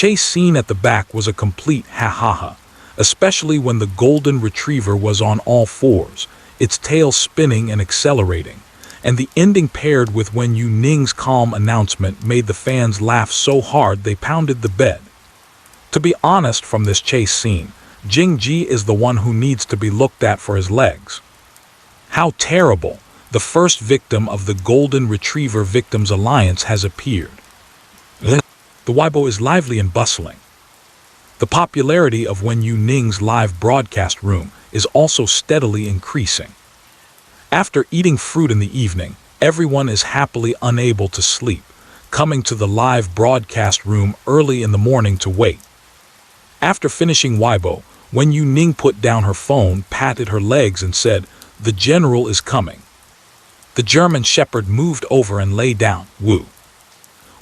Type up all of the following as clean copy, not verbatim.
chase scene at the back was a complete ha-ha-ha, especially when the golden retriever was on all fours, its tail spinning and accelerating, and the ending paired with Wen Youning's calm announcement made the fans laugh so hard they pounded the bed. To be honest, from this chase scene, Jingji is the one who needs to be looked at for his legs. How terrible! The first victim of the Golden Retriever Victims Alliance has appeared. The Weibo is lively and bustling. The popularity of Wen Youning's live broadcast room is also steadily increasing. After eating fruit in the evening, everyone is happily unable to sleep, coming to the live broadcast room early in the morning to wait. After finishing Weibo, Wen Youning put down her phone, patted her legs and said, "The general is coming." The German Shepherd moved over and lay down. Woo.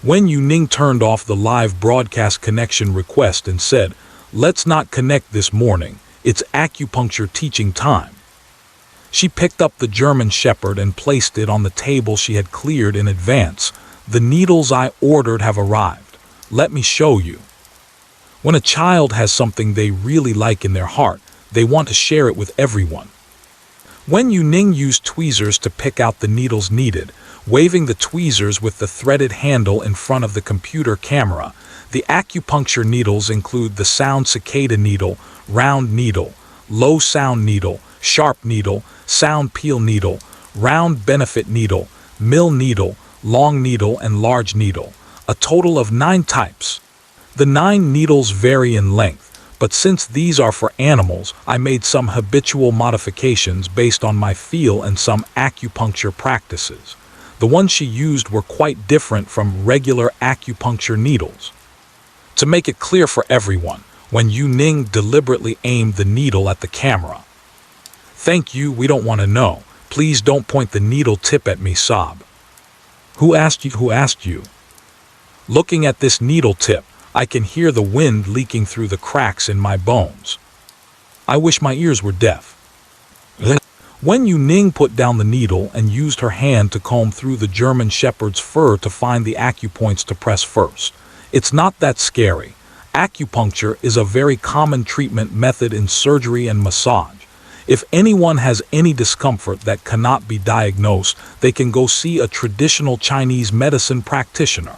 Wen Youning turned off the live broadcast connection request and said, "Let's not connect this morning, it's acupuncture teaching time." She picked up the German Shepherd and placed it on the table she had cleared in advance. "The needles I ordered have arrived. Let me show you." When a child has something they really like in their heart, they want to share it with everyone. Wen Youning used tweezers to pick out the needles needed, waving the tweezers with the threaded handle in front of the computer camera. The acupuncture needles include the sound cicada needle, round needle, low sound needle, sharp needle, sound peel needle, round benefit needle, mill needle, long needle, and large needle, a total of 9 types. The 9 needles vary in length, but since these are for animals, I made some habitual modifications based on my feel and some acupuncture practices. The ones she used were quite different from regular acupuncture needles. To make it clear for everyone, Wen Youning deliberately aimed the needle at the camera. "Thank you, we don't want to know. Please don't point the needle tip at me, sob." Who asked you? Who asked you? Looking at this needle tip, I can hear the wind leaking through the cracks in my bones. I wish my ears were deaf. Wen Youning put down the needle and used her hand to comb through the German Shepherd's fur to find the acupoints to press first. It's not that scary. Acupuncture is a very common treatment method in surgery and massage. If anyone has any discomfort that cannot be diagnosed, they can go see a traditional Chinese medicine practitioner.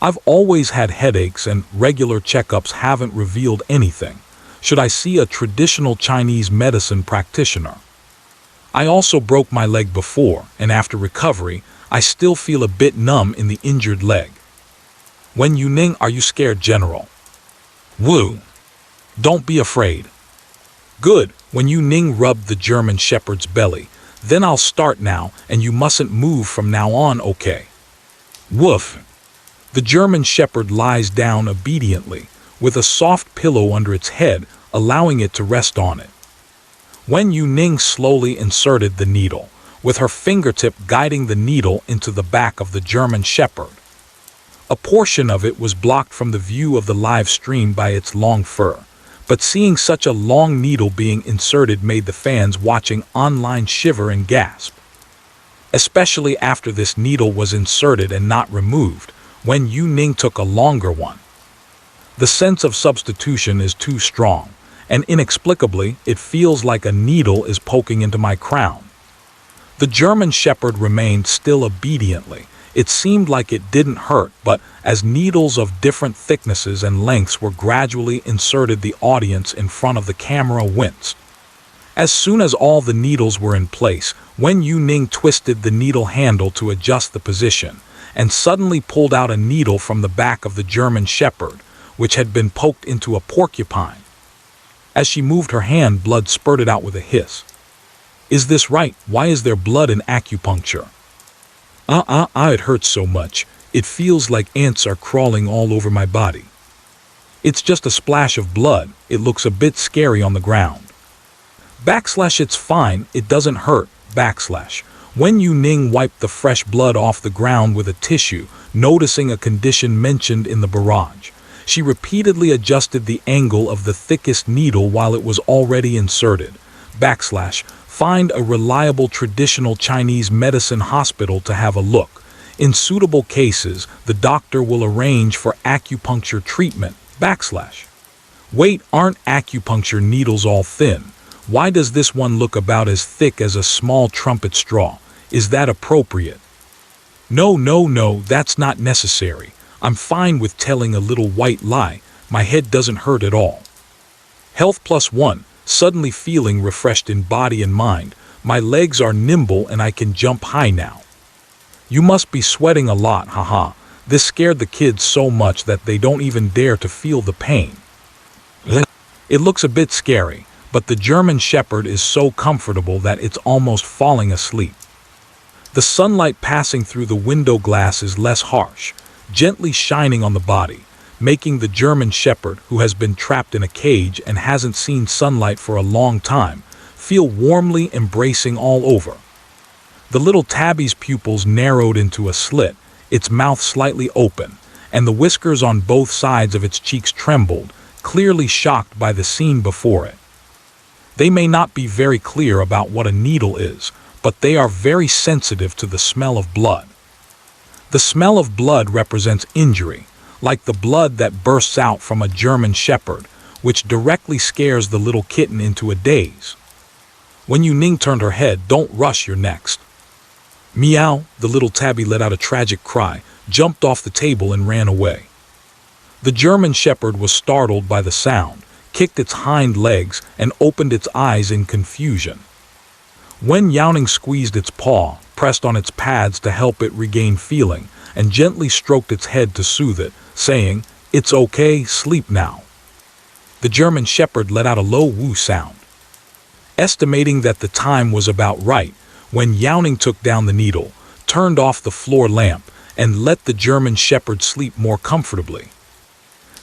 I've always had headaches and regular checkups haven't revealed anything. Should I see a traditional Chinese medicine practitioner? I also broke my leg before, and after recovery, I still feel a bit numb in the injured leg. Wen Youning, are you scared, General? Woo! Don't be afraid. Good. Wen Youning rubbed the German Shepherd's belly. Then I'll start now, and you mustn't move from now on, okay? Woof! The German Shepherd lies down obediently, with a soft pillow under its head, allowing it to rest on it. Wen Youning slowly inserted the needle, with her fingertip guiding the needle into the back of the German Shepherd. A portion of it was blocked from the view of the live stream by its long fur, but seeing such a long needle being inserted made the fans watching online shiver and gasp. Especially after this needle was inserted and not removed, Wen Youning took a longer one. The sense of substitution is too strong, and inexplicably, it feels like a needle is poking into my crown. The German Shepherd remained still obediently. It seemed like it didn't hurt, but as needles of different thicknesses and lengths were gradually inserted, the audience in front of the camera winced. As soon as all the needles were in place, Wen Youning twisted the needle handle to adjust the position, and suddenly pulled out a needle from the back of the German Shepherd, which had been poked into a porcupine. As she moved her hand, blood spurted out with a hiss. Is this right? Why is there blood in acupuncture? It hurts so much. It feels like ants are crawling all over my body. It's just a splash of blood. It looks a bit scary on the ground. It's fine. It doesn't hurt. Wen Youning wiped the fresh blood off the ground with a tissue, noticing a condition mentioned in the barrage. She repeatedly adjusted the angle of the thickest needle while it was already inserted. Find a reliable traditional Chinese medicine hospital to have a look. In suitable cases, the doctor will arrange for acupuncture treatment, / Wait, aren't acupuncture needles all thin? Why does this one look about as thick as a small trumpet straw? Is that appropriate? No, that's not necessary. I'm fine with telling a little white lie. My head doesn't hurt at all. Health +1, suddenly feeling refreshed in body and mind. My legs are nimble and I can jump high now. You must be sweating a lot, haha. This scared the kids so much that they don't even dare to feel the pain. It looks a bit scary, but the German Shepherd is so comfortable that it's almost falling asleep. The sunlight passing through the window glass is less harsh, gently shining on the body, making the German Shepherd, who has been trapped in a cage and hasn't seen sunlight for a long time, feel warmly embracing all over. The little tabby's pupils narrowed into a slit, its mouth slightly open, and the whiskers on both sides of its cheeks trembled, clearly shocked by the scene before it. They may not be very clear about what a needle is, but they are very sensitive to the smell of blood. The smell of blood represents injury, like the blood that bursts out from a German Shepherd, which directly scares the little kitten into a daze. Wen Youning turned her head. Don't rush, you're next. Meow, the little tabby let out a tragic cry, jumped off the table and ran away. The German Shepherd was startled by the sound, kicked its hind legs, and opened its eyes in confusion. Wen Youning squeezed its paw, pressed on its pads to help it regain feeling, and gently stroked its head to soothe it, saying, "It's okay, sleep now." The German Shepherd let out a low woo sound. Estimating that the time was about right, Wen Youning took down the needle, turned off the floor lamp, and let the German Shepherd sleep more comfortably.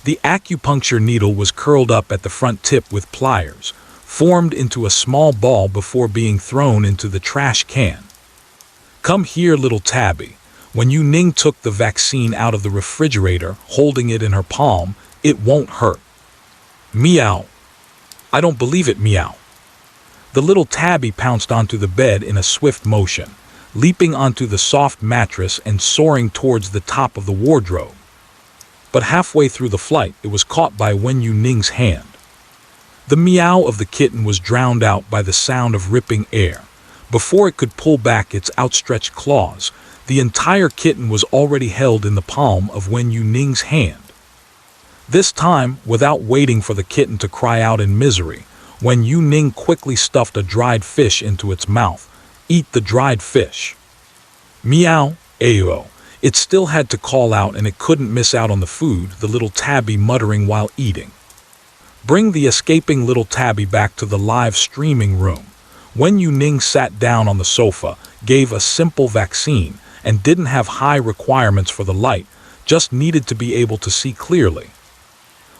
The acupuncture needle was curled up at the front tip with pliers, formed into a small ball before being thrown into the trash can. "Come here, little tabby." Wen Youning took the vaccine out of the refrigerator, holding it in her palm. "It won't hurt." Meow. "I don't believe it, meow." The little tabby pounced onto the bed in a swift motion, leaping onto the soft mattress and soaring towards the top of the wardrobe. But halfway through the flight, it was caught by Wen Youning's hand. The meow of the kitten was drowned out by the sound of ripping air. Before it could pull back its outstretched claws, the entire kitten was already held in the palm of Wen Youning's hand. This time, without waiting for the kitten to cry out in misery, Wen Youning quickly stuffed a dried fish into its mouth. "Eat the dried fish." Meow, ayo. It still had to call out and it couldn't miss out on the food, the little tabby muttering while eating. Bring the escaping little tabby back to the live streaming room. Wen Youning sat down on the sofa, gave a simple vaccine, and didn't have high requirements for the light, just needed to be able to see clearly.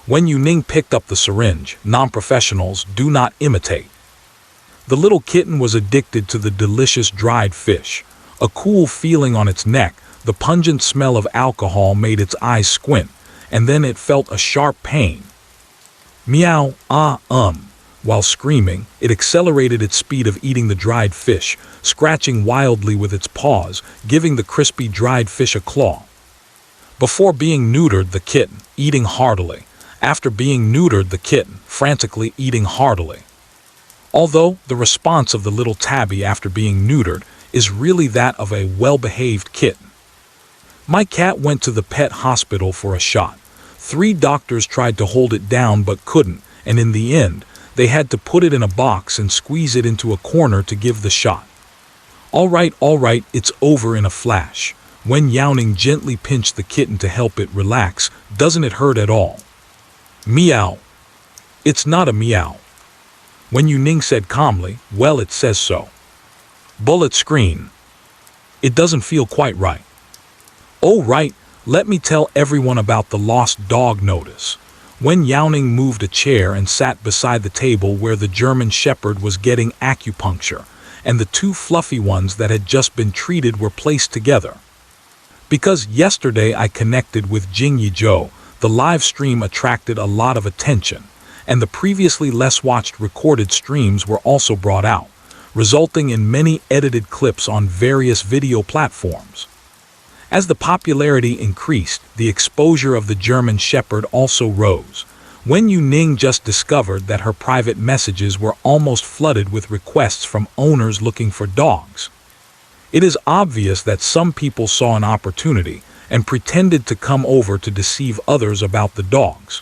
Wen Youning picked up the syringe. Non-professionals do not imitate. The little kitten was addicted to the delicious dried fish. A cool feeling on its neck, the pungent smell of alcohol made its eyes squint, and then it felt a sharp pain. Meow, While screaming, it accelerated its speed of eating the dried fish, scratching wildly with its paws, giving the crispy dried fish a claw. Before being neutered, the kitten, eating heartily. After being neutered, the kitten, frantically eating heartily. Although the response of the little tabby after being neutered is really that of a well-behaved kitten. My cat went to the pet hospital for a shot. 3 doctors tried to hold it down but couldn't, and in the end, they had to put it in a box and squeeze it into a corner to give the shot. All right, it's over in a flash. Wen Youning gently pinched the kitten to help it relax. Doesn't it hurt at all? Meow. It's not a meow. Wen Youning said calmly, well, it says so. Bullet screen. It doesn't feel quite right. Oh right, let me tell everyone about the lost dog notice. Wen Youning moved a chair and sat beside the table where the German Shepherd was getting acupuncture, and the 2 fluffy ones that had just been treated were placed together. Because yesterday I connected with Jing Yizhou, the live stream attracted a lot of attention, and the previously less watched recorded streams were also brought out, resulting in many edited clips on various video platforms. As the popularity increased, the exposure of the German Shepherd also rose. Wen Youning just discovered that her private messages were almost flooded with requests from owners looking for dogs. It is obvious that some people saw an opportunity and pretended to come over to deceive others about the dogs.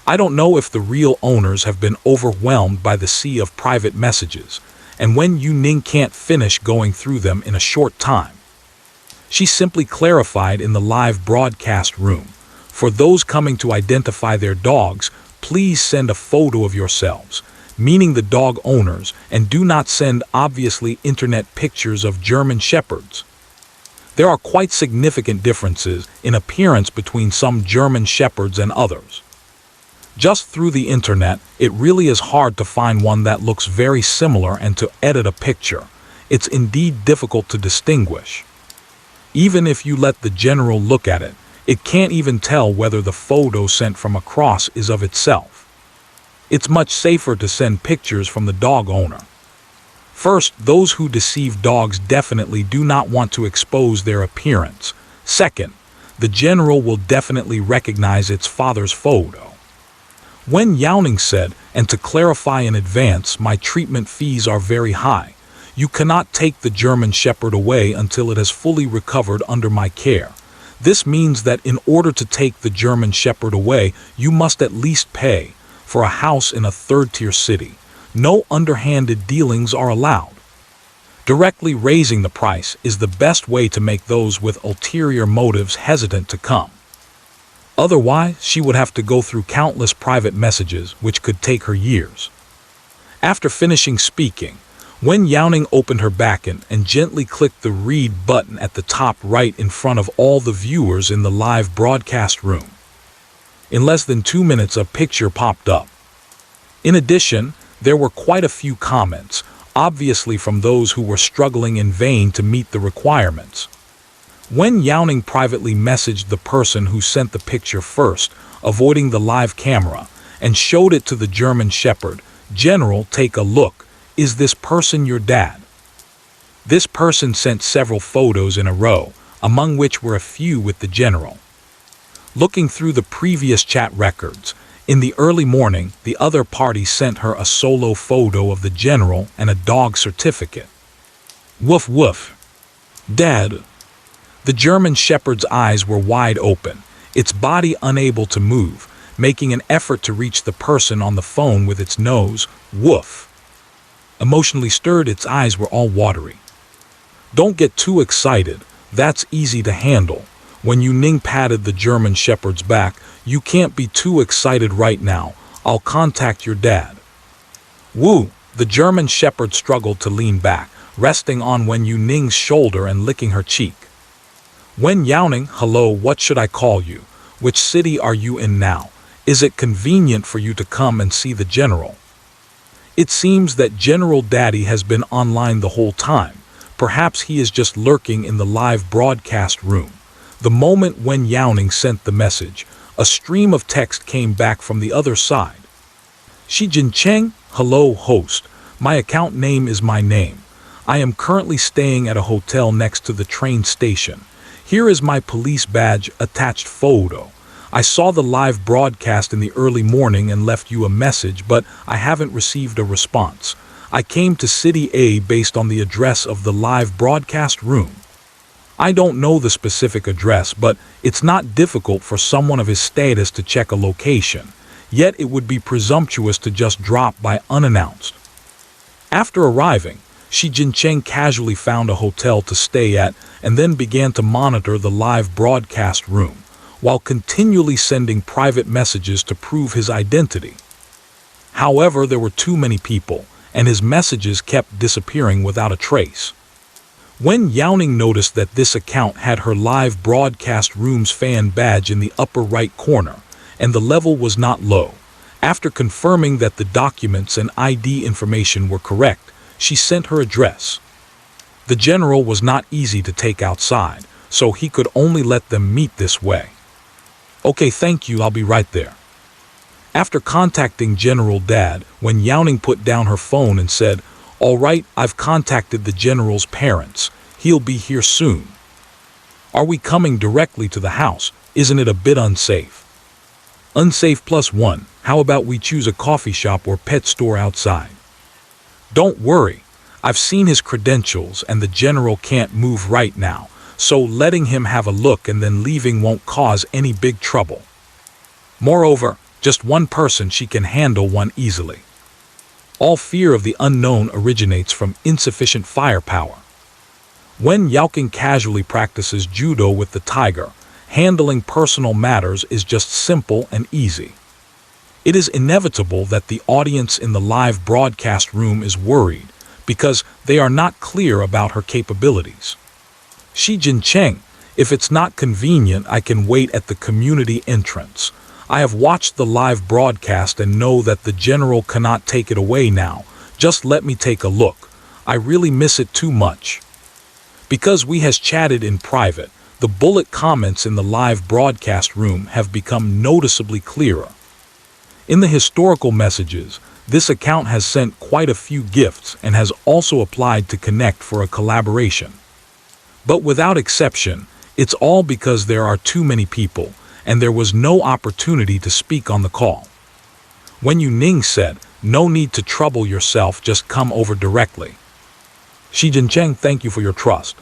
I don't know if the real owners have been overwhelmed by the sea of private messages, and Wen Youning can't finish going through them in a short time. She simply clarified in the live broadcast room, "For those coming to identify their dogs, please send a photo of yourselves," meaning the dog owners, and do not send obviously internet pictures of German Shepherds. There are quite significant differences in appearance between some German Shepherds and others. Just through the internet, it really is hard to find one that looks very similar, and to edit a picture, it's indeed difficult to distinguish. Even if you let the general look at it, it can't even tell whether the photo sent from across is of itself. It's much safer to send pictures from the dog owner. First, those who deceive dogs definitely do not want to expose their appearance. Second, the general will definitely recognize its father's photo. Wen Youning said, and to clarify in advance, my treatment fees are very high. You cannot take the German Shepherd away until it has fully recovered under my care. This means that in order to take the German Shepherd away, you must at least pay for a house in a third-tier city. No underhanded dealings are allowed. Directly raising the price is the best way to make those with ulterior motives hesitant to come. Otherwise, she would have to go through countless private messages, which could take her years. After finishing speaking, Wen Youning opened her backend and gently clicked the read button at the top right in front of all the viewers in the live broadcast room. In less than 2 minutes, a picture popped up. In addition, there were quite a few comments, obviously from those who were struggling in vain to meet the requirements. Wen Youning privately messaged the person who sent the picture first, avoiding the live camera, and showed it to the German Shepherd. "General, take a look. Is this person your dad?" This person sent several photos in a row, among which were a few with the general. Looking through the previous chat records, in the early morning, the other party sent her a solo photo of the general and a dog certificate. Woof woof. Dad. The German Shepherd's eyes were wide open, its body unable to move, making an effort to reach the person on the phone with its nose. Woof. Emotionally stirred, its eyes were all watery. "Don't get too excited, that's easy to handle." When Youning patted the German Shepherd's back, "You can't be too excited right now, I'll contact your dad." Woo! The German Shepherd struggled to lean back, resting on Wen Youning's shoulder and licking her cheek. "Wen Youning, hello, what should I call you? Which city are you in now? Is it convenient for you to come and see the general?" It seems that General Daddy has been online the whole time. Perhaps he is just lurking in the live broadcast room. The moment Wen Youning sent the message, a stream of text came back from the other side. "Xi Jincheng, hello host. My account name is my name. I am currently staying at a hotel next to the train station. Here is my police badge, attached photo. I saw the live broadcast in the early morning and left you a message, but I haven't received a response. I came to City A based on the address of the live broadcast room. I don't know the specific address, but it's not difficult for someone of his status to check a location. Yet it would be presumptuous to just drop by unannounced." After arriving, Xi Jincheng casually found a hotel to stay at and then began to monitor the live broadcast room, while continually sending private messages to prove his identity. However, there were too many people, and his messages kept disappearing without a trace. Wen Youning noticed that this account had her live broadcast room's fan badge in the upper right corner, and the level was not low. After confirming that the documents and ID information were correct, she sent her address. The general was not easy to take outside, so he could only let them meet this way. "Okay, thank you, I'll be right there." After contacting General Dad, Wen Youning put down her phone and said, "All right, I've contacted the general's parents. He'll be here soon." Are we coming directly to the house? Isn't it a bit unsafe? Unsafe +1. How about we choose a coffee shop or pet store outside? Don't worry. I've seen his credentials and the general can't move right now, so letting him have a look and then leaving won't cause any big trouble. Moreover, just one person, she can handle one easily. All fear of the unknown originates from insufficient firepower. Wen Youning casually practices judo with the tiger. Handling personal matters is just simple and easy. It is inevitable that the audience in the live broadcast room is worried because they are not clear about her capabilities. Xi Jinping, if it's not convenient, I can wait at the community entrance. I have watched the live broadcast and know that the general cannot take it away now. Just let me take a look. I really miss it too much. Because we has chatted in private, the bullet comments in the live broadcast room have become noticeably clearer. In the historical messages, this account has sent quite a few gifts and has also applied to connect for a collaboration. But without exception, it's all because there are too many people, and there was no opportunity to speak on the call. Wen Youning said, "No need to trouble yourself, just come over directly." Xi Jinping, thank you for your trust.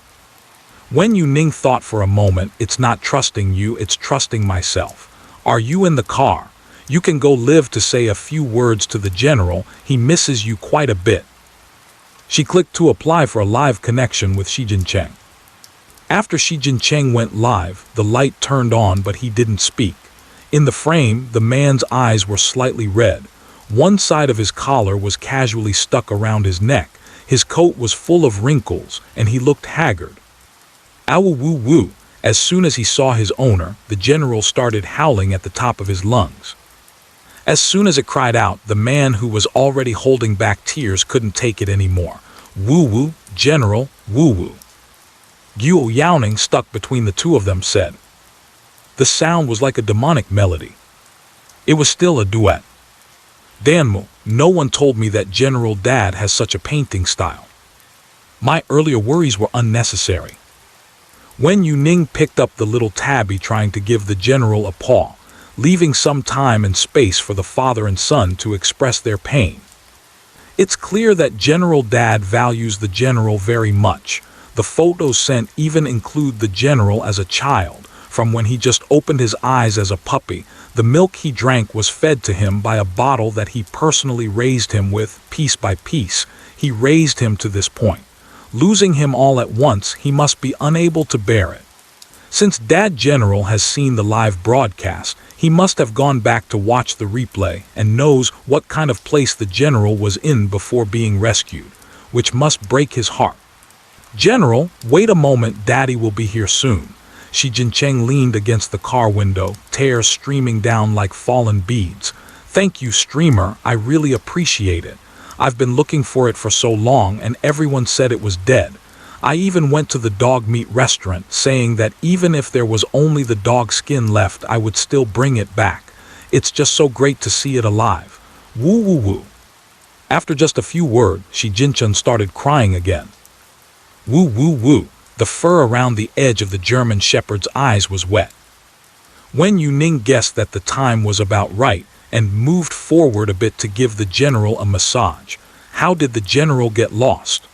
Wen Youning thought for a moment, it's not trusting you, it's trusting myself. Are you in the car? You can go live to say a few words to the general, he misses you quite a bit. She clicked to apply for a live connection with Xi Jinping. After Xi Jinping went live, the light turned on but he didn't speak. In the frame, the man's eyes were slightly red. One side of his collar was casually stuck around his neck. His coat was full of wrinkles, and he looked haggard. Ow woo woo. As soon as he saw his owner, the general started howling at the top of his lungs. As soon as it cried out, the man who was already holding back tears couldn't take it anymore. Woo woo, general, woo woo. Wen Youning, stuck between the two of them, said. The sound was like a demonic melody. It was still a duet. Danmu, no one told me that General Dad has such a painting style. My earlier worries were unnecessary. Wen Youning picked up the little tabby, trying to give the general a paw, leaving some time and space for the father and son to express their pain. It's clear that General Dad values the general very much. The photos sent even include the general as a child, from when he just opened his eyes as a puppy. The milk he drank was fed to him by a bottle that he personally raised him with, piece by piece. He raised him to this point. Losing him all at once, he must be unable to bear it. Since Dad General has seen the live broadcast, he must have gone back to watch the replay and knows what kind of place the general was in before being rescued, which must break his heart. General, wait a moment, Daddy will be here soon. Xi Jinping leaned against the car window, tears streaming down like fallen beads. Thank you, streamer, I really appreciate it. I've been looking for it for so long and everyone said it was dead. I even went to the dog meat restaurant saying that even if there was only the dog skin left, I would still bring it back. It's just so great to see it alive. Woo woo woo. After just a few words, Xi Jinping started crying again. Woo woo woo. The fur around the edge of the German shepherd's eyes was wet. Wen Youning guessed that the time was about right and moved forward a bit to give the general a massage. How did the general get lost?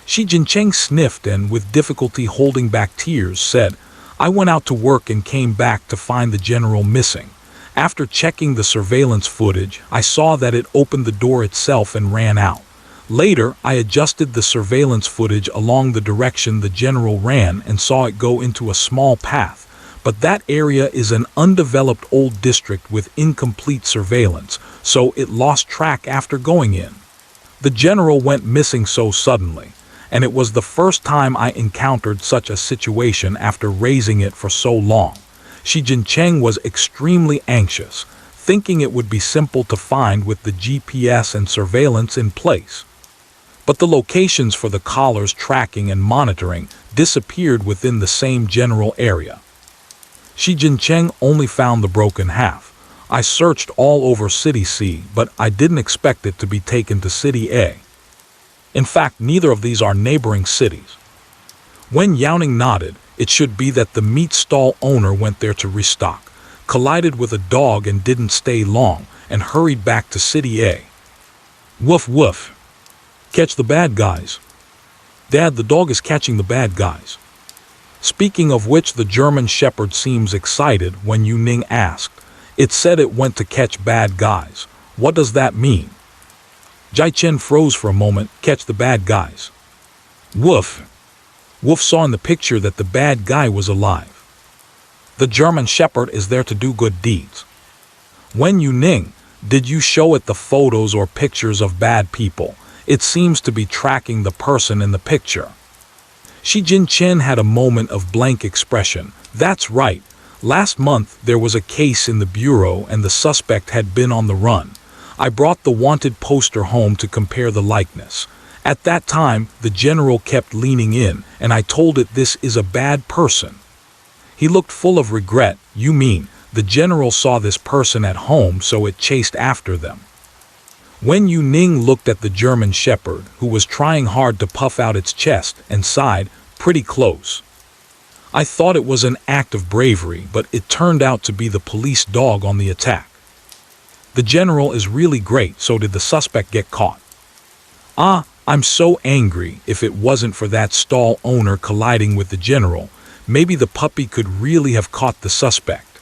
Xi Jinping sniffed and, with difficulty holding back tears, said, I went out to work and came back to find the general missing. After checking the surveillance footage, I saw that it opened the door itself and ran out. Later, I adjusted the surveillance footage along the direction the general ran and saw it go into a small path. But that area is an undeveloped old district with incomplete surveillance, so it lost track after going in. The general went missing so suddenly, and it was the first time I encountered such a situation after raising it for so long. Xi Jinping was extremely anxious, thinking it would be simple to find with the GPS and surveillance in place. But the locations for the collar's tracking and monitoring disappeared within the same general area. Xi Jinping only found the broken half. I searched all over City C, but I didn't expect it to be taken to City A. In fact, neither of these are neighboring cities. Wen Youning nodded. It should be that the meat stall owner went there to restock, collided with a dog and didn't stay long, and hurried back to City A. Woof woof. Catch the bad guys. Dad, the dog is catching the bad guys. Speaking of which, the German Shepherd seems excited when Youning asked. It said it went to catch bad guys. What does that mean? Jai Chen froze for a moment. Catch the bad guys. Woof. Woof saw in the picture that the bad guy was alive. The German Shepherd is there to do good deeds. Wen Youning, did you show it the photos or pictures of bad people? It seems to be tracking the person in the picture. Shi Jinchen had a moment of blank expression. That's right. Last month there was a case in the bureau and the suspect had been on the run. I brought the wanted poster home to compare the likeness. At that time, the general kept leaning in, and I told it this is a bad person. He looked full of regret. You mean, the general saw this person at home, so it chased after them. Wen Youning looked at the German Shepherd, who was trying hard to puff out its chest, and sighed, pretty close. I thought it was an act of bravery, but it turned out to be the police dog on the attack. The general is really great, so did the suspect get caught? I'm so angry. If it wasn't for that stall owner colliding with the general, maybe the puppy could really have caught the suspect.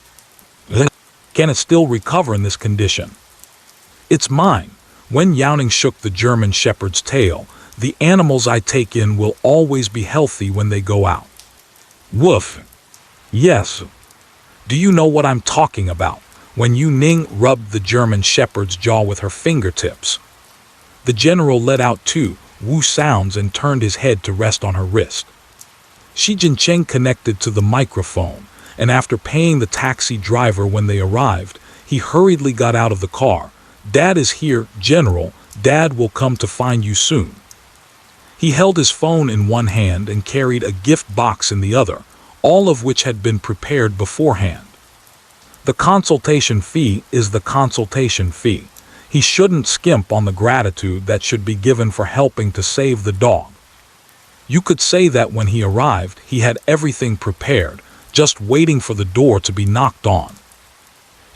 Can it still recover in this condition? It's mine. Wen Youning shook the German Shepherd's tail. The animals I take in will always be healthy when they go out. Woof. Yes. Do you know what I'm talking about? Wen Youning rubbed the German Shepherd's jaw with her fingertips. The general let out two woo sounds and turned his head to rest on her wrist. Shi Jincheng connected to the microphone, and after paying the taxi driver when they arrived, he hurriedly got out of the car. Dad is here, General. Dad will come to find you soon. He held his phone in one hand and carried a gift box in the other, all of which had been prepared beforehand. The consultation fee is the consultation fee. He shouldn't skimp on the gratitude that should be given for helping to save the dog. You could say that when he arrived, he had everything prepared, just waiting for the door to be knocked on.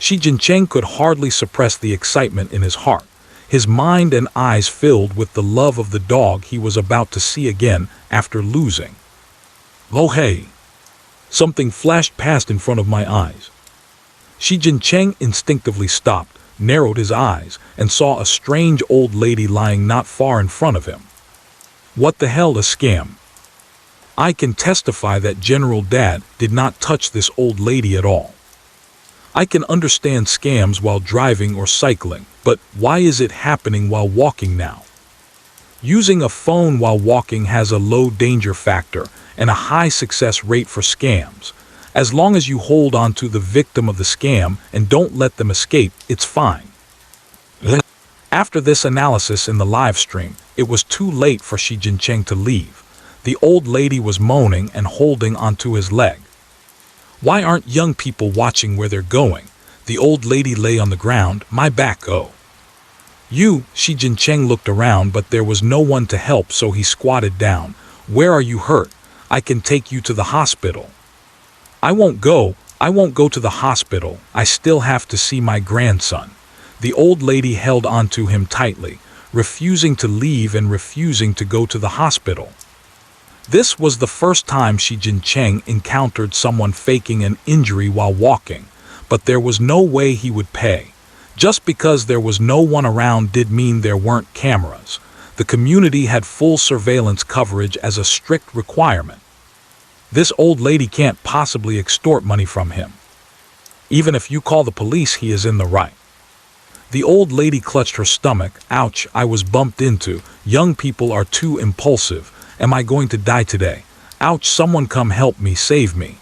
Shi Jincheng could hardly suppress the excitement in his heart. His mind and eyes filled with the love of the dog he was about to see again after losing. Oh hey! Something flashed past in front of my eyes. Shi Jincheng instinctively stopped, narrowed his eyes, and saw a strange old lady lying not far in front of him. What the hell, a scam? I can testify that General Dad did not touch this old lady at all. I can understand scams while driving or cycling, but why is it happening while walking now? Using a phone while walking has a low danger factor and a high success rate for scams. As long as you hold on to the victim of the scam and don't let them escape, it's fine. After this analysis in the live stream, it was too late for Shi Jincheng to leave. The old lady was moaning and holding onto his leg. Why aren't young people watching where they're going? The old lady lay on the ground. My back, oh. Shi Jincheng looked around, but there was no one to help, so he squatted down. Where are you hurt? I can take you to the hospital. I won't go to the hospital. I still have to see my grandson. The old lady held onto him tightly, refusing to leave and refusing to go to the hospital. This was the first time Shi Jincheng encountered someone faking an injury while walking, but there was no way he would pay. Just because there was no one around did mean there weren't cameras. The community had full surveillance coverage as a strict requirement. This old lady can't possibly extort money from him. Even if you call the police, he is in the right. The old lady clutched her stomach. Ouch, I was bumped into. Young people are too impulsive. Am I going to die today? Ouch, someone come help me, save me.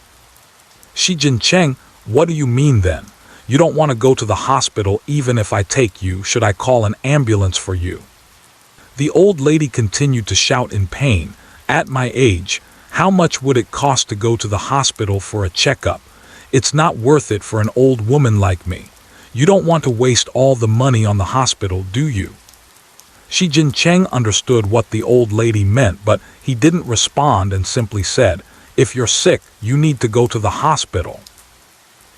Shi Jincheng, what do you mean then? You don't want to go to the hospital even if I take you. Should I call an ambulance for you? The old lady continued to shout in pain. At my age, how much would it cost to go to the hospital for a checkup? It's not worth it for an old woman like me. You don't want to waste all the money on the hospital, do you? Shi Jincheng understood what the old lady meant, but he didn't respond and simply said, If you're sick, you need to go to the hospital."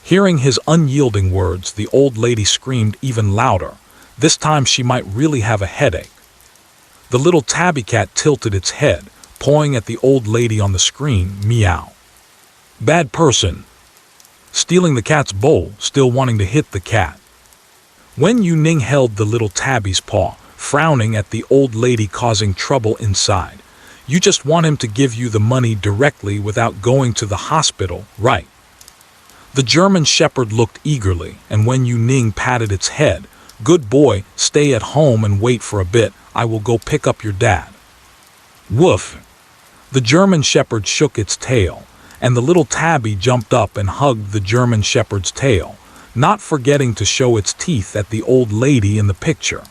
Hearing his unyielding words, the old lady screamed even louder. This time she might really have a headache. The little tabby cat tilted its head, pawing at the old lady on the screen. Meow. Bad person. Stealing the cat's bowl, still wanting to hit the cat. Wen Youning held the little tabby's paw, frowning at the old lady causing trouble inside. You just want him to give you the money directly without going to the hospital, right? The German shepherd looked eagerly, and Wen Youning patted its head. Good boy, stay at home and wait for a bit. I will go pick up your dad. Woof. The German shepherd shook its tail, and the little tabby jumped up and hugged the German shepherd's tail, not forgetting to show its teeth at the old lady in the picture.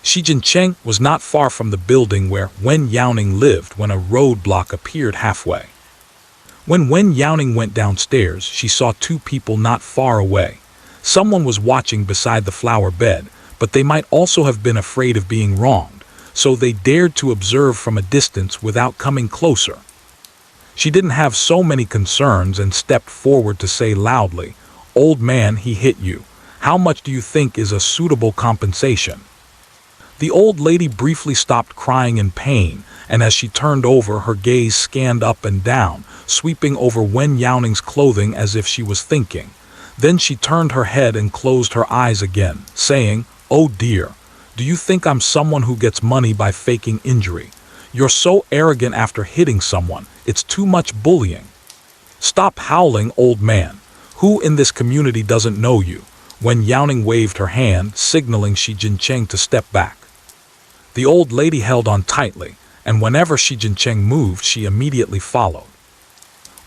Xi Jinping was not far from the building where Wen Youning lived when a roadblock appeared halfway. When Wen Youning went downstairs, she saw two people not far away. Someone was watching beside the flower bed, but they might also have been afraid of being wronged, so they dared to observe from a distance without coming closer. She didn't have so many concerns and stepped forward to say loudly, "Old man, he hit you. How much do you think is a suitable compensation?" The old lady briefly stopped crying in pain, and as she turned over, her gaze scanned up and down, sweeping over Wen Youning's clothing as if she was thinking. Then she turned her head and closed her eyes again, saying, "Oh dear, do you think I'm someone who gets money by faking injury? You're so arrogant after hitting someone. It's too much bullying. Stop howling, old man. Who in this community doesn't know you?" Wen Youning waved her hand, signaling Xi Jinping to step back. The old lady held on tightly, and whenever Xi Jinping moved, she immediately followed.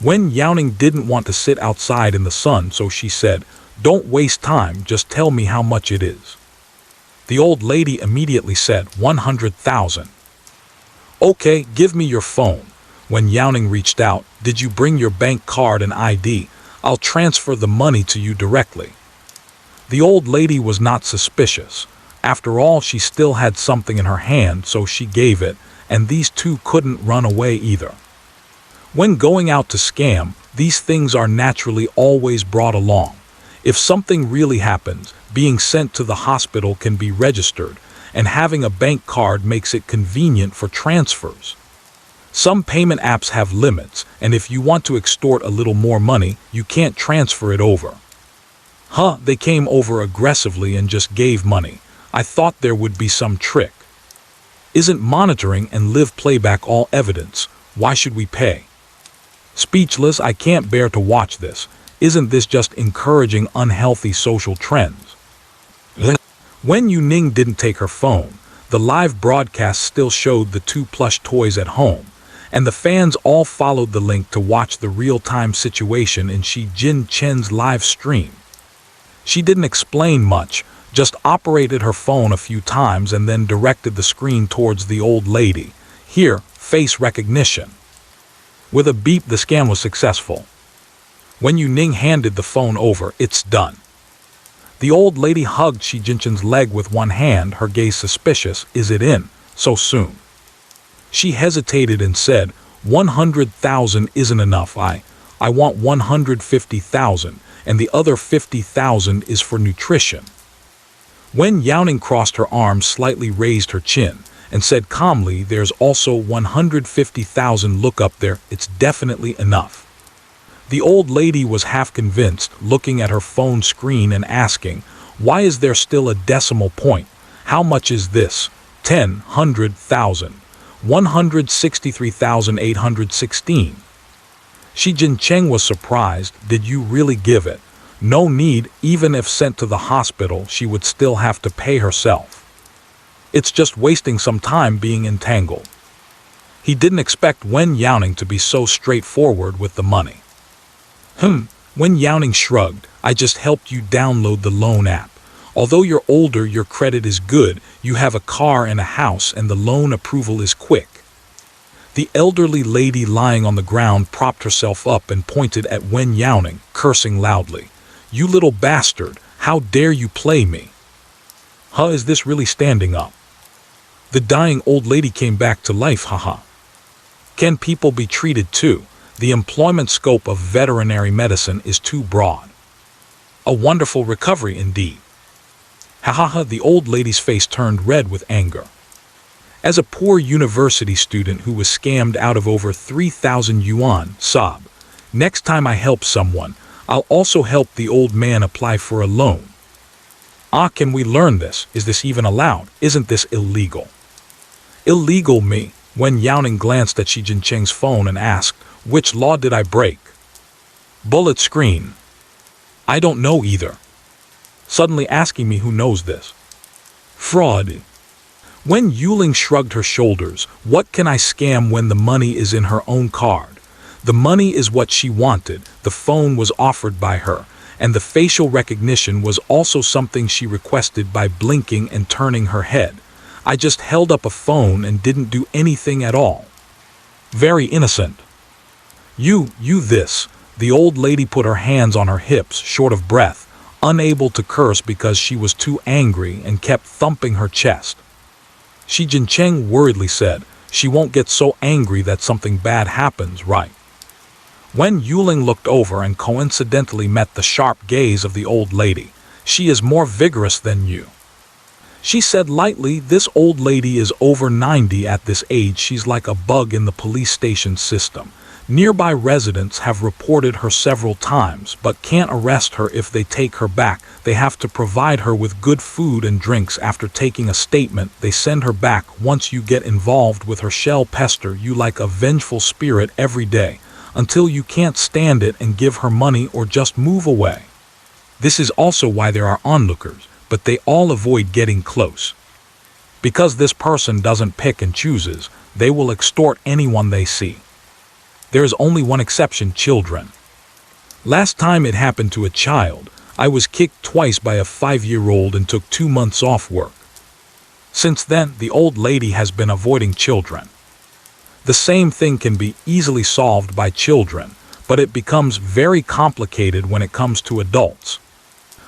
Wen Youning didn't want to sit outside in the sun, so she said, "Don't waste time, just tell me how much it is." The old lady immediately said, 100,000. "Okay, give me your phone." When Youning reached out, "Did you bring your bank card and ID? I'll transfer the money to you directly." The old lady was not suspicious. After all, she still had something in her hand, so she gave it, and these two couldn't run away either. When going out to scam, these things are naturally always brought along. If something really happens, being sent to the hospital can be registered, and having a bank card makes it convenient for transfers. Some payment apps have limits, and if you want to extort a little more money, you can't transfer it over. They came over aggressively and just gave money. I thought there would be some trick. Isn't monitoring and live playback all evidence? Why should we pay? Speechless, I can't bear to watch this. Isn't this just encouraging unhealthy social trends? Wen Youning didn't take her phone. The live broadcast still showed the two plush toys at home, and the fans all followed the link to watch the real-time situation in Xi Jinping's live stream. She didn't explain much, just operated her phone a few times and then directed the screen towards the old lady. Here, face recognition. With a beep, the scan was successful. When Youning handed the phone over, "It's done." The old lady hugged Xi Jinping's leg with one hand, her gaze suspicious. "Is it in? So soon?" She hesitated and said, 100,000 isn't enough. I want 150,000, and the other 50,000 is for nutrition. Wen Youning crossed her arms, slightly raised her chin, and said calmly, "There's also 150,000. Look up there, it's definitely enough." The old lady was half convinced, looking at her phone screen and asking, "Why is there still a decimal point? How much is this? 10, 100,000, 163,816. Xi Jinping was surprised. "Did you really give it?" "No need, even if sent to the hospital, she would still have to pay herself. It's just wasting some time being entangled." He didn't expect Wen Youning to be so straightforward with the money. Wen Youning shrugged. "I just helped you download the loan app. Although you're older, your credit is good, you have a car and a house, and the loan approval is quick." The elderly lady lying on the ground propped herself up and pointed at Wen Youning, cursing loudly. "You little bastard, how dare you play me? Is this really standing up?" The dying old lady came back to life, haha. Can people be treated too? The employment scope of veterinary medicine is too broad. A wonderful recovery indeed. Ha ha ha, the old lady's face turned red with anger. As a poor university student who was scammed out of over 3,000 yuan, sob, next time I help someone, I'll also help the old man apply for a loan. Ah, can we learn this? Is this even allowed? Isn't this illegal? Illegal me? Wen Youning glanced at Xi Jinping's phone and asked, which law did I break? Bullet screen. I don't know either. Suddenly asking me who knows this. Fraud. Wen Youning shrugged her shoulders. What can I scam when the money is in her own card? The money is what she wanted, the phone was offered by her, and the facial recognition was also something she requested by blinking and turning her head. I just held up a phone and didn't do anything at all. Very innocent. You this. The old lady put her hands on her hips, short of breath, unable to curse because she was too angry and kept thumping her chest. Xi Jinping worriedly said, she won't get so angry that something bad happens, right? Wen Youning looked over and coincidentally met the sharp gaze of the old lady. She is more vigorous than you. She said lightly, this old lady is over 90 at this age. She's like a bug in the police station system. Nearby residents have reported her several times, but can't arrest her if they take her back. They have to provide her with good food and drinks. After taking a statement, they send her back. Once you get involved with her, she'll pester you like a vengeful spirit every day, until you can't stand it and give her money or just move away. This is also why there are onlookers, but they all avoid getting close. Because this person doesn't pick and chooses, they will extort anyone they see. There is only one exception: children. Last time it happened to a child, I was kicked twice by a 5-year-old and took 2 months off work. Since then, the old lady has been avoiding children. The same thing can be easily solved by children, but it becomes very complicated when it comes to adults.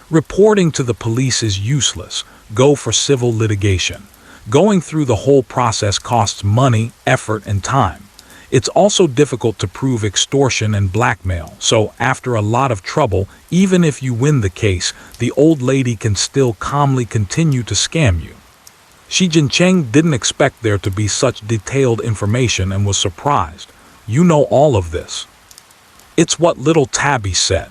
Reporting to the police is useless. Go for civil litigation. Going through the whole process costs money, effort, and time. It's also difficult to prove extortion and blackmail, so after a lot of trouble, even if you win the case, the old lady can still calmly continue to scam you. Xi Jinping didn't expect there to be such detailed information and was surprised. You know all of this. It's what little Tabby said.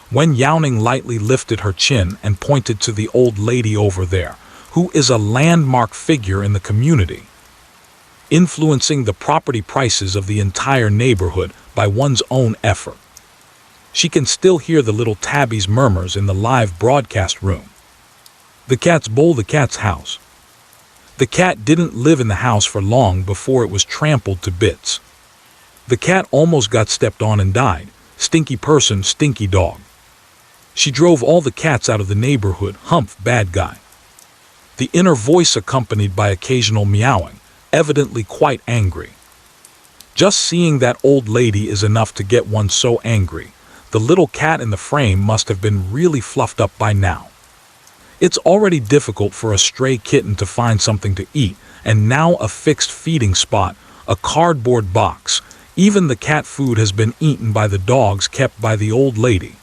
Wen Youning lightly lifted her chin and pointed to the old lady over there, who is a landmark figure in the community, influencing the property prices of the entire neighborhood by one's own effort. She can still hear the little Tabby's murmurs in the live broadcast room. The cat's bowl, the cat's house. The cat didn't live in the house for long before it was trampled to bits. The cat almost got stepped on and died. Stinky person, stinky dog. She drove all the cats out of the neighborhood. Humph, bad guy. The inner voice accompanied by occasional meowing, evidently quite angry. Just seeing that old lady is enough to get one so angry. The little cat in the frame must have been really fluffed up by now. It's already difficult for a stray kitten to find something to eat, and now a fixed feeding spot, a cardboard box. Even the cat food has been eaten by the dogs kept by the old lady.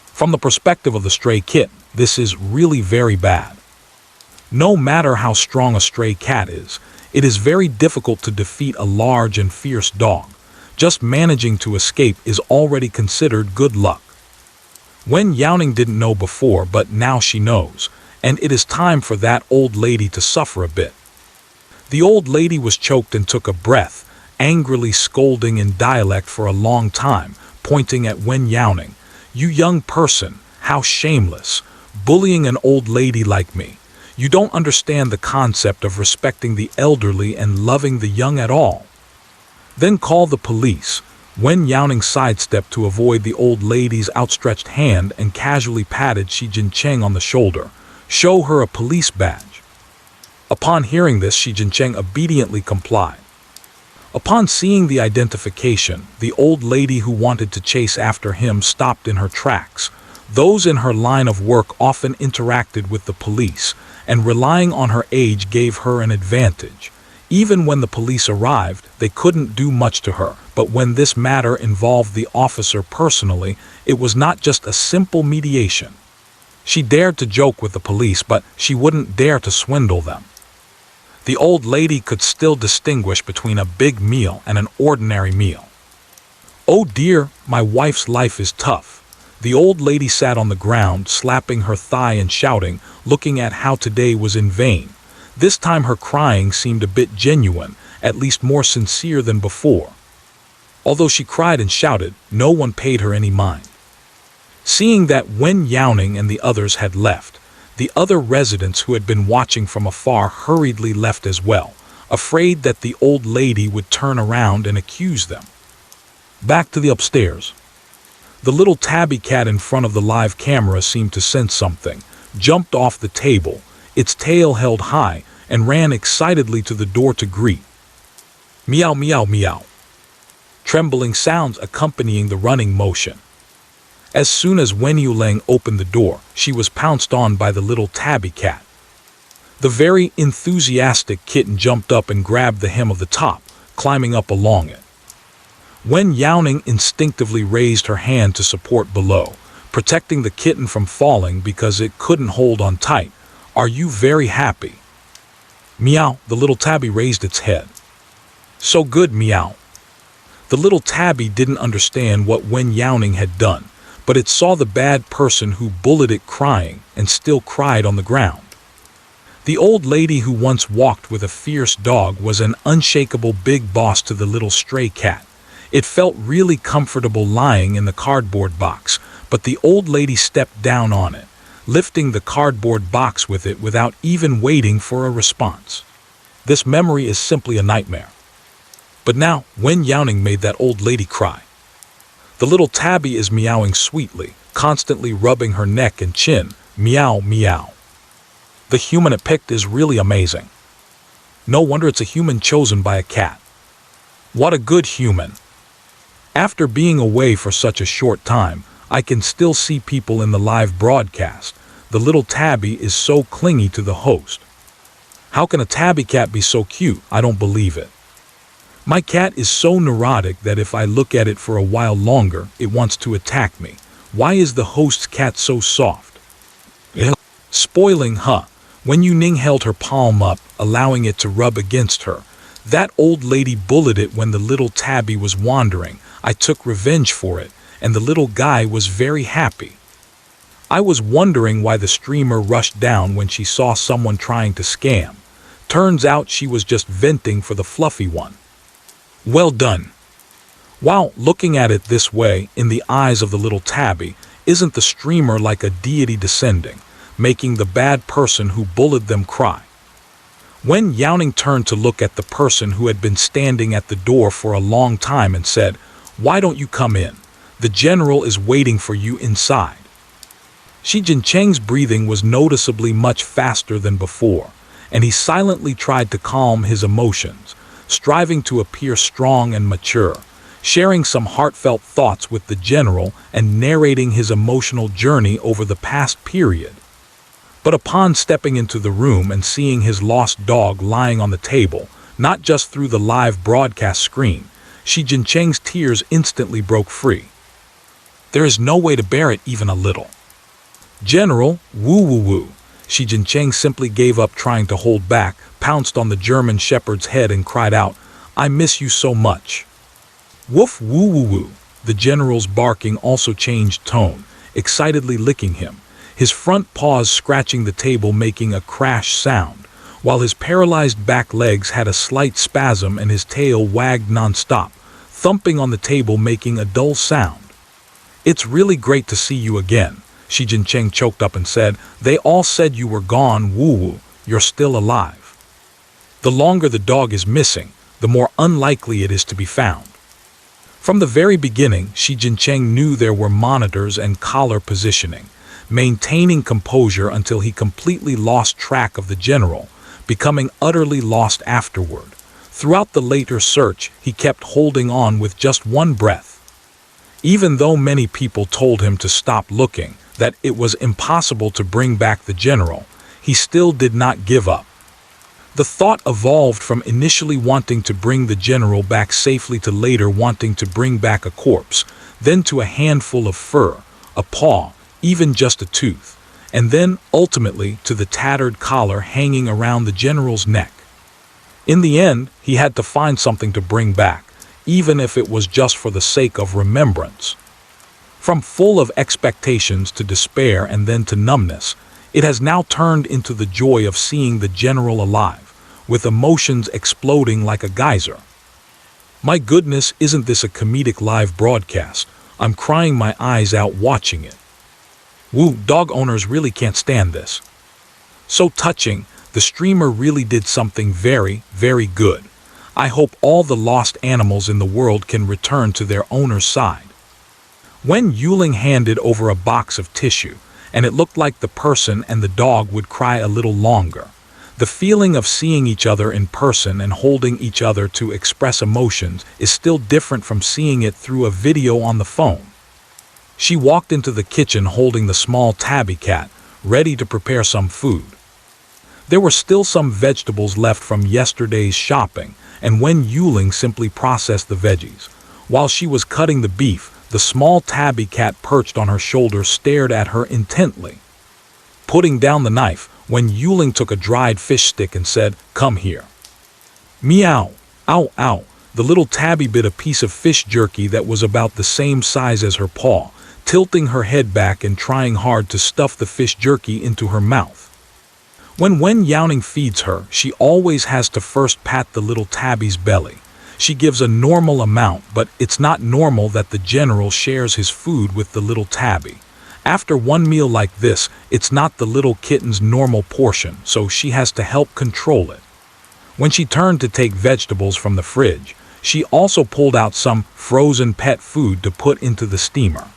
From the perspective of the stray kitten, this is really very bad. No matter how strong a stray cat is, it is very difficult to defeat a large and fierce dog. Just managing to escape is already considered good luck. Wen Youning didn't know before, but now she knows, and it is time for that old lady to suffer a bit. The old lady was choked and took a breath, angrily scolding in dialect for a long time, pointing at Wen Youning. You young person, how shameless, bullying an old lady like me. You don't understand the concept of respecting the elderly and loving the young at all. Then call the police. Wen Youning sidestepped to avoid the old lady's outstretched hand and casually patted Xi Jinping on the shoulder. Show her a police badge. Upon hearing this, Xi Jinping obediently complied. Upon seeing the identification, the old lady who wanted to chase after him stopped in her tracks. Those in her line of work often interacted with the police, and relying on her age gave her an advantage. Even when the police arrived, they couldn't do much to her, but when this matter involved the officer personally, it was not just a simple mediation. She dared to joke with the police, but she wouldn't dare to swindle them. The old lady could still distinguish between a big meal and an ordinary meal. "Oh dear, my wife's life is tough." The old lady sat on the ground, slapping her thigh and shouting, looking at how today was in vain. This time her crying seemed a bit genuine, at least more sincere than before. Although she cried and shouted, no one paid her any mind. Seeing that Wen Youning and the others had left, the other residents who had been watching from afar hurriedly left as well, afraid that the old lady would turn around and accuse them. Back to the upstairs. The little tabby cat in front of the live camera seemed to sense something, jumped off the table, its tail held high, and ran excitedly to the door to greet. Meow, meow, meow. Trembling sounds accompanying the running motion. As soon as Wen Youning opened the door, she was pounced on by the little tabby cat. The very enthusiastic kitten jumped up and grabbed the hem of the top, climbing up along it. Wen Youning instinctively raised her hand to support below, protecting the kitten from falling because it couldn't hold on tight. "Are you very happy?" Meow, the little tabby raised its head. "So good, meow." The little tabby didn't understand what Wen Youning had done, but it saw the bad person who bullied it crying and still cried on the ground. The old lady who once walked with a fierce dog was an unshakable big boss to the little stray cat. It felt really comfortable lying in the cardboard box, but the old lady stepped down on it, lifting the cardboard box with it without even waiting for a response. This memory is simply a nightmare. But now, Wen Youning made that old lady cry. The little tabby is meowing sweetly, constantly rubbing her neck and chin. Meow, meow. The human it picked is really amazing. No wonder it's a human chosen by a cat. What a good human. After being away for such a short time, I can still see people in the live broadcast. The little tabby is so clingy to the host. How can a tabby cat be so cute? I don't believe it. My cat is so neurotic that if I look at it for a while longer, it wants to attack me. Why is the host's cat so soft? Spoiling, huh? Wen Youning held her palm up, allowing it to rub against her. That old lady bullied it when the little tabby was wandering. I took revenge for it, and the little guy was very happy. I was wondering why the streamer rushed down when she saw someone trying to scam. Turns out she was just venting for the fluffy one. Well done. Wow, looking at it this way, in the eyes of the little tabby, isn't the streamer like a deity descending, making the bad person who bullied them cry? Wen Youning turned to look at the person who had been standing at the door for a long time and said, "Why don't you come in? The general is waiting for you inside." Xi Jinping's breathing was noticeably much faster than before, and he silently tried to calm his emotions, striving to appear strong and mature, sharing some heartfelt thoughts with the general and narrating his emotional journey over the past period. But upon stepping into the room and seeing his lost dog lying on the table, not just through the live broadcast screen, Xi Jinping's tears instantly broke free. There is no way to bear it even a little. "General, woo woo woo." Xi Jinping simply gave up trying to hold back, pounced on the German shepherd's head and cried out, "I miss you so much." "Woof woo woo woo." The general's barking also changed tone, excitedly licking him, his front paws scratching the table making a crash sound, while his paralyzed back legs had a slight spasm and his tail wagged non-stop, thumping on the table making a dull sound. "It's really great to see you again." Xi Jinping choked up and said, "They all said you were gone, woo-woo. You're still alive." The longer the dog is missing, the more unlikely it is to be found. From the very beginning, Xi Jinping knew there were monitors and collar positioning, maintaining composure until he completely lost track of the general, becoming utterly lost afterward. Throughout the later search, he kept holding on with just one breath. Even though many people told him to stop looking, that it was impossible to bring back the general, he still did not give up. The thought evolved from initially wanting to bring the general back safely to later wanting to bring back a corpse, then to a handful of fur, a paw, even just a tooth, and then, ultimately, to the tattered collar hanging around the general's neck. In the end, he had to find something to bring back, even if it was just for the sake of remembrance. From full of expectations to despair and then to numbness, it has now turned into the joy of seeing the general alive, with emotions exploding like a geyser. My goodness, isn't this a comedic live broadcast? I'm crying my eyes out watching it. Woo, dog owners really can't stand this. So touching, the streamer really did something very, very good. I hope all the lost animals in the world can return to their owner's side. Wen Youning handed over a box of tissue, and it looked like the person and the dog would cry a little longer. The feeling of seeing each other in person and holding each other to express emotions is still different from seeing it through a video on the phone. She walked into the kitchen holding the small tabby cat, ready to prepare some food. There were still some vegetables left from yesterday's shopping, and Wen Youning simply processed the veggies. While she was cutting the beef, the small tabby cat perched on her shoulder stared at her intently. Putting down the knife, Wen Youning took a dried fish stick and said, "Come here." Meow. Ow, ow. The little tabby bit a piece of fish jerky that was about the same size as her paw, tilting her head back and trying hard to stuff the fish jerky into her mouth. When Wen Youning feeds her, she always has to first pat the little tabby's belly. She gives a normal amount, but it's not normal that the general shares his food with the little tabby. After one meal like this, it's not the little kitten's normal portion, so she has to help control it. When she turned to take vegetables from the fridge, she also pulled out some frozen pet food to put into the steamer.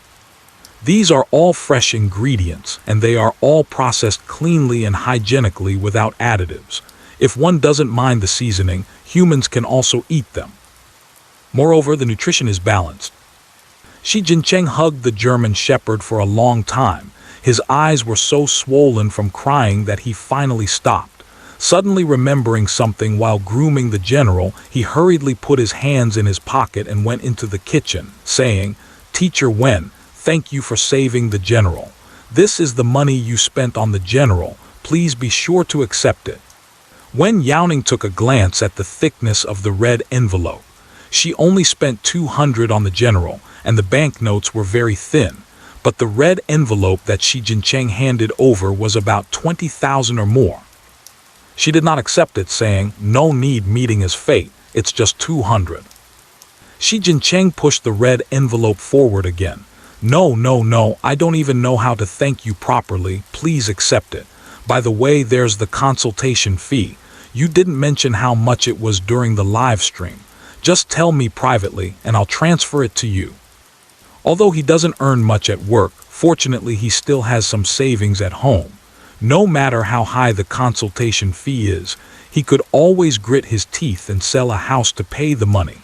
These are all fresh ingredients, and they are all processed cleanly and hygienically without additives. If one doesn't mind the seasoning, humans can also eat them. Moreover, the nutrition is balanced. Xi Jinping hugged the German Shepherd for a long time. His eyes were so swollen from crying that he finally stopped. Suddenly remembering something while grooming the general, he hurriedly put his hands in his pocket and went into the kitchen, saying, "Teacher Wen, thank you for saving the general. This is the money you spent on the general. Please be sure to accept it." Wen Youning took a glance at the thickness of the red envelope. She only spent 200 on the general, and the banknotes were very thin, but the red envelope that Xi Jinping handed over was about 20,000 or more. She did not accept it, saying, "No need meeting his fate, it's just 200. Xi Jinping pushed the red envelope forward again. No, I don't even know how to thank you properly, please accept it. By the way, there's the consultation fee. You didn't mention how much it was during the live stream. Just tell me privately, and I'll transfer it to you." Although he doesn't earn much at work, fortunately he still has some savings at home. No matter how high the consultation fee is, he could always grit his teeth and sell a house to pay the money.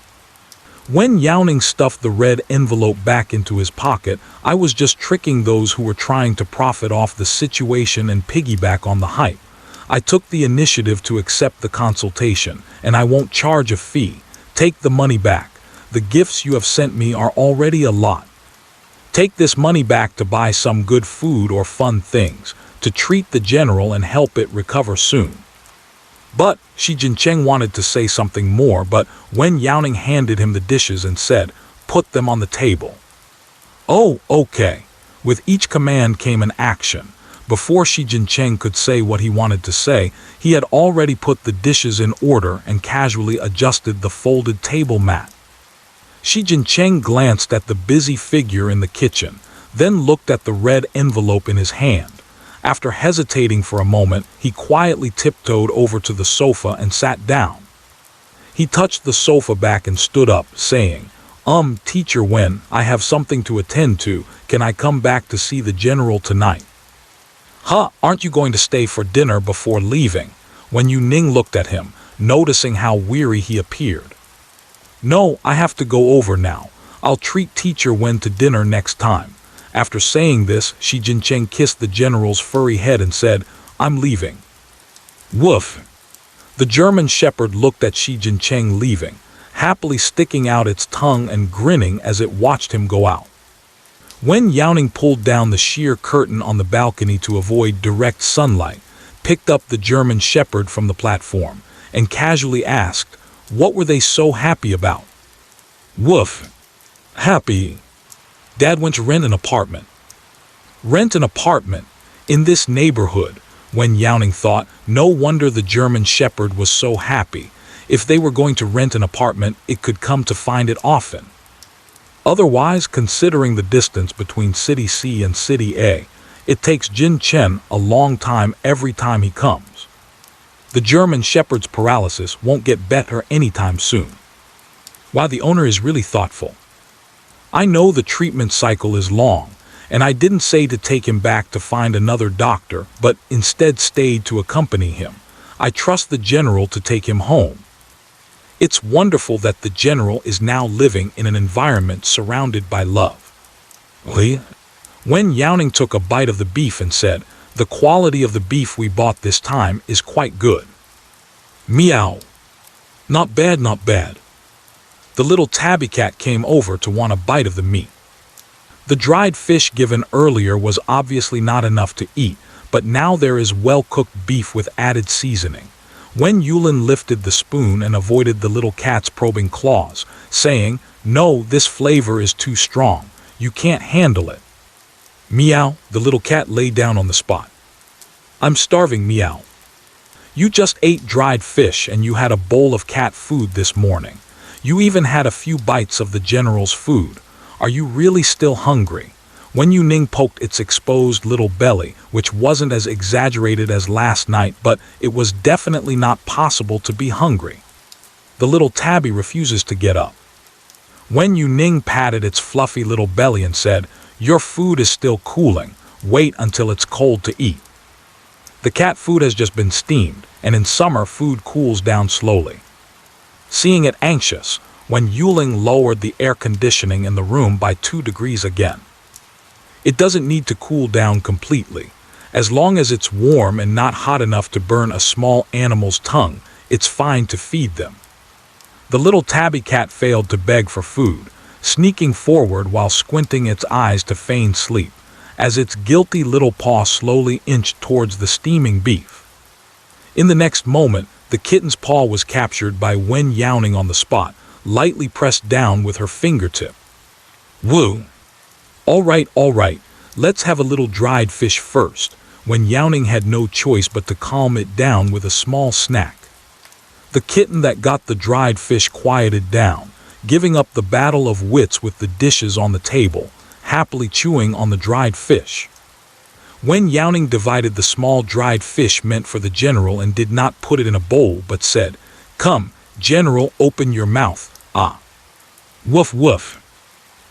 When Youning stuffed the red envelope back into his pocket, I was just tricking those who were trying to profit off the situation and piggyback on the hype. I took the initiative to accept the consultation, and I won't charge a fee. Take the money back. The gifts you have sent me are already a lot. Take this money back to buy some good food or fun things, to treat the general and help it recover soon. But Xi Jinping wanted to say something more, but Wen Youning handed him the dishes and said, "Put them on the table." "Oh, okay." With each command came an action. Before Xi Jinping could say what he wanted to say, he had already put the dishes in order and casually adjusted the folded table mat. Xi Jinping glanced at the busy figure in the kitchen, then looked at the red envelope in his hand. After hesitating for a moment, he quietly tiptoed over to the sofa and sat down. He touched the sofa back and stood up, saying, Teacher Wen, I have something to attend to. Can I come back to see the general tonight?" "Huh, aren't you going to stay for dinner before leaving?" Wen Youning looked at him, noticing how weary he appeared. "No, I have to go over now. I'll treat Teacher Wen to dinner next time." After saying this, Xi Jinping kissed the general's furry head and said, "I'm leaving." Woof. The German Shepherd looked at Xi Jincheng leaving, happily sticking out its tongue and grinning as it watched him go out. Wen Youning pulled down the sheer curtain on the balcony to avoid direct sunlight, picked up the German Shepherd from the platform, and casually asked, "What were they so happy about?" "Woof. Happy. Dad went to rent an apartment." Rent an apartment? In this neighborhood? Wen Youning thought, no wonder the German Shepherd was so happy. If they were going to rent an apartment, it could come to find it often. Otherwise, considering the distance between City C and City A, it takes Jin Chen a long time every time he comes. The German Shepherd's paralysis won't get better anytime soon. Wow, the owner is really thoughtful. I know the treatment cycle is long, and I didn't say to take him back to find another doctor, but instead stayed to accompany him. I trust the general to take him home. It's wonderful that the general is now living in an environment surrounded by love. Li? Wen Youning took a bite of the beef and said, "The quality of the beef we bought this time is quite good." Meow. Not bad, not bad. The little tabby cat came over to want a bite of the meat. The dried fish given earlier was obviously not enough to eat, but now there is well-cooked beef with added seasoning. Wen Youning lifted the spoon and avoided the little cat's probing claws, saying, "No, this flavor is too strong. You can't handle it." Meow, the little cat lay down on the spot. "I'm starving, meow." "You just ate dried fish and you had a bowl of cat food this morning. You even had a few bites of the general's food. Are you really still hungry?" Wen Youning poked its exposed little belly, which wasn't as exaggerated as last night, but it was definitely not possible to be hungry. The little tabby refuses to get up. Wen Youning patted its fluffy little belly and said, "Your food is still cooling. Wait until it's cold to eat." The cat food has just been steamed, and in summer food cools down slowly. Seeing it anxious, Wen Youning lowered the air conditioning in the room by 2 degrees again. It doesn't need to cool down completely. As long as it's warm and not hot enough to burn a small animal's tongue, it's fine to feed them. The little tabby cat failed to beg for food, sneaking forward while squinting its eyes to feign sleep, as its guilty little paw slowly inched towards the steaming beef. In the next moment, the kitten's paw was captured by Wen Youning on the spot, lightly pressed down with her fingertip. "Woo! All right, let's have a little dried fish first." Wen Youning had no choice but to calm it down with a small snack. The kitten that got the dried fish quieted down, giving up the battle of wits with the dishes on the table, happily chewing on the dried fish. Wen Youning divided the small dried fish meant for the general and did not put it in a bowl, but said, "Come, general, open your mouth, ah." Woof woof.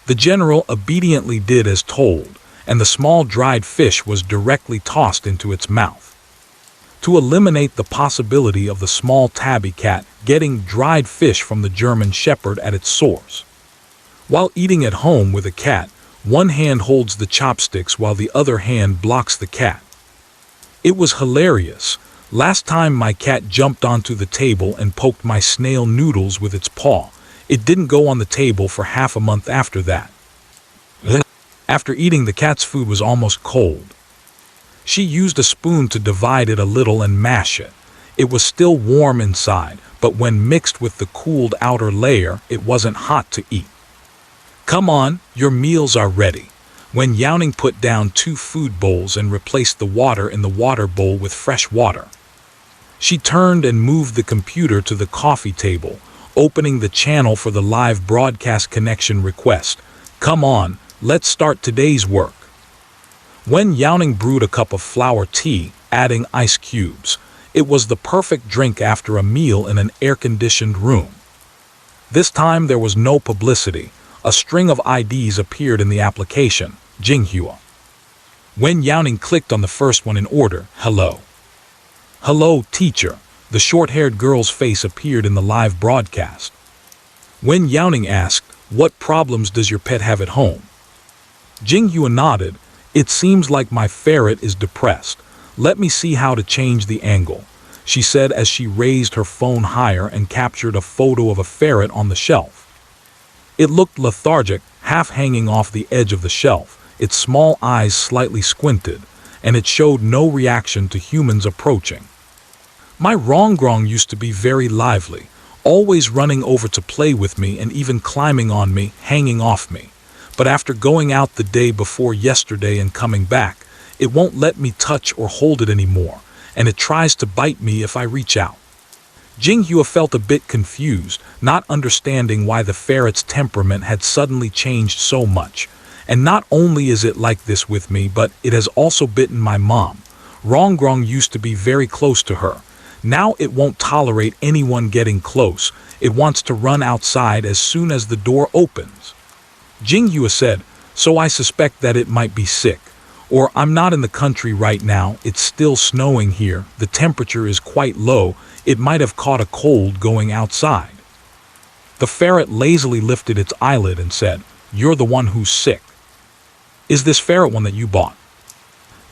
The general obediently did as told, and the small dried fish was directly tossed into its mouth. To eliminate the possibility of the small tabby cat getting dried fish from the German Shepherd at its source. While eating at home with a cat, one hand holds the chopsticks while the other hand blocks the cat. It was hilarious. Last time my cat jumped onto the table and poked my snail noodles with its paw. It didn't go on the table for half a month after that. After eating, the cat's food was almost cold. She used a spoon to divide it a little and mash it. It was still warm inside, but when mixed with the cooled outer layer, it wasn't hot to eat. "Come on, your meals are ready." Wen Youning put down 2 food bowls and replaced the water in the water bowl with fresh water. She turned and moved the computer to the coffee table, opening the channel for the live broadcast connection request. "Come on, let's start today's work." Wen Youning brewed a cup of flower tea, adding ice cubes. It was the perfect drink after a meal in an air-conditioned room. This time there was no publicity. A string of IDs appeared in the application, Jinghua. Wen Youning clicked on the first one in order, "Hello." "Hello, teacher." The short-haired girl's face appeared in the live broadcast. Wen Youning asked, "What problems does your pet have at home?" Jinghua nodded. "It seems like my ferret is depressed. Let me see how to change the angle." she said as she raised her phone higher and captured a photo of a ferret on the shelf. It looked lethargic, half hanging off the edge of the shelf, its small eyes slightly squinted, and it showed no reaction to humans approaching. My rongrong used to be very lively, always running over to play with me and even climbing on me, hanging off me. But after going out the day before yesterday and coming back, it won't let me touch or hold it anymore, and it tries to bite me if I reach out. Jinghua felt a bit confused, not understanding why the ferret's temperament had suddenly changed so much. And not only is it like this with me, but it has also bitten my mom. Rongrong used to be very close to her. Now it won't tolerate anyone getting close. It wants to run outside as soon as the door opens. Jinghua said, so I suspect that it might be sick. Or I'm not in the country right now, it's still snowing here, the temperature is quite low, it might have caught a cold going outside. The ferret lazily lifted its eyelid and said, you're the one who's sick. Is this ferret one that you bought?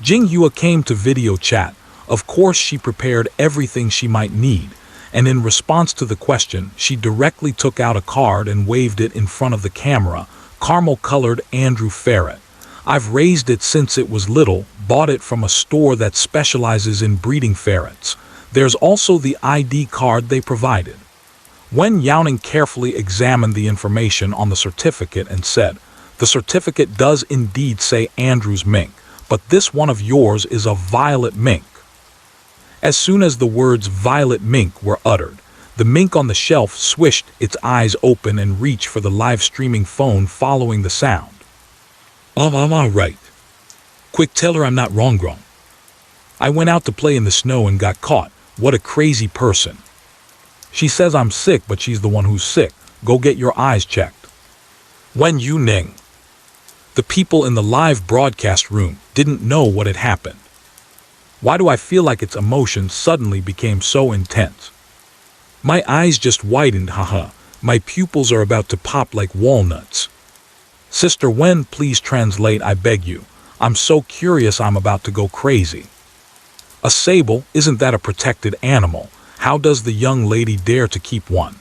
Jinghua came to video chat. Of course she prepared everything she might need, and in response to the question, she directly took out a card and waved it in front of the camera. Caramel-colored Andrew ferret. I've raised it since it was little, bought it from a store that specializes in breeding ferrets. There's also the ID card they provided. Wen Youning carefully examined the information on the certificate and said, the certificate does indeed say Andrew's mink, but this one of yours is a violet mink. As soon as the words violet mink were uttered, the mink on the shelf swished its eyes open and reached for the live streaming phone following the sound. I'm all right. Quick, tell her I'm not rongrong. I went out to play in the snow and got caught. What a crazy person. She says I'm sick, but she's the one who's sick. Go get your eyes checked. Wen Youning. The people in the live broadcast room didn't know what had happened. Why do I feel like its emotions suddenly became so intense? My eyes just widened, haha. My pupils are about to pop like walnuts. Sister Wen, please translate, I beg you. I'm so curious I'm about to go crazy. A sable, isn't that a protected animal? How does the young lady dare to keep one?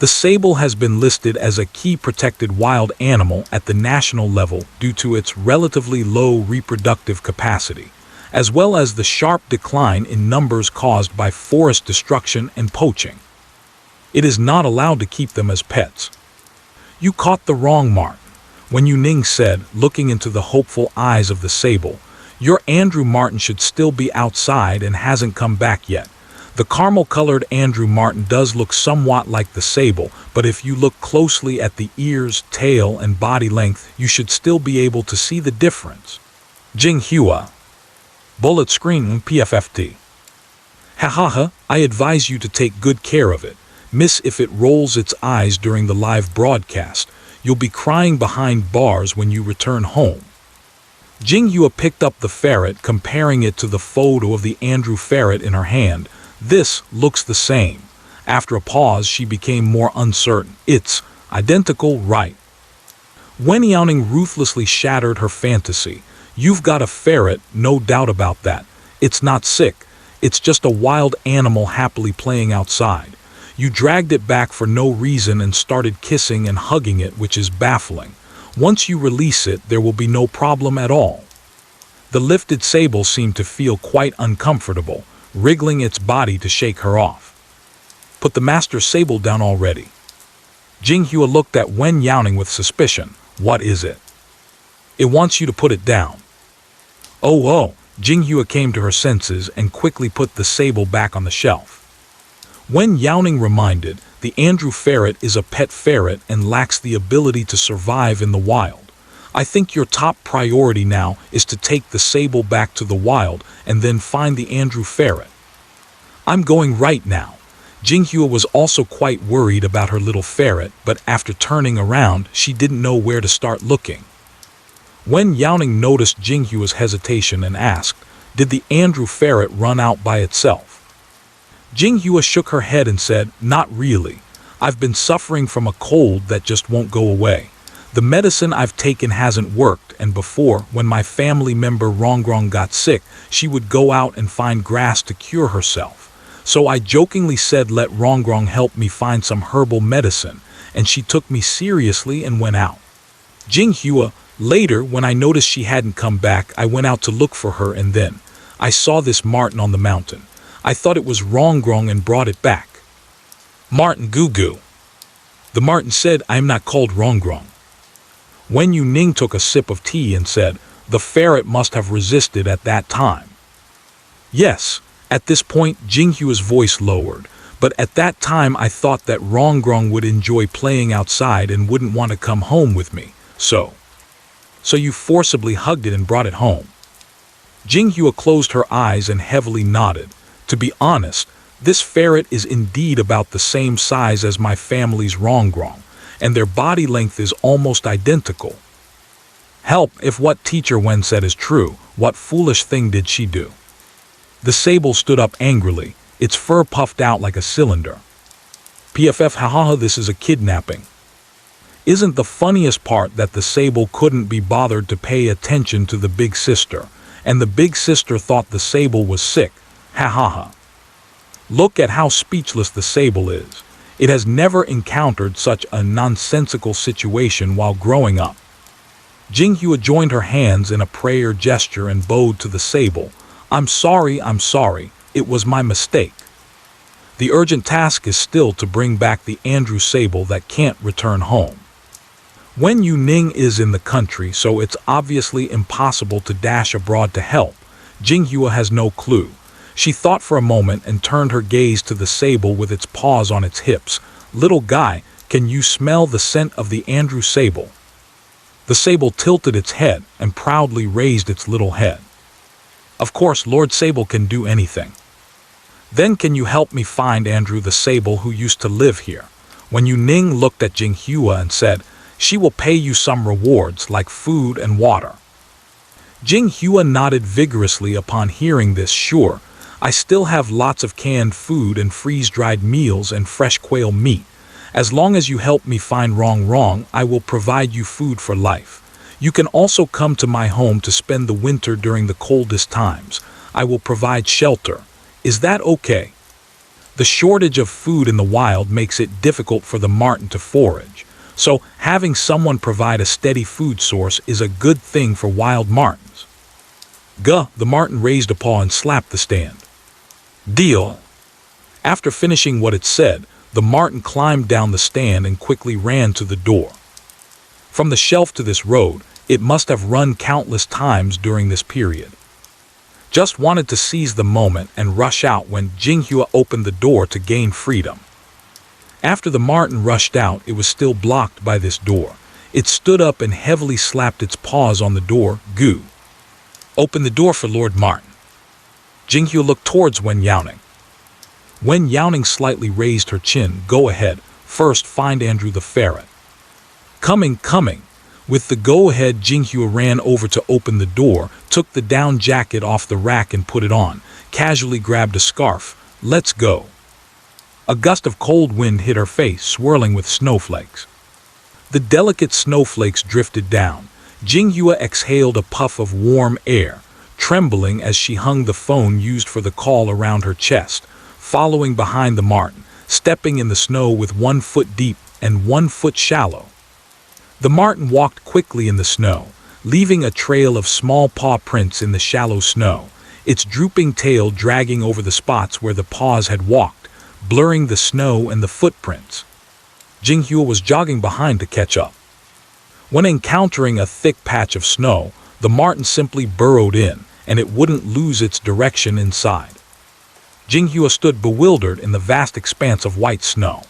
The sable has been listed as a key protected wild animal at the national level due to its relatively low reproductive capacity, as well as the sharp decline in numbers caused by forest destruction and poaching. It is not allowed to keep them as pets. You caught the wrong mark. Wen Youning said, looking into the hopeful eyes of the sable, your Andrew Martin should still be outside and hasn't come back yet. The caramel-colored Andrew Martin does look somewhat like the sable, but if you look closely at the ears, tail, and body length, you should still be able to see the difference. Jinghua. Bullet screen PFFT. Hahaha, I advise you to take good care of it. Miss, if it rolls its eyes during the live broadcast, you'll be crying behind bars when you return home. Jinghua picked up the ferret, comparing it to the photo of the Andrew ferret in her hand. This looks the same. After a pause, she became more uncertain. It's identical, right? Wen Youning ruthlessly shattered her fantasy. You've got a ferret, no doubt about that. It's not sick. It's just a wild animal happily playing outside. You dragged it back for no reason and started kissing and hugging it, which is baffling. Once you release it, there will be no problem at all. The lifted sable seemed to feel quite uncomfortable, wriggling its body to shake her off. Put the master sable down already. Jinghua looked at Wen Youning with suspicion. What is it? It wants you to put it down. Oh. Jinghua came to her senses and quickly put the sable back on the shelf. Wen Youning reminded, the Andrew ferret is a pet ferret and lacks the ability to survive in the wild. I think your top priority now is to take the sable back to the wild and then find the Andrew ferret. I'm going right now. Jinghua was also quite worried about her little ferret, but after turning around, she didn't know where to start looking. Wen Youning noticed Jinghua's hesitation and asked, did the Andrew ferret run out by itself? Jinghua shook her head and said, not really. I've been suffering from a cold that just won't go away. The medicine I've taken hasn't worked, and before, when my family member Rongrong got sick, she would go out and find grass to cure herself. So I jokingly said let Rongrong help me find some herbal medicine, and she took me seriously and went out. Jinghua, later, when I noticed she hadn't come back, I went out to look for her, and then I saw this marten on the mountain. I thought it was Rongrong and brought it back. Marten Goo Goo. The marten said, I am not called Rongrong. Wen Youning took a sip of tea and said, the ferret must have resisted at that time. Yes, at this point Jinghua's voice lowered, but at that time I thought that Rongrong would enjoy playing outside and wouldn't want to come home with me, so you forcibly hugged it and brought it home. Jinghua closed her eyes and heavily nodded. To be honest, this ferret is indeed about the same size as my family's Rongrong, and their body length is almost identical. Help, if what teacher Wen said is true, what foolish thing did she do? The sable stood up angrily, its fur puffed out like a cylinder. PFF, haha, this is a kidnapping. Isn't the funniest part that the sable couldn't be bothered to pay attention to the big sister, and the big sister thought the sable was sick, ha ha ha. Look at how speechless the sable is. It has never encountered such a nonsensical situation while growing up. Jinghua joined her hands in a prayer gesture and bowed to the sable. I'm sorry, it was my mistake. The urgent task is still to bring back the Andrew sable that can't return home. Wen Youning is in the country, so it's obviously impossible to dash abroad to help. Jinghua has no clue. She thought for a moment and turned her gaze to the sable with its paws on its hips. Little guy, can you smell the scent of the Andrew sable? The sable tilted its head and proudly raised its little head. Of course, Lord Sable can do anything. Then can you help me find Andrew the sable who used to live here? Wen Youning looked at Jinghua and said, she will pay you some rewards like food and water. Jinghua nodded vigorously upon hearing this. Sure, I still have lots of canned food and freeze-dried meals and fresh quail meat. As long as you help me find Rongrong, I will provide you food for life. You can also come to my home to spend the winter during the coldest times. I will provide shelter. Is that okay? The shortage of food in the wild makes it difficult for the marten to forage. So having someone provide a steady food source is a good thing for wild martens. Guh, the marten raised a paw and slapped the stand. Deal. After finishing what it said, the marten climbed down the stand and quickly ran to the door. From the shelf to this road, it must have run countless times during this period. Just wanted to seize the moment and rush out when Jinghua opened the door to gain freedom. After the marten rushed out, it was still blocked by this door. It stood up and heavily slapped its paws on the door. Goo. Open the door for Lord Marten. Jinghua looked towards Wen Youning. Wen Youning slightly raised her chin. Go ahead. First find Andrew the ferret. Coming. With the go-ahead, Jinghua ran over to open the door, took the down jacket off the rack and put it on, casually grabbed a scarf. Let's go. A gust of cold wind hit her face, swirling with snowflakes. The delicate snowflakes drifted down. Jinghua exhaled a puff of warm air, trembling as she hung the phone used for the call around her chest, following behind the marten, stepping in the snow with 1 foot deep and 1 foot shallow. The marten walked quickly in the snow, leaving a trail of small paw prints in the shallow snow, its drooping tail dragging over the spots where the paws had walked, blurring the snow and the footprints. Jinghua was jogging behind to catch up. When encountering a thick patch of snow, the marten simply burrowed in, and it wouldn't lose its direction inside. Jinghua stood bewildered in the vast expanse of white snow.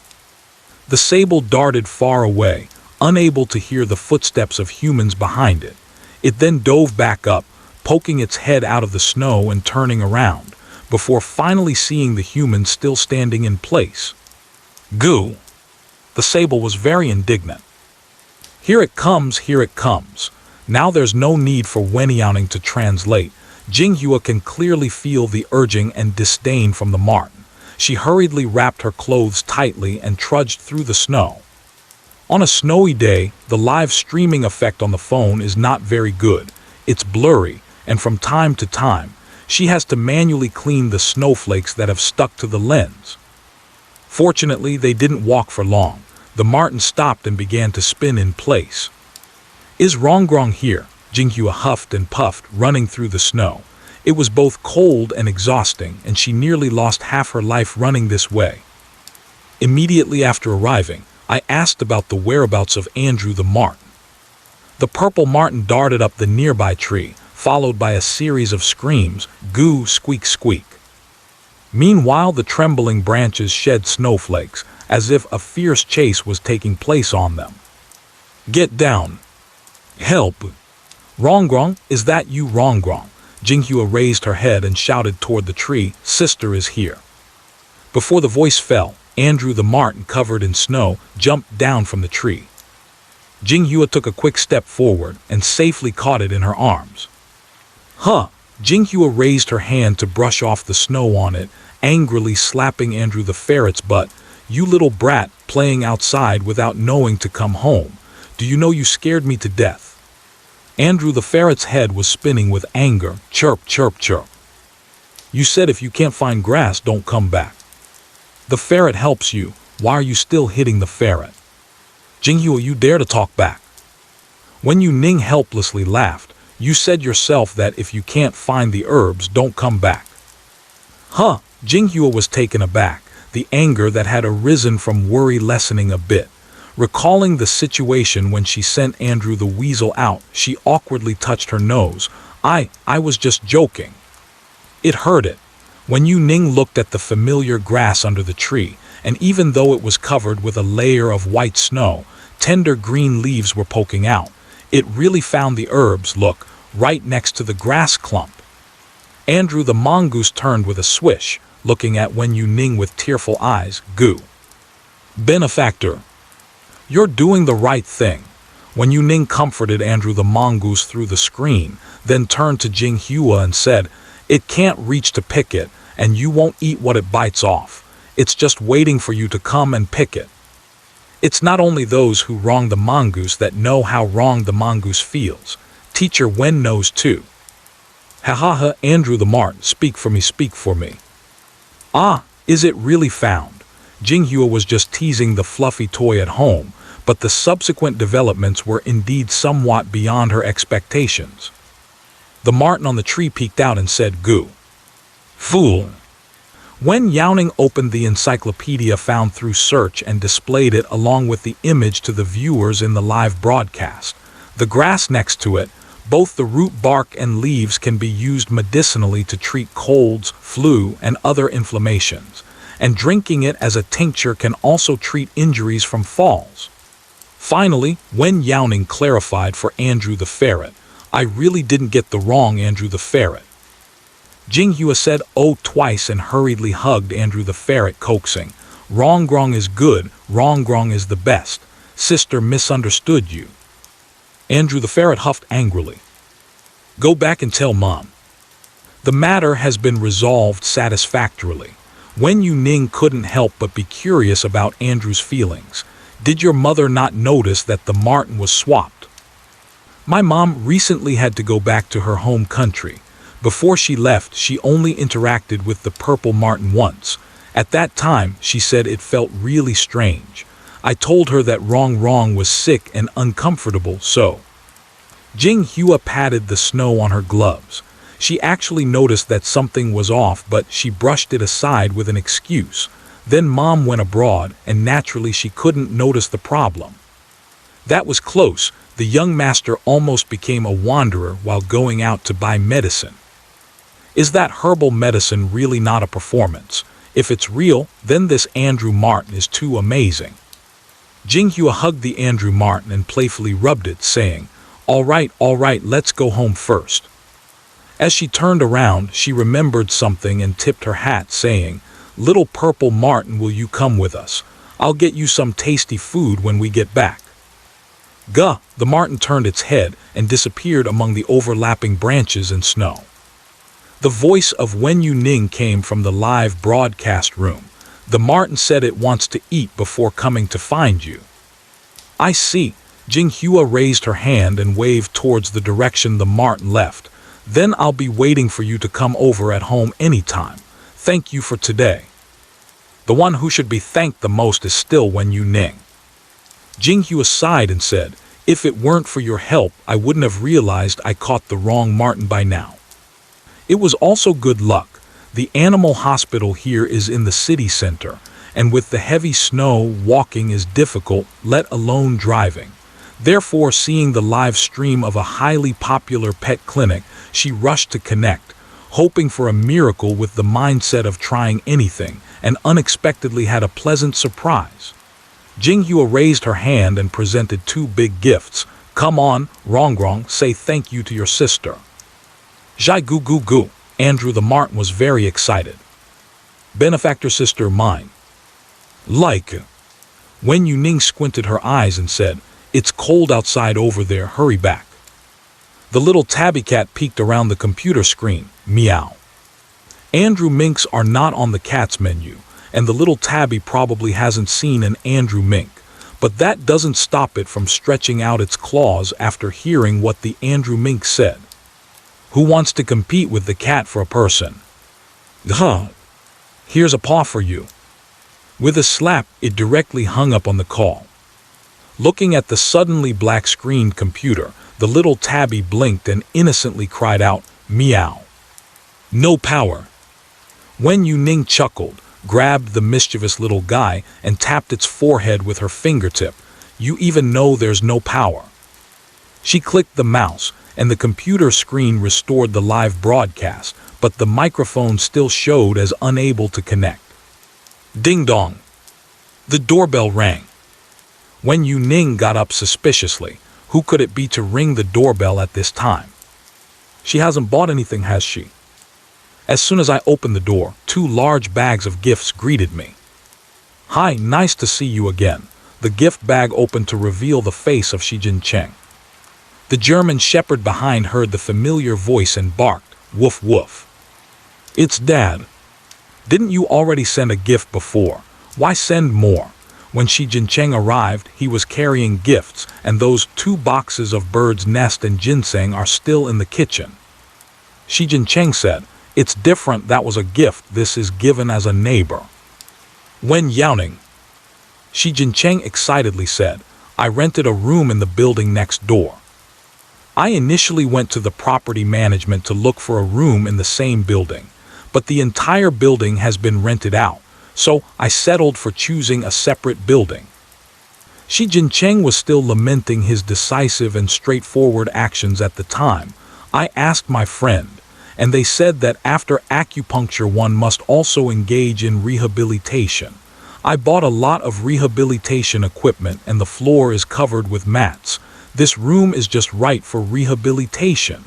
The sable darted far away, unable to hear the footsteps of humans behind it. It then dove back up, poking its head out of the snow and turning around, before finally seeing the humans still standing in place. Goo! The sable was very indignant. Here it comes. Now there's no need for Wen Youning to translate. Jinghua can clearly feel the urging and disdain from the marten. She hurriedly wrapped her clothes tightly and trudged through the snow. On a snowy day, the live streaming effect on the phone is not very good. It's blurry, and from time to time, She has to manually clean the snowflakes that have stuck to the lens. Fortunately, they didn't walk for long. The marten stopped and began to spin in place. Is Rongrong here? Jinghua huffed and puffed, running through the snow. It was both cold and exhausting, and she nearly lost half her life running this way. Immediately after arriving, I asked about the whereabouts of Andrew the marten. The purple marten darted up the nearby tree, followed by a series of screams, goo, squeak, squeak. Meanwhile, the trembling branches shed snowflakes, as if a fierce chase was taking place on them. Get down! Help! Rongrong, is that you, Rongrong? Jinghua raised her head and shouted toward the tree, Sister is here. Before the voice fell, Andrew the marten, covered in snow, jumped down from the tree. Jinghua took a quick step forward and safely caught it in her arms. Huh! Jinghua raised her hand to brush off the snow on it, angrily slapping Andrew the ferret's butt. You little brat, playing outside without knowing to come home. Do you know you scared me to death? Andrew the ferret's head was spinning with anger. Chirp, chirp, chirp. You said if you can't find grass, don't come back. The ferret helps you. Why are you still hitting the ferret? Jinghua, you dare to talk back. Wen Youning helplessly laughed. You said yourself that if you can't find the herbs, don't come back. Huh? Jinghua was taken aback, the anger that had arisen from worry lessening a bit. Recalling the situation when she sent Andrew the weasel out, she awkwardly touched her nose. I was just joking. It hurt it. Wen Youning looked at the familiar grass under the tree, and even though it was covered with a layer of white snow, tender green leaves were poking out. It really found the herbs, look, right next to the grass clump. Andrew the mongoose turned with a swish, looking at Wen Youning with tearful eyes. Goo. Benefactor. You're doing the right thing. Wen Youning comforted Andrew the mongoose through the screen, then turned to Jinghua and said, It can't reach to pick it, and you won't eat what it bites off. It's just waiting for you to come and pick it. It's not only those who wrong the mongoose that know how wrong the mongoose feels. Teacher Wen knows too. Ha ha ha, Andrew the marten, speak for me, speak for me. Ah, is it really found? Jinghua was just teasing the fluffy toy at home, but the subsequent developments were indeed somewhat beyond her expectations. The marten on the tree peeked out and said, Goo. Fool. Wen Youning opened the encyclopedia found through search and displayed it along with the image to the viewers in the live broadcast. The grass next to it, both the root, bark, and leaves can be used medicinally to treat colds, flu, and other inflammations, and drinking it as a tincture can also treat injuries from falls. Finally, Wen Youning clarified for Andrew the ferret, I really didn't get the wrong Andrew the ferret. Jinghua said oh twice and hurriedly hugged Andrew the ferret, coaxing, Rongrong is good, Rongrong is the best. Sister misunderstood you. Andrew the ferret huffed angrily. Go back and tell Mom. The matter has been resolved satisfactorily. Wen Youning couldn't help but be curious about Andrew's feelings. Did your mother not notice that the marten was swapped? My mom recently had to go back to her home country. Before she left, she only interacted with the purple marten once. At that time, she said it felt really strange. I told her that Rongrong was sick and uncomfortable, so. Jinghua patted the snow on her gloves. She actually noticed that something was off, but she brushed it aside with an excuse. Then Mom went abroad, and naturally she couldn't notice the problem. That was close. The young master almost became a wanderer while going out to buy medicine. Is that herbal medicine really not a performance? If it's real, then this Andrew marten is too amazing. Jinghua hugged the Andrew marten and playfully rubbed it, saying, all right, let's go home first. As she turned around, she remembered something and tipped her hat, saying, Little purple marten, will you come with us? I'll get you some tasty food when we get back. Gah! The marten turned its head and disappeared among the overlapping branches and snow. The voice of Wen Youning came from the live broadcast room. The marten said it wants to eat before coming to find you. I see. Jinghua raised her hand and waved towards the direction the marten left. Then I'll be waiting for you to come over at home anytime. Thank you for today. The one who should be thanked the most is still Wen Youning. Jinghu sighed and said, if it weren't for your help, I wouldn't have realized I caught the wrong Martin by now. It was also good luck. The animal hospital here is in the city center, and with the heavy snow, walking is difficult, let alone driving. Therefore, seeing the live stream of a highly popular pet clinic, she rushed to connect, hoping for a miracle with the mindset of trying anything, and unexpectedly had a pleasant surprise. Jinghu raised her hand and presented two big gifts. Come on, Rongrong, say thank you to your sister. Jai gu gu gu. Andrew the Martin was very excited. Benefactor sister mine. Like. Wen Youning squinted her eyes and said, it's cold outside over there, hurry back. The little tabby cat peeked around the computer screen, meow. Andrew minks are not on the cat's menu, and the little tabby probably hasn't seen an Andrew mink, but that doesn't stop it from stretching out its claws after hearing what the Andrew mink said. Who wants to compete with the cat for a person? Huh. Here's a paw for you. With a slap, it directly hung up on the call. Looking at the suddenly black-screened computer, the little tabby blinked and innocently cried out, meow. No power. Wen Youning chuckled, grabbed the mischievous little guy, and tapped its forehead with her fingertip. You even know there's no power. She clicked the mouse, and the computer screen restored the live broadcast, but the microphone still showed as unable to connect. Ding dong. The doorbell rang. Wen Youning got up suspiciously. Who could it be to ring the doorbell at this time? She hasn't bought anything, has she? As soon as I opened the door, two large bags of gifts greeted me. Hi, nice to see you again. The gift bag opened to reveal the face of Xi Jincheng. The German shepherd behind heard the familiar voice and barked, woof woof. It's Dad. Didn't you already send a gift before? Why send more? When Xi Jincheng arrived, he was carrying gifts, and those 2 boxes of bird's nest and ginseng are still in the kitchen. Xi Jincheng said, it's different, that was a gift, this is given as a neighbor. Wen Youning. Xi Jincheng excitedly said, I rented a room in the building next door. I initially went to the property management to look for a room in the same building, but the entire building has been rented out, so I settled for choosing a separate building. Xi Jincheng was still lamenting his decisive and straightforward actions at the time. I asked my friend, and they said that after acupuncture one must also engage in rehabilitation. I bought a lot of rehabilitation equipment and the floor is covered with mats. This room is just right for rehabilitation.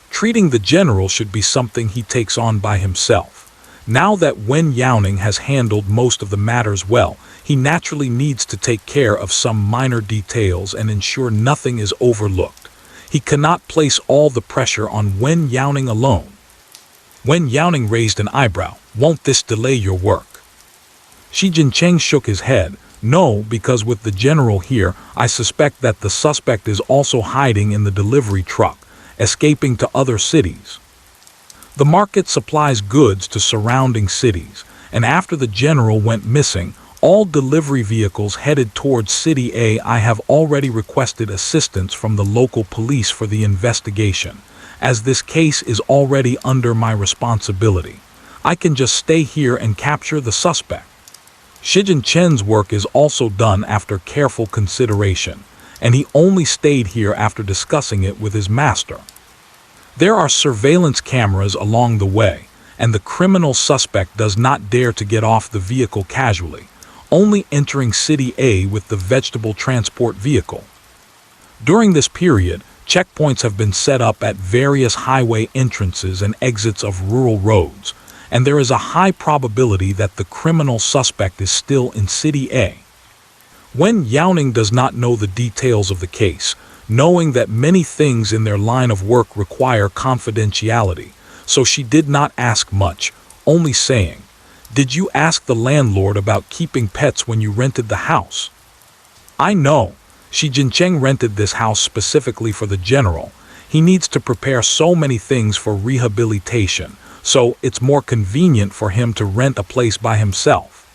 Treating the general should be something he takes on by himself. Now that Wen Youning has handled most of the matters well, he naturally needs to take care of some minor details and ensure nothing is overlooked. He cannot place all the pressure on Wen Youning alone. Wen Youning raised an eyebrow. Won't this delay your work? Xi Jincheng shook his head. No, because with the general here, I suspect that the suspect is also hiding in the delivery truck, escaping to other cities. The market supplies goods to surrounding cities, and after the general went missing, all delivery vehicles headed towards City A. I have already requested assistance from the local police for the investigation, as this case is already under my responsibility. I can just stay here and capture the suspect. Xi Jincheng's work is also done after careful consideration, and he only stayed here after discussing it with his master. There are surveillance cameras along the way, and the criminal suspect does not dare to get off the vehicle casually, only entering City A with the vegetable transport vehicle. During this period, checkpoints have been set up at various highway entrances and exits of rural roads, and there is a high probability that the criminal suspect is still in City A. Wen Youning does not know the details of the case, knowing that many things in their line of work require confidentiality, so she did not ask much, only saying, "Did you ask the landlord about keeping pets when you rented the house?" "I know. Xi Jincheng rented this house specifically for the general. He needs to prepare so many things for rehabilitation, so it's more convenient for him to rent a place by himself.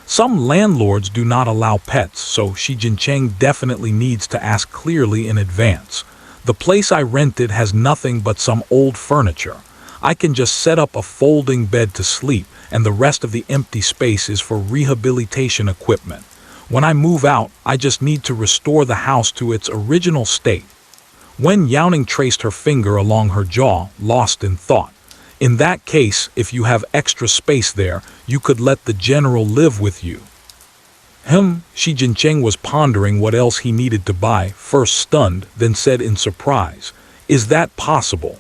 Some landlords do not allow pets, so Xi Jinping definitely needs to ask clearly in advance. The place I rented has nothing but some old furniture. I can just set up a folding bed to sleep, and the rest of the empty space is for rehabilitation equipment. When I move out, I just need to restore the house to its original state. Wen Youning traced her finger along her jaw, lost in thought. In that case, if you have extra space there, you could let the general live with you. Xi Jinping was pondering what else he needed to buy, first stunned, then said in surprise, "Is that possible?"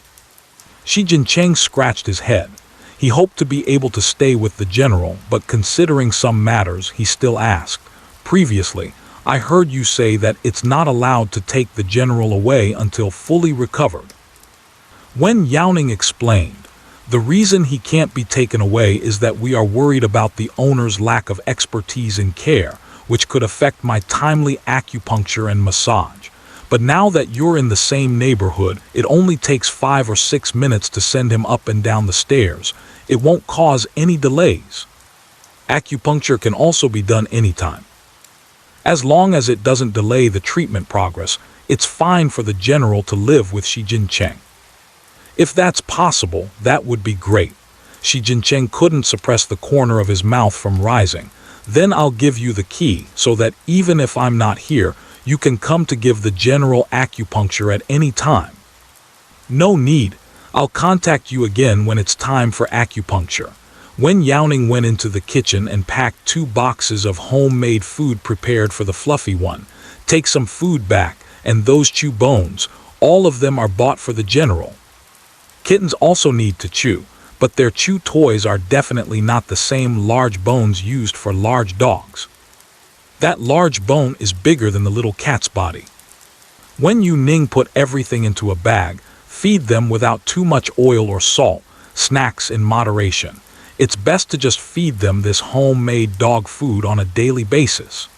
Xi Jinping scratched his head. He hoped to be able to stay with the general, but considering some matters, he still asked, "Previously, I heard you say that it's not allowed to take the general away until fully recovered." Wen Youning explained, "The reason he can't be taken away is that we are worried about the owner's lack of expertise in care, which could affect my timely acupuncture and massage. But now that you're in the same neighborhood, it only takes 5 or 6 minutes to send him up and down the stairs. It won't cause any delays. Acupuncture can also be done anytime. As long as it doesn't delay the treatment progress, it's fine for the general to live with Xi Jinping." If that's possible, that would be great. Xi Jinping couldn't suppress the corner of his mouth from rising. "Then I'll give you the key, so that even if I'm not here, you can come to give the general acupuncture at any time." "No need. I'll contact you again when it's time for acupuncture." Wen Youning went into the kitchen and packed 2 boxes of homemade food prepared for the fluffy one. "Take some food back, and those chew bones. All of them are bought for the general. Kittens also need to chew, but their chew toys are definitely not the same large bones used for large dogs. That large bone is bigger than the little cat's body." Wen Youning put everything into a bag. "Feed them without too much oil or salt, snacks in moderation. It's best to just feed them this homemade dog food on a daily basis."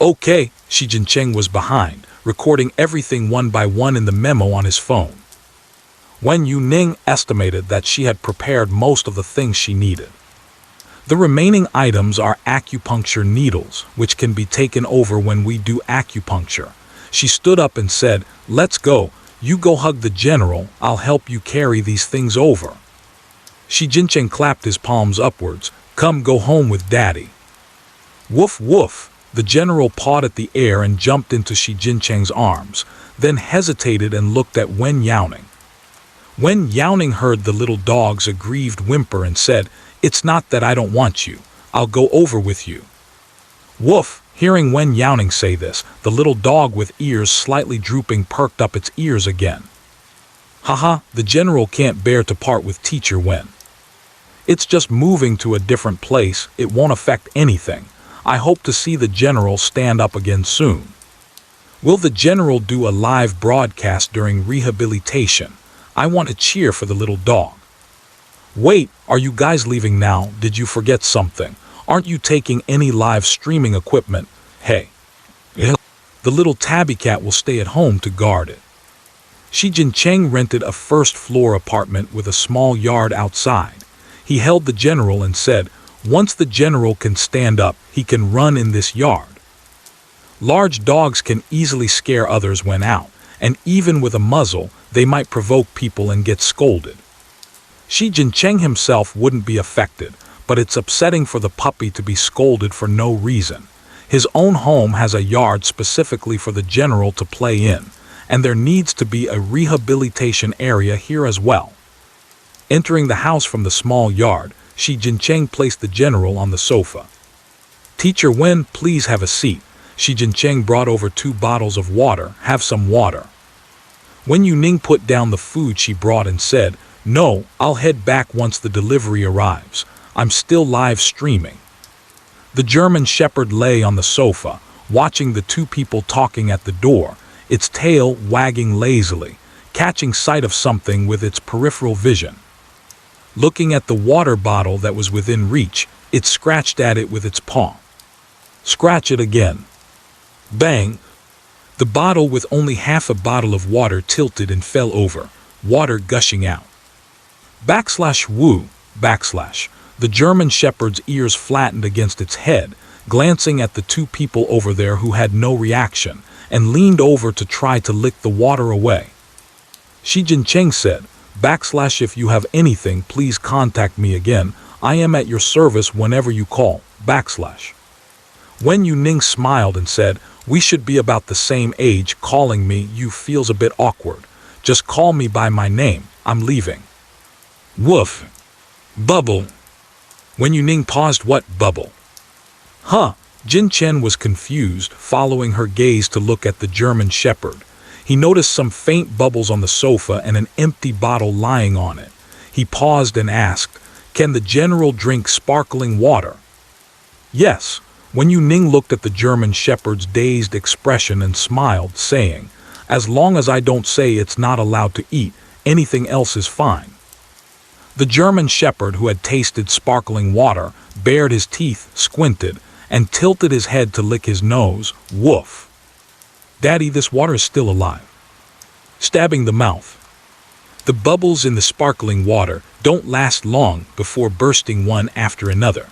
"Okay," Xi Jinping was behind, recording everything one by one in the memo on his phone. Wen Youning estimated that she had prepared most of the things she needed. The remaining items are acupuncture needles, which can be taken over when we do acupuncture. She stood up and said, "Let's go. You go hug the general. I'll help you carry these things over." Xi Jinping clapped his palms upwards. "Come go home with daddy." Woof woof. The general pawed at the air and jumped into Xi Jinping's arms, then hesitated and looked at Wen Youning. Wen Youning heard the little dog's aggrieved whimper and said, "It's not that I don't want you. I'll go over with you." Woof! Hearing Wen Youning say this, the little dog with ears slightly drooping perked up its ears again. "Haha, the general can't bear to part with Teacher Wen. It's just moving to a different place. It won't affect anything. I hope to see the general stand up again soon." "Will the general do a live broadcast during rehabilitation? I want a cheer for the little dog." "Wait, are you guys leaving now? Did you forget something? Aren't you taking any live streaming equipment? Hey." The little tabby cat will stay at home to guard it. Xi Jinping rented a first-floor apartment with a small yard outside. He held the general and said, "Once the general can stand up, he can run in this yard. Large dogs can easily scare others when out, and even with a muzzle, they might provoke people and get scolded." Xi Jinping himself wouldn't be affected, but it's upsetting for the puppy to be scolded for no reason. His own home has a yard specifically for the general to play in, and there needs to be a rehabilitation area here as well. Entering the house from the small yard, Xi Jinping placed the general on the sofa. "Teacher Wen, please have a seat." Xi Jinping brought over 2 bottles of water. "Have some water." Wen Youning put down the food she brought and said, "No, I'll head back once the delivery arrives. I'm still live streaming." The German Shepherd lay on the sofa, watching the 2 people talking at the door, its tail wagging lazily, catching sight of something with its peripheral vision. Looking at the water bottle that was within reach, it scratched at it with its paw. "Scratch it again." Bang! The bottle with only half a bottle of water tilted and fell over, water gushing out. Woo, backslash. The German shepherd's ears flattened against its head, glancing at the two people over there who had no reaction, and leaned over to try to lick the water away. Xi Jinping said, if you have anything, please contact me again. I am at your service whenever you call, Wen Youning smiled and said, we should be about the same age. Calling me you feels a bit awkward. Just call me by my name. I'm leaving. Woof. Bubble. Wen Youning paused. What bubble? Huh. Jin Chen was confused, following her gaze to look at the German shepherd. He noticed some faint bubbles on the sofa and an empty bottle lying on it. He paused and asked, can the general drink sparkling water? Yes. Wen Youning looked at the German shepherd's dazed expression and smiled, saying, as long as I don't say it's not allowed to eat, anything else is fine. The German shepherd, who had tasted sparkling water, bared his teeth, squinted, and tilted his head to lick his nose. Woof. Daddy, this water is still alive. Stabbing the mouth. The bubbles in the sparkling water don't last long before bursting one after another.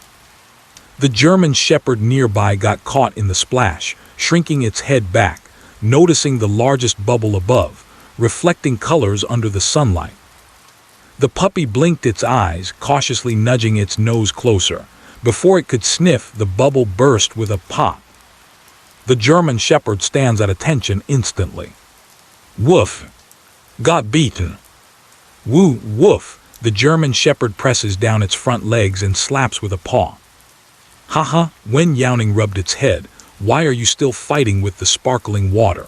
The German shepherd nearby got caught in the splash, shrinking its head back, noticing the largest bubble above, reflecting colors under the sunlight. The puppy blinked its eyes, cautiously nudging its nose closer. Before it could sniff, the bubble burst with a pop. The German shepherd stands at attention instantly. Woof. Got beaten. Woo, woof. The German shepherd presses down its front legs and slaps with a paw. Haha, Wen Youning rubbed its head. Why are you still fighting with the sparkling water?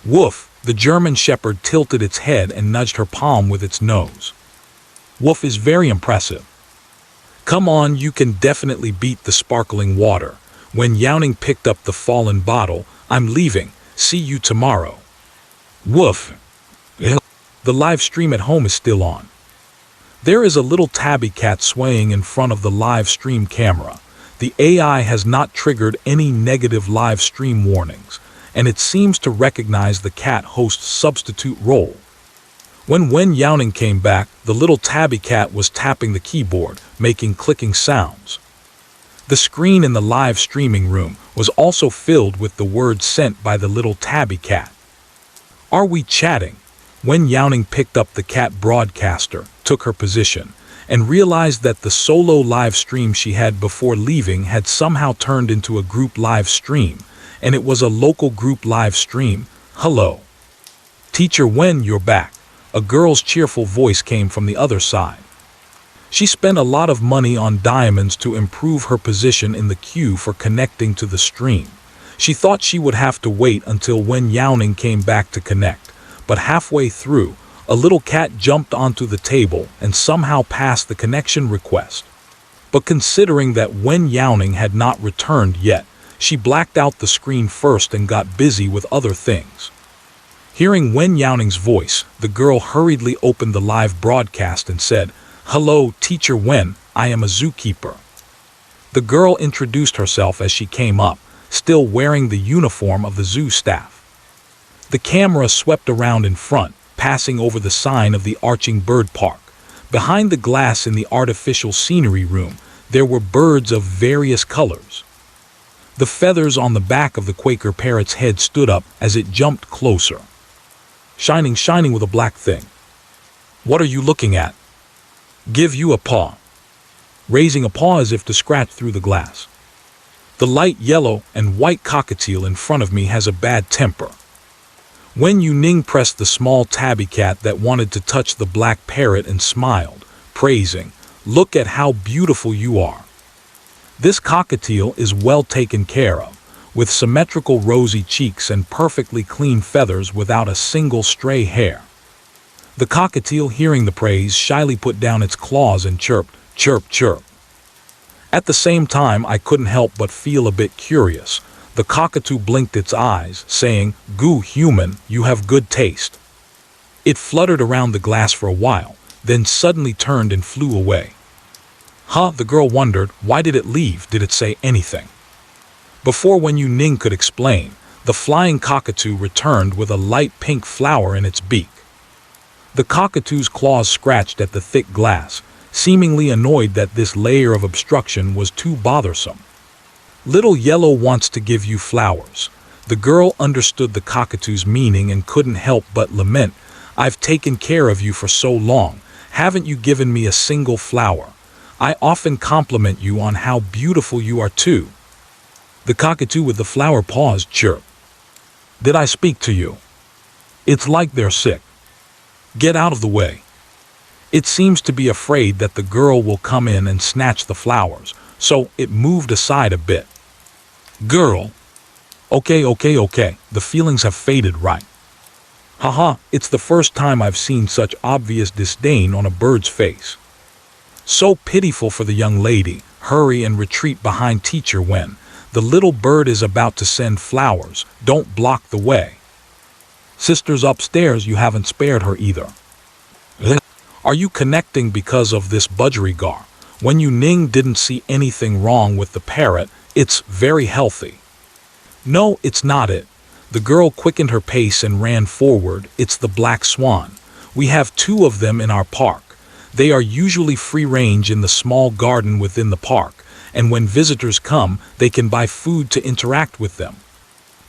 Woof. The German shepherd tilted its head and nudged her palm with its nose. Woof is very impressive. Come on, you can definitely beat the sparkling water. Wen Youning picked up the fallen bottle. I'm leaving. See you tomorrow. Woof. The live stream at home is still on. There is a little tabby cat swaying in front of the live stream camera. The AI has not triggered any negative live stream warnings, and it seems to recognize the cat host's substitute role. When Wen Youning came back, the little tabby cat was tapping the keyboard, making clicking sounds. The screen in the live streaming room was also filled with the words sent by the little tabby cat. Are we chatting? Wen Youning picked up the cat broadcaster, took her position, and realized that the solo live stream she had before leaving had somehow turned into a group live stream, and it was a local group live stream. Hello. Teacher Wen, you're back. A girl's cheerful voice came from the other side. She spent a lot of money on diamonds to improve her position in the queue for connecting to the stream. She thought she would have to wait until Wen Youning came back to connect, but halfway through, a little cat jumped onto the table and somehow passed the connection request. But considering that Wen Youning had not returned yet, she blacked out the screen first and got busy with other things. Hearing Wen Youning's voice, the girl hurriedly opened the live broadcast and said, Hello, Teacher Wen, I am a zookeeper. The girl introduced herself as she came up, still wearing the uniform of the zoo staff. The camera swept around in front, passing over the sign of the Arching Bird Park. Behind the glass in the artificial scenery room, there were birds of various colors. The feathers on the back of the Quaker parrot's head stood up as it jumped closer. Shining with a black thing. What are you looking at? Give you a paw. Raising a paw as if to scratch through the glass. The light yellow and white cockatiel in front of me has a bad temper. Wen Youning pressed the small tabby cat that wanted to touch the black parrot and smiled, praising, Look at how beautiful you are. This cockatiel is well taken care of, with symmetrical rosy cheeks and perfectly clean feathers without a single stray hair. The cockatiel, hearing the praise, shyly put down its claws and chirped, chirp, chirp. At the same time, I couldn't help but feel a bit curious. The cockatoo blinked its eyes, saying, Goo human, you have good taste. It fluttered around the glass for a while, then suddenly turned and flew away. The girl wondered, why did it leave? Did it say anything? Before Wen Youning could explain, The flying cockatoo returned with a light pink flower in its beak. The cockatoo's claws scratched at the thick glass, seemingly annoyed that this layer of obstruction was too bothersome. "Little Yellow wants to give you flowers." The girl understood the cockatoo's meaning and couldn't help but lament, "I've taken care of you for so long. Haven't you given me a single flower? I often compliment you on how beautiful you are too." The cockatoo with the flower paws chirped. "Did I speak to you? It's like they're sick. Get out of the way." It seems to be afraid that the girl will come in and snatch the flowers, so it moved aside a bit. "Girl. Okay. The feelings have faded, right? Haha, it's the first time I've seen such obvious disdain on a bird's face. So pitiful for the young lady. Hurry and retreat behind Teacher Wen. The little bird is about to send flowers. Don't block the way. Sister's upstairs, you haven't spared her either." Are you connecting because of this budgerigar? Wen Youning didn't see anything wrong with the parrot. It's very healthy. No, it's not it. The girl quickened her pace and ran forward. It's the black swan. We have 2 of them in our park. They are usually free range in the small garden within the park, and when visitors come, they can buy food to interact with them.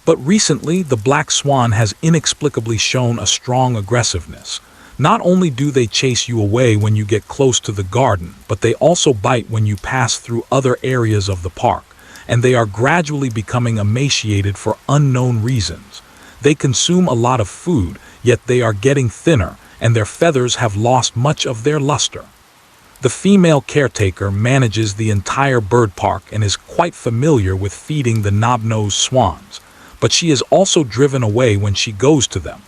But recently, the black swan has inexplicably shown a strong aggressiveness. Not only do they chase you away when you get close to the garden, but they also bite when you pass through other areas of the park, and they are gradually becoming emaciated for unknown reasons. They consume a lot of food, yet they are getting thinner, and their feathers have lost much of their luster. The female caretaker manages the entire bird park and is quite familiar with feeding the knob-nosed swans, but she is also driven away when she goes to them.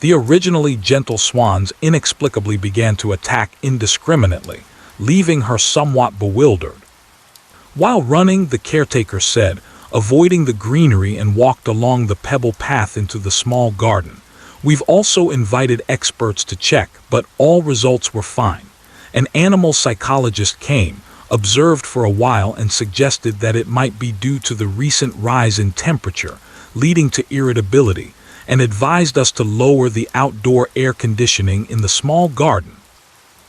The originally gentle swans inexplicably began to attack indiscriminately, leaving her somewhat bewildered. While running, the caretaker said, avoiding the greenery, and walked along the pebble path into the small garden. "We've also invited experts to check, but all results were fine. An animal psychologist came, observed for a while, and suggested that it might be due to the recent rise in temperature, leading to irritability, and advised us to lower the outdoor air conditioning in the small garden.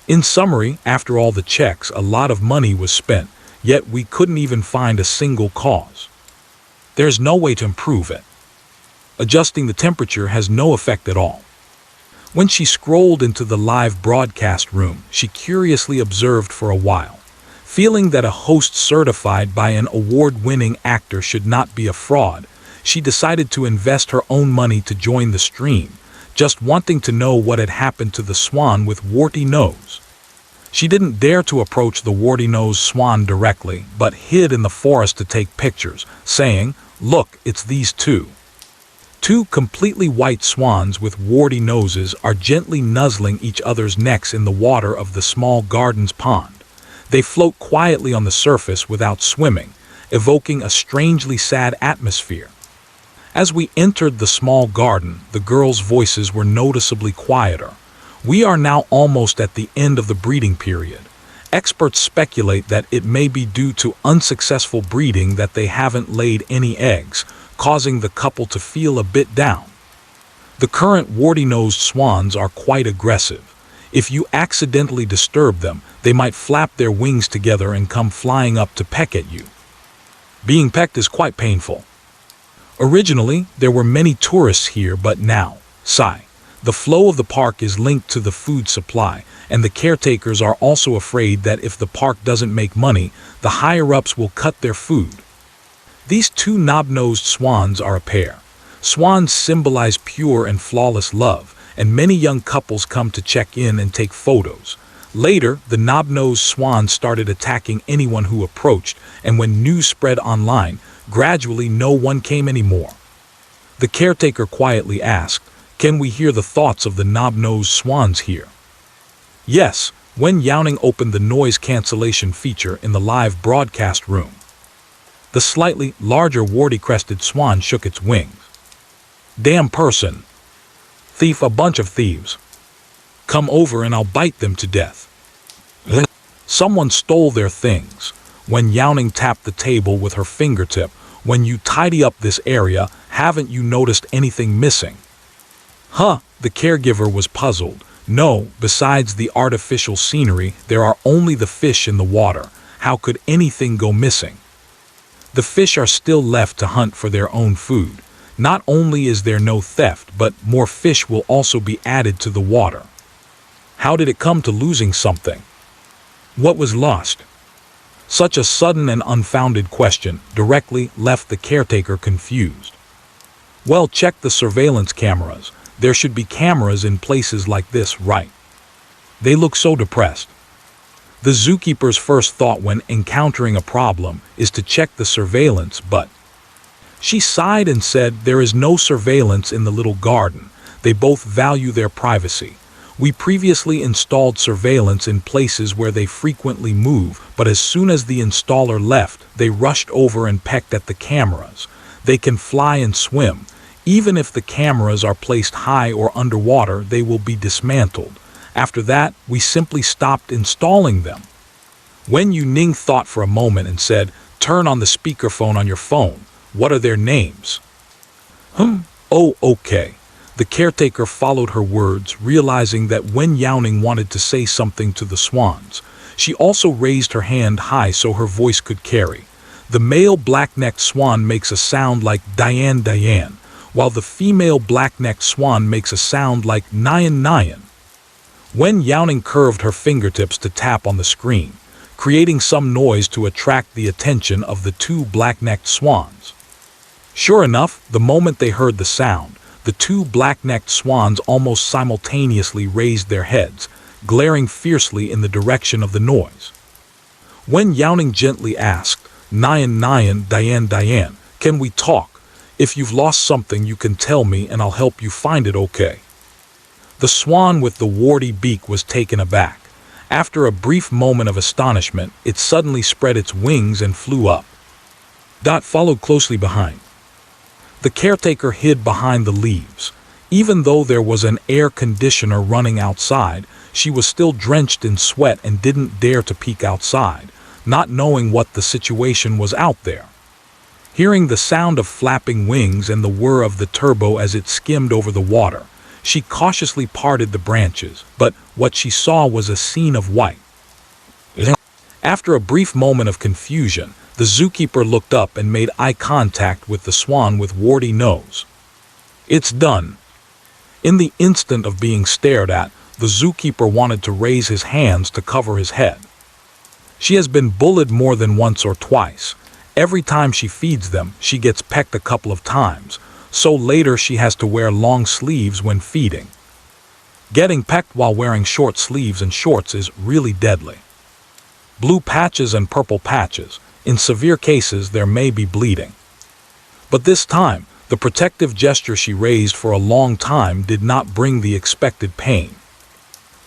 In summary, after all the checks, a lot of money was spent, yet we couldn't even find a single cause. There's no way to improve it. Adjusting the temperature has no effect at all." When she scrolled into the live broadcast room, she curiously observed for a while. Feeling that a host certified by an award-winning actor should not be a fraud, she decided to invest her own money to join the stream, just wanting to know what had happened to the swan with warty nose. She didn't dare to approach the warty-nosed swan directly, but hid in the forest to take pictures, saying, "Look, it's these two." 2 completely white swans with warty noses are gently nuzzling each other's necks in the water of the small garden's pond. They float quietly on the surface without swimming, evoking a strangely sad atmosphere. As we entered the small garden, the girls' voices were noticeably quieter. We are now almost at the end of the breeding period. Experts speculate that it may be due to unsuccessful breeding that they haven't laid any eggs, causing the couple to feel a bit down. The current warty-nosed swans are quite aggressive. If you accidentally disturb them, they might flap their wings together and come flying up to peck at you. Being pecked is quite painful. Originally, there were many tourists here, but now, the flow of the park is linked to the food supply, and the caretakers are also afraid that if the park doesn't make money, the higher-ups will cut their food. These 2 knob-nosed swans are a pair. Swans symbolize pure and flawless love, and many young couples come to check in and take photos. Later, the knob-nosed swans started attacking anyone who approached, and when news spread online, gradually no one came anymore. The caretaker quietly asked, "Can we hear the thoughts of the knob-nosed swans here?" Yes, Wen Youning opened the noise cancellation feature in the live broadcast room. The slightly larger warty-crested swan shook its wings. "Damn person. Thief, a bunch of thieves. Come over and I'll bite them to death." Someone stole their things. Wen Youning tapped the table with her fingertip. "When you tidy up this area, Haven't you noticed anything missing?" "Huh," the caregiver was puzzled. "No, besides the artificial scenery, there are only the fish in the water. How could anything go missing?" "The fish are still left to hunt for their own food. Not only is there no theft, but more fish will also be added to the water." "How did it come to losing something? What was lost?" Such a sudden and unfounded question directly left the caretaker confused. "Well, check the surveillance cameras. There should be cameras in places like this, right? They look so depressed." The zookeeper's first thought when encountering a problem is to check the surveillance, but she sighed and said, "There is no surveillance in the little garden. They both value their privacy. We previously installed surveillance in places where they frequently move, but as soon as the installer left, they rushed over and pecked at the cameras. They can fly and swim. Even if the cameras are placed high or underwater, they will be dismantled. After that, we simply stopped installing them." Wen Youning thought for a moment and said, "Turn on the speakerphone on your phone. What are their names?" "Oh, okay." The caretaker followed her words, realizing that Wen Youning wanted to say something to the swans. She also raised her hand high so her voice could carry. "The male black-necked swan makes a sound like Diane Diane, while the female black-necked swan makes a sound like Nyan Nyan." Wen Youning curved her fingertips to tap on the screen, creating some noise to attract the attention of the two black-necked swans. Sure enough, the moment they heard the sound, the two black-necked swans almost simultaneously raised their heads, glaring fiercely in the direction of the noise. Wen Youning gently asked, "Nyan Nyan, Diane Diane, can we talk? If you've lost something, you can tell me and I'll help you find it, okay?" The swan with the warty beak was taken aback. After a brief moment of astonishment, it suddenly spread its wings and flew up. Dot followed closely behind. The caretaker hid behind the leaves. Even though there was an air conditioner running outside, she was still drenched in sweat and didn't dare to peek outside, not knowing what the situation was out there. Hearing the sound of flapping wings and the whir of the turbo as it skimmed over the water, she cautiously parted the branches, but what she saw was a scene of white. After a brief moment of confusion, the zookeeper looked up and made eye contact with the swan with warty nose. "It's done." In the instant of being stared at, the zookeeper wanted to raise his hands to cover his head. She has been bullied more than once or twice. Every time she feeds them, she gets pecked a couple of times, so later she has to wear long sleeves when feeding. Getting pecked while wearing short sleeves and shorts is really deadly. Blue patches and purple patches. In severe cases, there may be bleeding. But this time, the protective gesture she raised for a long time did not bring the expected pain.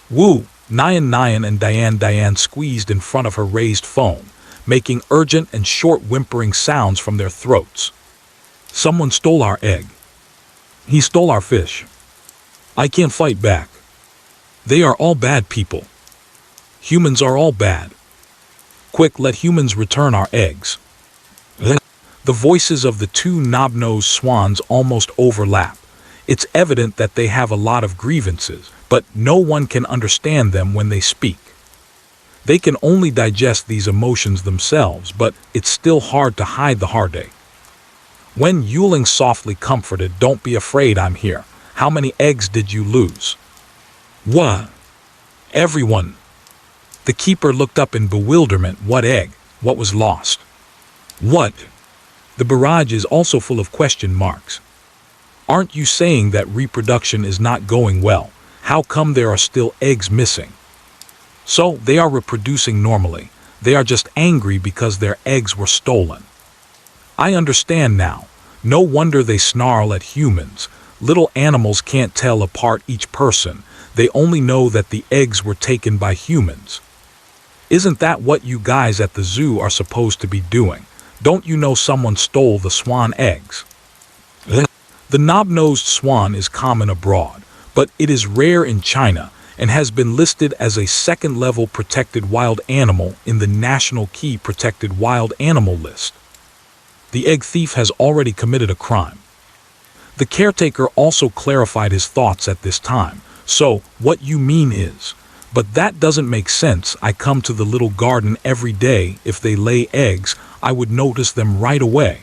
"Woo!" Nyan Nyan and Diane Diane squeezed in front of her raised phone, making urgent and short whimpering sounds from their throats. "Someone stole our egg. He stole our fish. I can't fight back. They are all bad people. Humans are all bad. Quick, let humans return our eggs." The voices of the two knob-nosed swans almost overlap. It's evident that they have a lot of grievances, but no one can understand them when they speak. They can only digest these emotions themselves, but it's still hard to hide the heartache. Wen Youning softly comforted, "Don't be afraid, I'm here. How many eggs did you lose?" "What?" "Everyone." The keeper looked up in bewilderment. "What egg? What was lost?" "What?" The barrage is also full of question marks. "Aren't you saying that reproduction is not going well? How come there are still eggs missing?" "So, they are reproducing normally. They are just angry because their eggs were stolen." "I understand now. No wonder they snarl at humans. Little animals can't tell apart each person. They only know that the eggs were taken by humans. Isn't that what you guys at the zoo are supposed to be doing? Don't you know someone stole the swan eggs?" The knob-nosed swan is common abroad, but it is rare in China and has been listed as a second-level protected wild animal in the National Key Protected Wild Animal List. The egg thief has already committed a crime. The caretaker also clarified his thoughts at this time. So, what you mean is, but that doesn't make sense. I come to the little garden every day. If they lay eggs, I would notice them right away.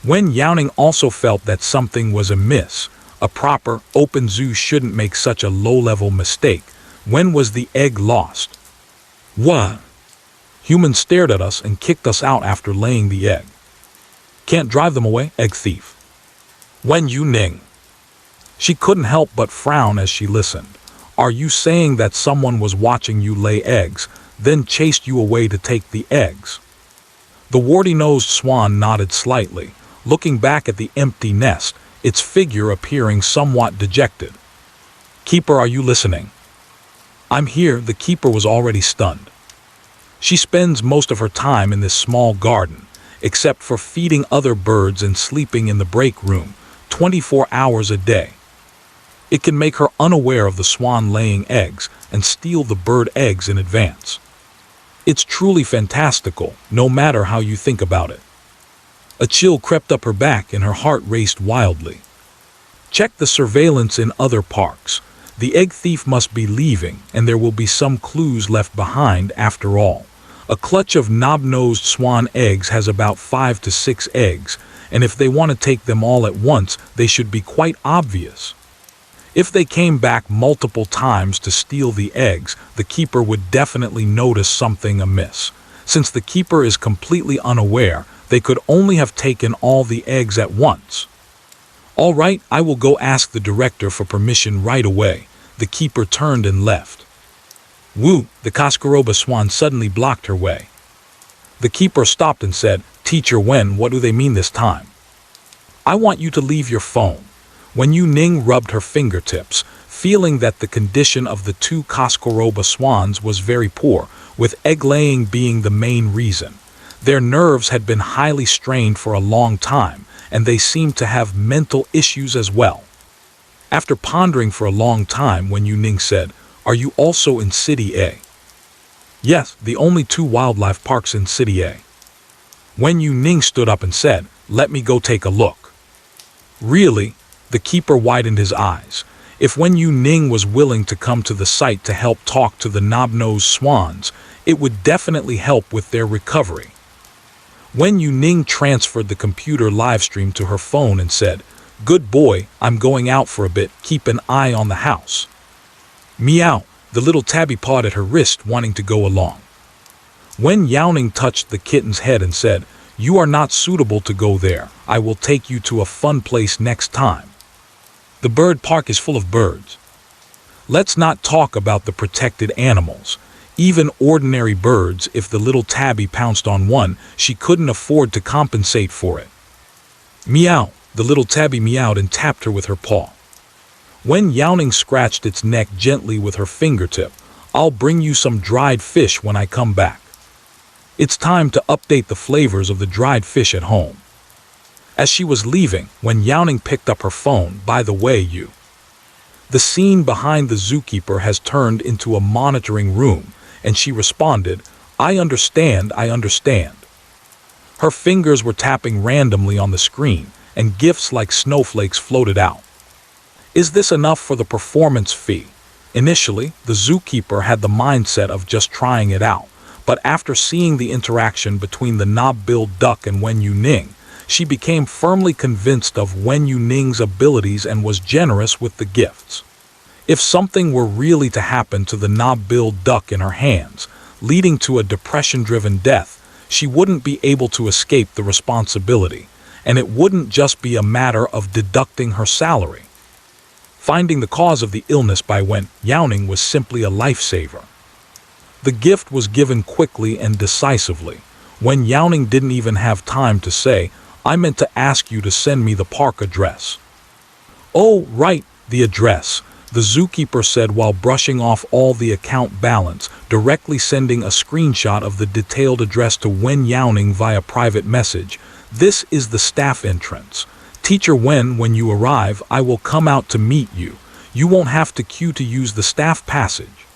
Wen Youning also felt that something was amiss. A proper, open zoo shouldn't make such a low-level mistake. When was the egg lost? What? Humans stared at us and kicked us out after laying the egg. Can't drive them away, egg thief. Wen Youning. She couldn't help but frown as she listened. Are you saying that someone was watching you lay eggs, then chased you away to take the eggs? The warty-nosed swan nodded slightly, looking back at the empty nest, its figure appearing somewhat dejected. Keeper, are you listening? I'm here. The keeper was already stunned. She spends most of her time in this small garden, except for feeding other birds and sleeping in the break room, 24 hours a day. It can make her unaware of the swan laying eggs and steal the bird eggs in advance. It's truly fantastical, no matter how you think about it. A chill crept up her back and her heart raced wildly. Check the surveillance in other parks. The egg thief must be leaving, and there will be some clues left behind after all. A clutch of knob-nosed swan eggs has about 5 to 6 eggs, and if they want to take them all at once, they should be quite obvious. If they came back multiple times to steal the eggs, the keeper would definitely notice something amiss. Since the keeper is completely unaware, they could only have taken all the eggs at once. All right, I will go ask the director for permission right away. The keeper turned and left. Woo! The Cascaroba swan suddenly blocked her way. The keeper stopped and said, Teacher Wen, what do they mean this time? I want you to leave your phone. Wen Youning rubbed her fingertips, feeling that the condition of the 2 Cascaroba swans was very poor, with egg-laying being the main reason. Their nerves had been highly strained for a long time, and they seemed to have mental issues as well. After pondering for a long time, Wen Youning said, Are you also in City A? Yes, the only 2 wildlife parks in City A. Wen Youning stood up and said, Let me go take a look. Really? The keeper widened his eyes. If Wen Youning was willing to come to the site to help talk to the knob-nosed swans, it would definitely help with their recovery. Wen Youning transferred the computer livestream to her phone and said, Good boy, I'm going out for a bit, keep an eye on the house. Meow, the little tabby pawed at her wrist, wanting to go along. Wen Youning touched the kitten's head and said, You are not suitable to go there. I will take you to a fun place next time. The bird park is full of birds. Let's not talk about the protected animals. Even ordinary birds, if the little tabby pounced on one, she couldn't afford to compensate for it. Meow, the little tabby meowed and tapped her with her paw. Wen Youning scratched its neck gently with her fingertip. I'll bring you some dried fish when I come back. It's time to update the flavors of the dried fish at home. As she was leaving, Wen Youning picked up her phone. By the way, the scene behind the zookeeper has turned into a monitoring room, and she responded, I understand. Her fingers were tapping randomly on the screen, and gifts like snowflakes floated out. Is this enough for the performance fee? Initially, the zookeeper had the mindset of just trying it out, but after seeing the interaction between the knob-billed duck and Wen Youning, she became firmly convinced of Wen Youning's abilities and was generous with the gifts. If something were really to happen to the knob-billed duck in her hands, leading to a depression-driven death, she wouldn't be able to escape the responsibility, and it wouldn't just be a matter of deducting her salary. Finding the cause of the illness by Wen Youning was simply a lifesaver. The gift was given quickly and decisively. Wen Youning didn't even have time to say, I meant to ask you to send me the park address. Oh, right, the address, the zookeeper said while brushing off all the account balance, directly sending a screenshot of the detailed address to Wen Youning via private message. This is the staff entrance. Teacher Wen, when you arrive, I will come out to meet you. You won't have to queue to use the staff passage.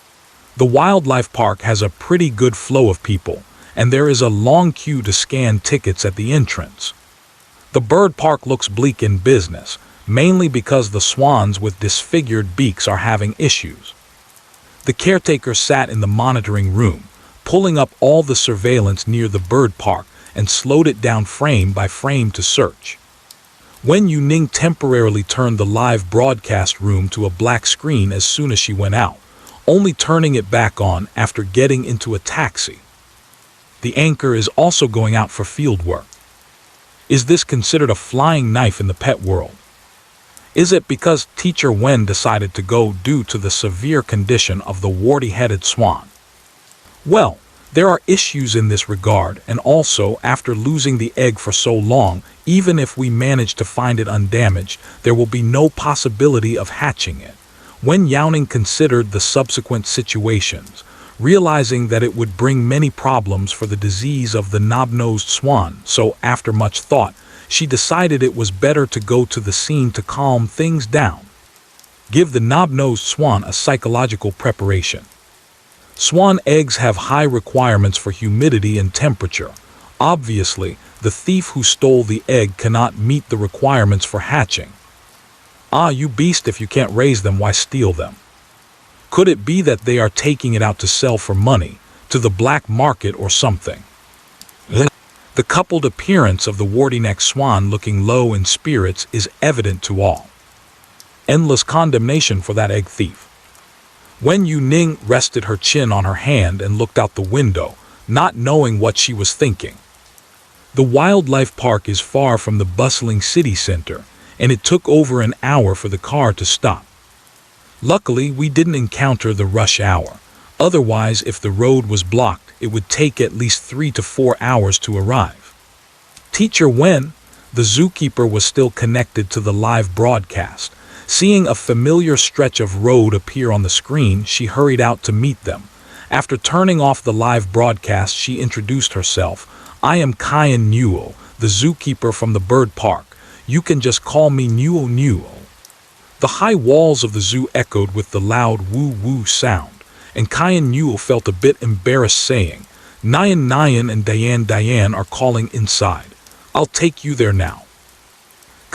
The wildlife park has a pretty good flow of people, and there is a long queue to scan tickets at the entrance. The bird park looks bleak in business. mainly because the swans with disfigured beaks are having issues. The caretaker sat in the monitoring room, pulling up all the surveillance near the bird park and slowed it down frame by frame to search. Wen Youning temporarily turned the live broadcast room to a black screen as soon as she went out, only turning it back on after getting into a taxi. The anchor is also going out for field work. Is this considered a flying knife in the pet world? Is it because Teacher Wen decided to go due to the severe condition of the warty-headed swan? Well, there are issues in this regard, and also after losing the egg for so long, even if we manage to find it undamaged, there will be no possibility of hatching it. Wen Youning considered the subsequent situations, realizing that it would bring many problems for the disease of the knob-nosed swan, so after much thought, she decided it was better to go to the scene to calm things down. Give the knob-nosed swan a psychological preparation. Swan eggs have high requirements for humidity and temperature. Obviously, the thief who stole the egg cannot meet the requirements for hatching. Ah, you beast, if you can't raise them, why steal them? Could it be that they are taking it out to sell for money, to the black market or something? The coupled appearance of the warty-necked swan looking low in spirits is evident to all. Endless condemnation for that egg thief. Wen Youning rested her chin on her hand and looked out the window, not knowing what she was thinking. The wildlife park is far from the bustling city center, and it took over an hour for the car to stop. Luckily, we didn't encounter the rush hour. Otherwise, if the road was blocked, it would take at least 3 to 4 hours to arrive. Teacher Wen, the zookeeper, was still connected to the live broadcast. Seeing a familiar stretch of road appear on the screen, she hurried out to meet them. After turning off the live broadcast, she introduced herself. I am Wen Youning, the zookeeper from the bird park. You can just call me Youning. The high walls of the zoo echoed with the loud woo-woo sound, and Wen Youning felt a bit embarrassed, saying, Nyan and Diane are calling inside. I'll take you there now.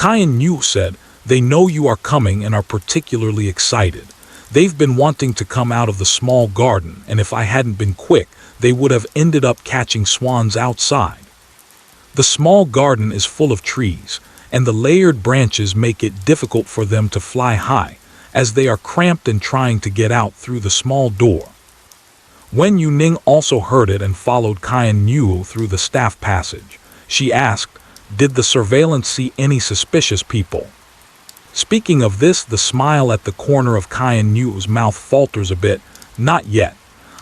Wen Youning said, they know you are coming and are particularly excited. They've been wanting to come out of the small garden, and if I hadn't been quick, they would have ended up catching swans outside. The small garden is full of trees, and the layered branches make it difficult for them to fly high, as they are cramped and trying to get out through the small door. Wen Youning also heard it and followed Wen Youning through the staff passage. She asked, did the surveillance see any suspicious people? Speaking of this, the smile at the corner of Wen Young's mouth falters a bit. Not yet.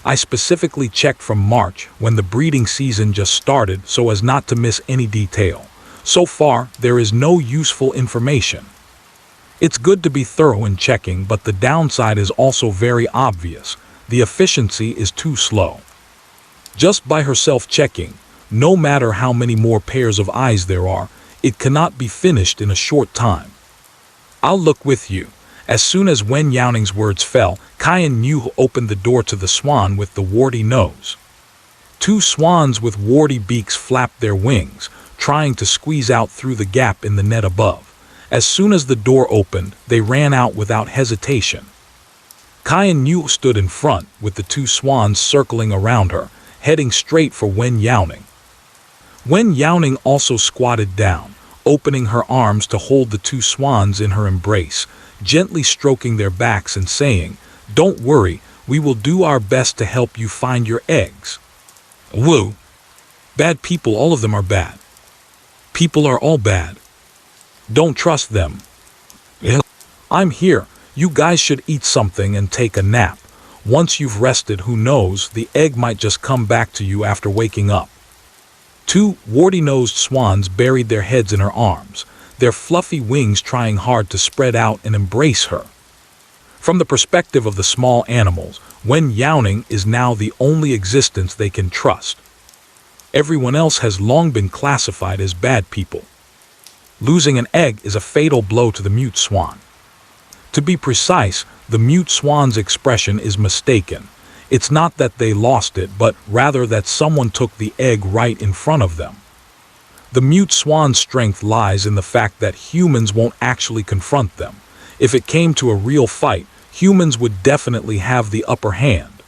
I specifically checked from March, when the breeding season just started, so as not to miss any detail. So far, there is no useful information. It's good to be thorough in checking, but the downside is also very obvious. The efficiency is too slow. Just by herself checking, no matter how many more pairs of eyes there are, it cannot be finished in a short time. I'll look with you. As soon as Wen Youning's words fell, Wen Youning opened the door to the swan with the warty nose. 2 swans with warty beaks flapped their wings, trying to squeeze out through the gap in the net above. As soon as the door opened, they ran out without hesitation. Wen Youning stood in front, with the 2 swans circling around her, heading straight for Wen Youning. Wen Youning also squatted down, opening her arms to hold the 2 swans in her embrace, gently stroking their backs and saying, don't worry, we will do our best to help you find your eggs. Woo! Bad people, all of them are bad. People are all bad. Don't trust them. I'm here. You guys should eat something and take a nap. Once you've rested, who knows, the egg might just come back to you after waking up. 2 warty-nosed swans buried their heads in her arms, their fluffy wings trying hard to spread out and embrace her. From the perspective of the small animals, Wen Youning is now the only existence they can trust. Everyone else has long been classified as bad people. Losing an egg is a fatal blow to the mute swan. To be precise, the mute swan's expression is mistaken. It's not that they lost it, but rather that someone took the egg right in front of them. The mute swan's strength lies in the fact that humans won't actually confront them. If it came to a real fight, humans would definitely have the upper hand.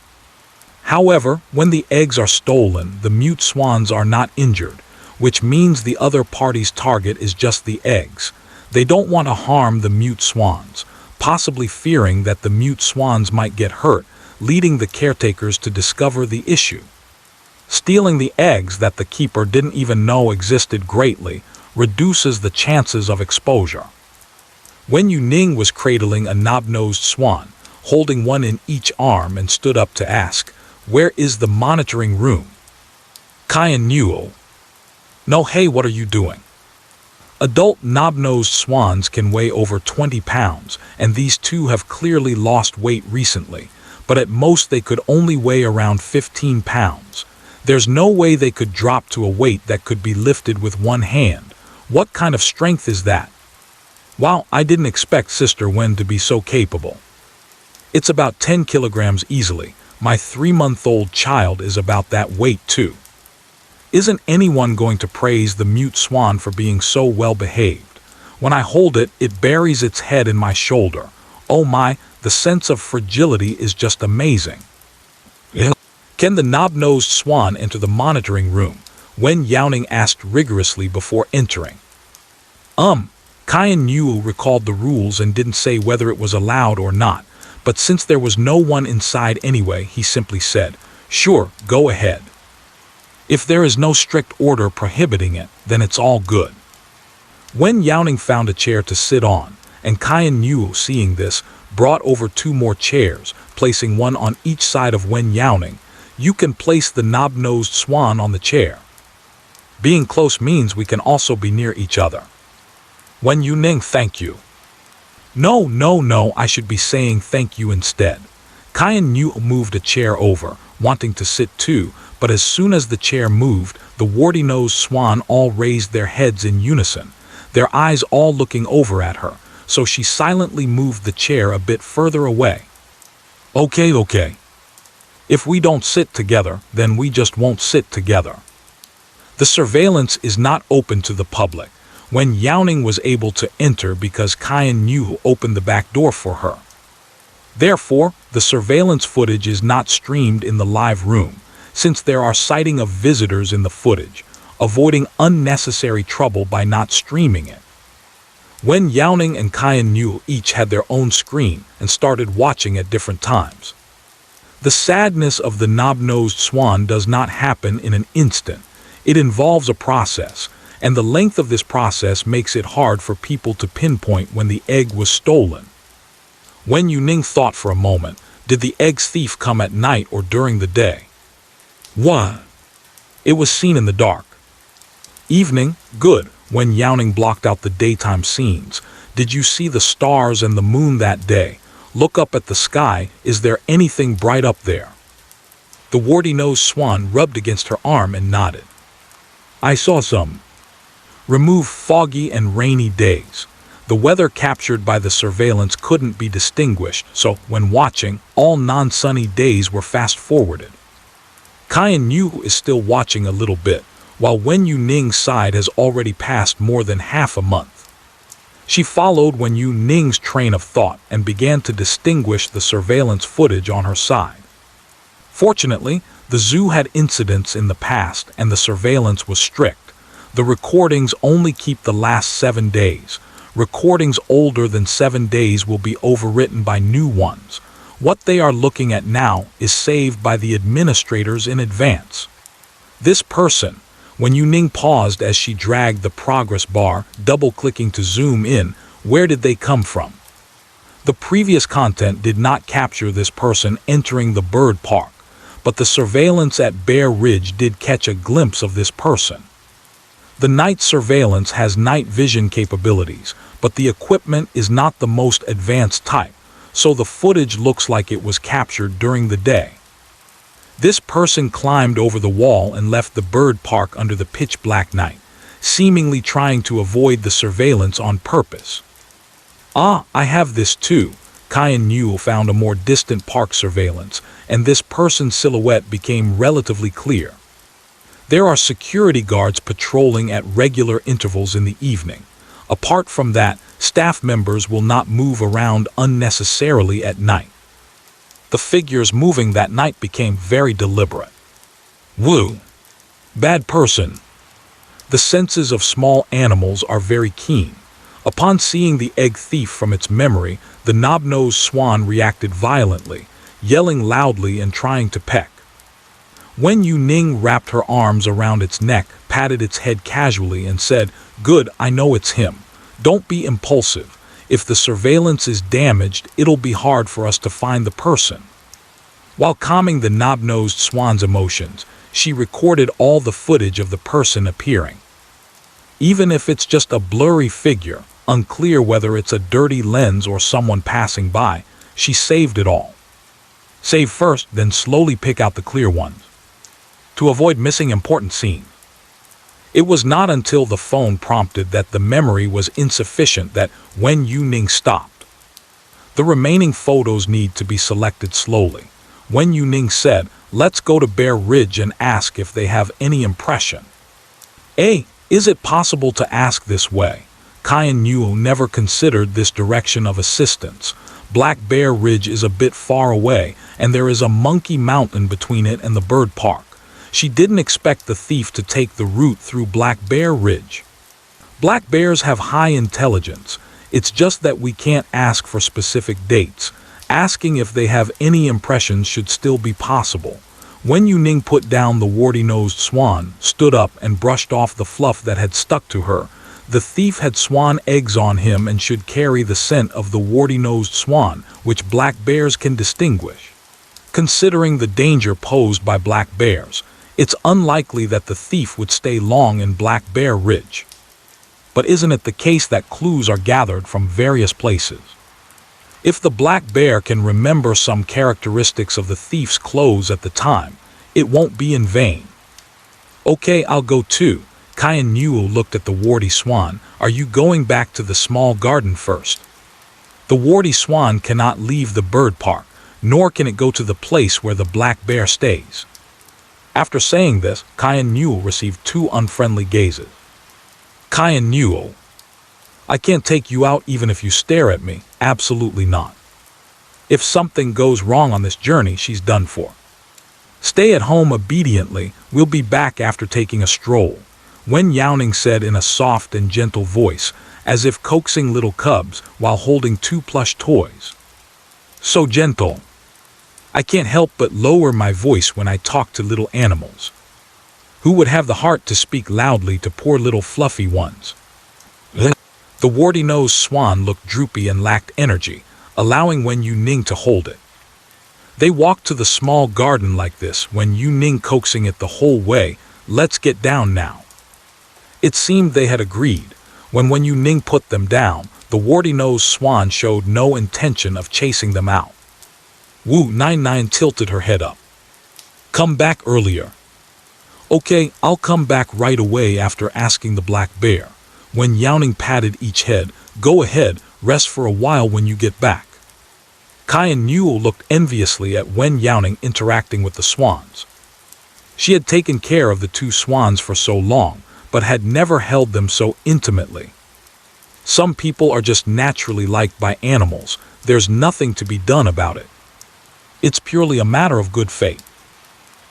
However, when the eggs are stolen, the mute swans are not injured, which means the other party's target is just the eggs. They don't want to harm the mute swans, possibly fearing that the mute swans might get hurt, leading the caretakers to discover the issue. Stealing the eggs that the keeper didn't even know existed greatly reduces the chances of exposure. Wen Youning was cradling a knob-nosed swan, holding one in each arm, and stood up to ask, "Where is the monitoring room?" Qian Newell. "No, hey, what are you doing?" Adult knob-nosed swans can weigh over 20 pounds, and these two have clearly lost weight recently, but at most they could only weigh around 15 pounds. There's no way they could drop to a weight that could be lifted with one hand. What kind of strength is that? Wow, I didn't expect Sister Wen to be so capable. It's about 10 kilograms easily. My 3-month-old child is about that weight too. Isn't anyone going to praise the mute swan for being so well behaved? When I hold it, it buries its head in my shoulder. Oh my, the sense of fragility is just amazing. Can the knob-nosed swan enter the monitoring room? Wen Youning asked rigorously before entering. Qian Newell recalled the rules and didn't say whether it was allowed or not, but since there was no one inside anyway, he simply said, "Sure, go ahead." If there is no strict order prohibiting it, then it's all good. Wen Youning found a chair to sit on, and Qian Newell, seeing this, brought over 2 more chairs, placing one on each side of Wen Youning. You can place the knob-nosed swan on the chair. Being close means we can also be near each other. Wen Youning, thank you. No, I should be saying thank you instead. Qian Newell moved a chair over, wanting to sit too, but as soon as the chair moved, the warty-nosed swan all raised their heads in unison, their eyes all looking over at her, so she silently moved the chair a bit further away. Okay. If we don't sit together, then we just won't sit together. The surveillance is not open to the public. Wen Youning was able to enter because Qian Newell opened the back door for her. Therefore, the surveillance footage is not streamed in the live room, since there are sighting of visitors in the footage, avoiding unnecessary trouble by not streaming it. Wen Youning and Qian Newell each had their own screen and started watching at different times. The sadness of the knob-nosed swan does not happen in an instant. It involves a process, and the length of this process makes it hard for people to pinpoint when the egg was stolen. Wen Youning thought for a moment. Did the egg thief come at night or during the day? What? It was seen in the dark. Evening? Good. Wen Youning blocked out the daytime scenes. Did you see the stars and the moon that day? Look up at the sky. Is there anything bright up there? The warty-nosed swan rubbed against her arm and nodded. I saw some. Remove foggy and rainy days. The weather captured by the surveillance couldn't be distinguished, so when watching, all non-sunny days were fast-forwarded. Qian Newell is still watching a little bit, while Wen Youning's side has already passed more than half a month. She followed Wen Youning's train of thought and began to distinguish the surveillance footage on her side. Fortunately, the zoo had incidents in the past and the surveillance was strict. The recordings only keep the last 7 days. Recordings older than 7 days will be overwritten by new ones. What they are looking at now is saved by the administrators in advance. This person, Wen Youning paused as she dragged the progress bar, double-clicking to zoom in. Where did they come from? The previous content did not capture this person entering the bird park, but the surveillance at Bear Ridge did catch a glimpse of this person. The night surveillance has night vision capabilities, but the equipment is not the most advanced type, so the footage looks like it was captured during the day. This person climbed over the wall and left the bird park under the pitch-black night, seemingly trying to avoid the surveillance on purpose. Ah, I have this too. Qian Newell found a more distant park surveillance, and this person's silhouette became relatively clear. There are security guards patrolling at regular intervals in the evening. Apart from that, staff members will not move around unnecessarily at night. The figures moving that night became very deliberate. Woo! Bad person. The senses of small animals are very keen. Upon seeing the egg thief from its memory, the knob-nosed swan reacted violently, yelling loudly and trying to peck. Wen Youning wrapped her arms around its neck, patted its head casually, and said, "Good, I know it's him. Don't be impulsive. If the surveillance is damaged, it'll be hard for us to find the person." While calming the knob-nosed swan's emotions, she recorded all the footage of the person appearing. Even if it's just a blurry figure, unclear whether it's a dirty lens or someone passing by, she saved it all. Save first, then slowly pick out the clear ones, to avoid missing important scenes. It was not until the phone prompted that the memory was insufficient that Wen Youning stopped. The remaining photos need to be selected slowly. Wen Youning said, "Let's go to Bear Ridge and ask if they have any impression." Is it possible to ask this way? Wen Youning never considered this direction of assistance. Black Bear Ridge is a bit far away, and there is a monkey mountain between it and the bird park. She didn't expect the thief to take the route through Black Bear Ridge. Black bears have high intelligence. It's just that we can't ask for specific dates. Asking if they have any impressions should still be possible. Wen Youning put down the warty-nosed swan, stood up, and brushed off the fluff that had stuck to her. The thief had swan eggs on him and should carry the scent of the warty-nosed swan, which black bears can distinguish. Considering the danger posed by black bears, it's unlikely that the thief would stay long in Black Bear Ridge. But isn't it the case that clues are gathered from various places? If the black bear can remember some characteristics of the thief's clothes at the time, it won't be in vain. "Okay, I'll go too." Wen Youning looked at the warty swan. "Are you going back to the small garden first?" The warty swan cannot leave the bird park, nor can it go to the place where the black bear stays. After saying this, Wen Youning received two unfriendly gazes. Wen Youning, "I can't take you out even if you stare at me. Absolutely not. If something goes wrong on this journey, she's done for. Stay at home obediently. We'll be back after taking a stroll," Wen Youning said in a soft and gentle voice, as if coaxing little cubs while holding two plush toys. So gentle. I can't help but lower my voice when I talk to little animals. Who would have the heart to speak loudly to poor little fluffy ones? The warty-nosed swan looked droopy and lacked energy, allowing Wen Youning to hold it. They walked to the small garden like this, Wen Youning coaxing it the whole way, "Let's get down now." It seemed they had agreed. When Wen Youning put them down, the warty-nosed swan showed no intention of chasing them out. Wu 99 tilted her head up. "Come back earlier." "Okay, I'll come back right away after asking the black bear." Wen Youning patted each head. "Go ahead, rest for a while when you get back." Wen Youning looked enviously at Wen Youning interacting with the swans. She had taken care of the two swans for so long, but had never held them so intimately. Some people are just naturally liked by animals. There's nothing to be done about it. It's purely a matter of good fate.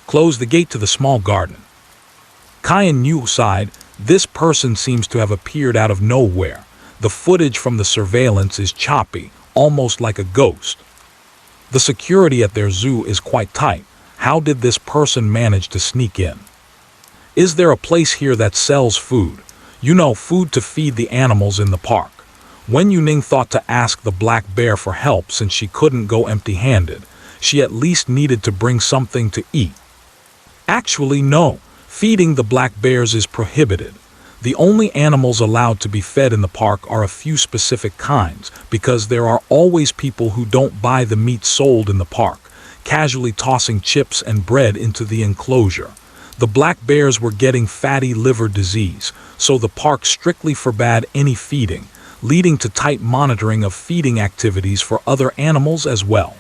Close the gate to the small garden. Wen Youning sighed. This person seems to have appeared out of nowhere. The footage from the surveillance is choppy, almost like a ghost. The security at their zoo is quite tight. How did this person manage to sneak in? Is there a place here that sells food? You know, food to feed the animals in the park. Wen Youning thought to ask the black bear for help since she couldn't go empty-handed. She at least needed to bring something to eat. Actually, no. Feeding the black bears is prohibited. The only animals allowed to be fed in the park are a few specific kinds, because there are always people who don't buy the meat sold in the park, casually tossing chips and bread into the enclosure. The black bears were getting fatty liver disease, so the park strictly forbade any feeding, leading to tight monitoring of feeding activities for other animals as well.